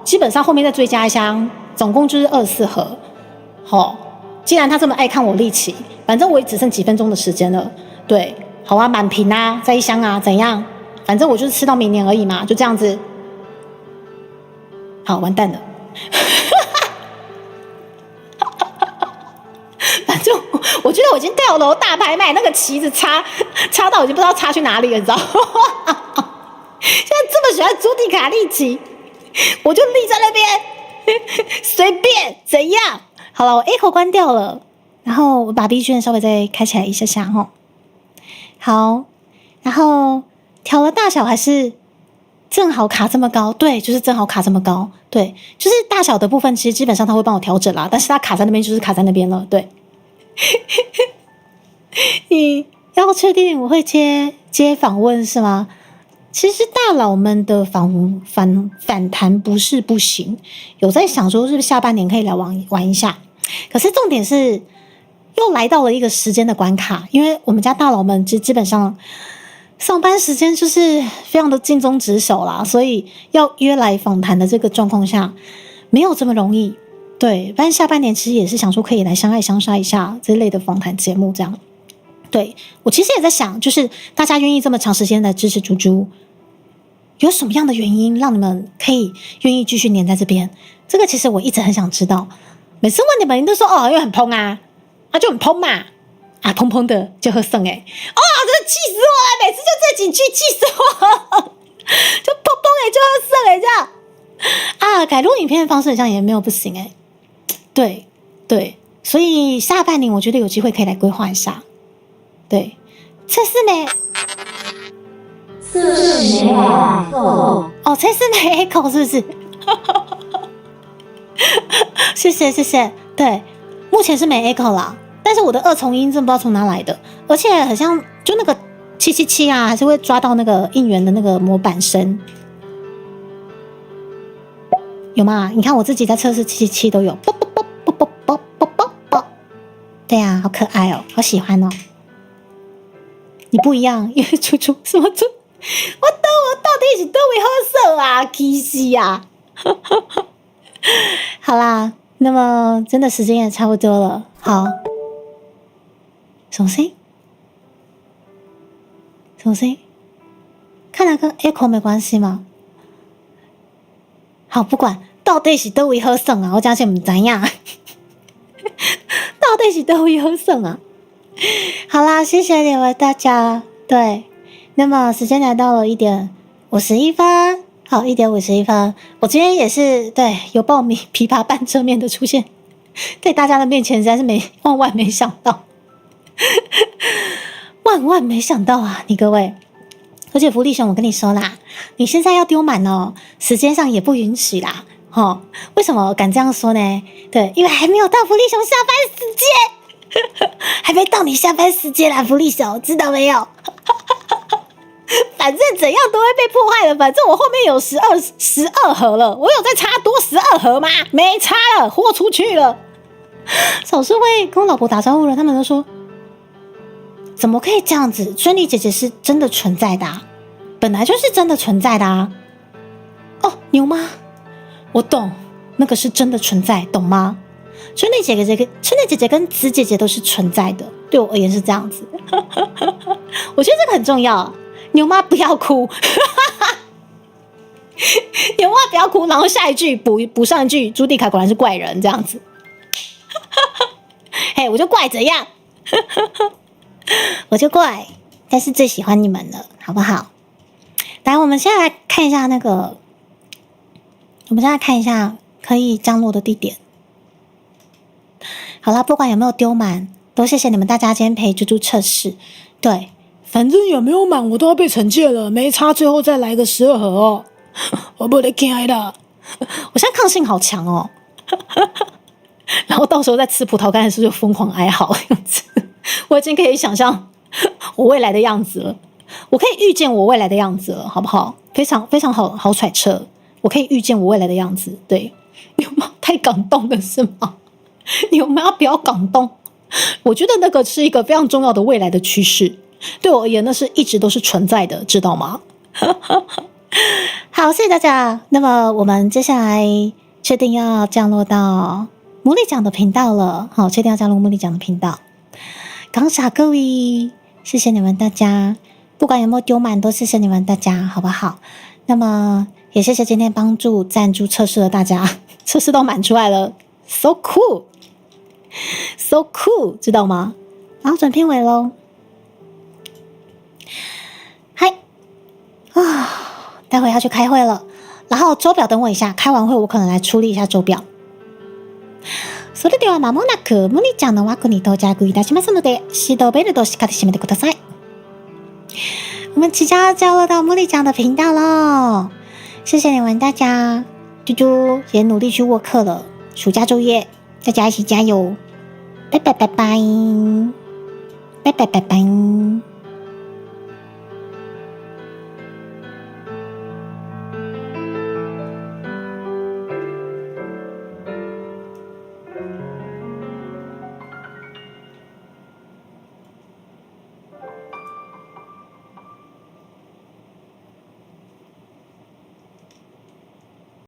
基本上后面再追加一箱，总共就是24盒。既然他这么爱看我力气，反正我也只剩几分钟的时间了，对，好啊，满瓶啊，再一箱啊，怎样？反正我就是吃到明年而已嘛，就这样子。好，完蛋了。反正我觉得我已经跳楼大拍卖，那个旗子插到已经不知道插去哪里了，你知道吗？现在这么喜欢朱迪卡利奇，我就立在那边，随便怎样。好了，我 A 口关掉了，然后我把 B 卷稍微再开起来一下下哈。好，然后调了大小还是正好卡这么高，对，就是正好卡这么高，对，就是大小的部分其实基本上他会帮我调整啦，但是他卡在那边就是卡在那边了，对。你要确定我会接访问是吗？其实大佬们的反弹不是不行，有在想说是不是下半年可以来玩一下，可是重点是又来到了一个时间的关卡，因为我们家大佬们基本上上班时间就是非常的尽忠职守啦，所以要约来访谈的这个状况下没有这么容易。对，不然下半年其实也是想说可以来相爱相杀一下这类的访谈节目这样。对，我其实也在想，就是大家愿意这么长时间的支持猪猪，有什么样的原因让你们可以愿意继续黏在这边？这个其实我一直很想知道。每次问你们，你都说哦，因为很蓬啊，就很蓬嘛，蓬蓬的就喝剩哎，真的气死我了！每次就这几句气死我了，就蓬蓬哎，就喝剩哎这样改录影片的方式好像也没有不行哎。对，所以下半年我觉得有机会可以来规划一下。对，测试没 echo 测试没 echo 是不是？谢谢。对，目前是没 echo 啦，但是我的二重音真不知道从哪来的，而且好像就那个777还是会抓到那个应援的那个模板声。有吗？你看我自己在测试777都有，啵啵啵啵啵啵啵啵啵。对啊，好可爱哦，好喜欢哦。你不一样，因为猪猪什么猪？我到底是都会好色啊，其实啊。好啦，那么真的时间也差不多了。好，什么声音？什么声音？看来跟 echo 没关系吗？好，不管到底是都会好耍啊，我真是不知道。到底是都会好耍啊？好啦，谢谢你们大家。对，那么时间来到了1:51分，好，1:51分。我今天也是对有报名琵琶半遮面的出现在大家的面前，实在是万万没想到，万万没想到啊！你各位。而且福利熊，我跟你说啦，你现在要丢满哦，时间上也不允许啦，为什么敢这样说呢？对，因为还没有到福利熊下班时间，还没到你下班时间啦，福利熊，知道没有？反正怎样都会被破坏的，反正我后面有12盒了，我有再插多12盒吗？没插了，豁出去了。总是会跟我老婆打招呼了，他们都说。怎么可以这样子？春丽姐姐是真的存在的本来就是真的存在的牛妈，我懂，那个是真的存在，懂吗？春丽姐姐跟子姐姐都是存在的，对我而言是这样子。我觉得这个很重要，牛妈不要哭，牛妈不要哭，然后下一句补上一句，朱迪卡果然是怪人这样子。嘿，我就怪怎样？我就怪，但是最喜欢你们了，好不好？来，我们现在来看一下可以降落的地点。好啦，不管有没有丢满，都谢谢你们大家今天陪猪猪测试。对，反正有没有满我都要被惩戒了，没差，最后再来个12盒哦。我不得开了，我现在抗性好强哦。然后到时候在吃葡萄干的时候就疯狂哀嚎样子。我已经可以想象我未来的样子了，我可以预见我未来的样子了，好不好？非常非常好揣测，我可以预见我未来的样子。对，牛妈太感动了是吗？牛妈不要感动，我觉得那个是一个非常重要的未来的趋势，对我而言那是一直都是存在的，知道吗？好，谢谢大家。那么我们接下来确定要降落到魔力奖的频道了，好，确定要降落魔力奖的频道。感谢各位，谢谢你们大家，不管有没有丢满，都谢谢你们大家，好不好？那么也谢谢今天帮助赞助测试的大家，测试都满出来了 ，so cool，so cool， 知道吗？然后转片尾咯。嗨，待会要去开会了，然後周表等我一下，開完會我可能來處理一下周表。それでは間もなくムニちゃんの枠に到着いたしますので、シートベルトをしっかり締めてください。我们即将要加入到木里讲的频道喽，谢谢你们大家，猪猪也努力去握课了，暑假作业，大家一起加油，拜拜拜拜，拜拜拜拜。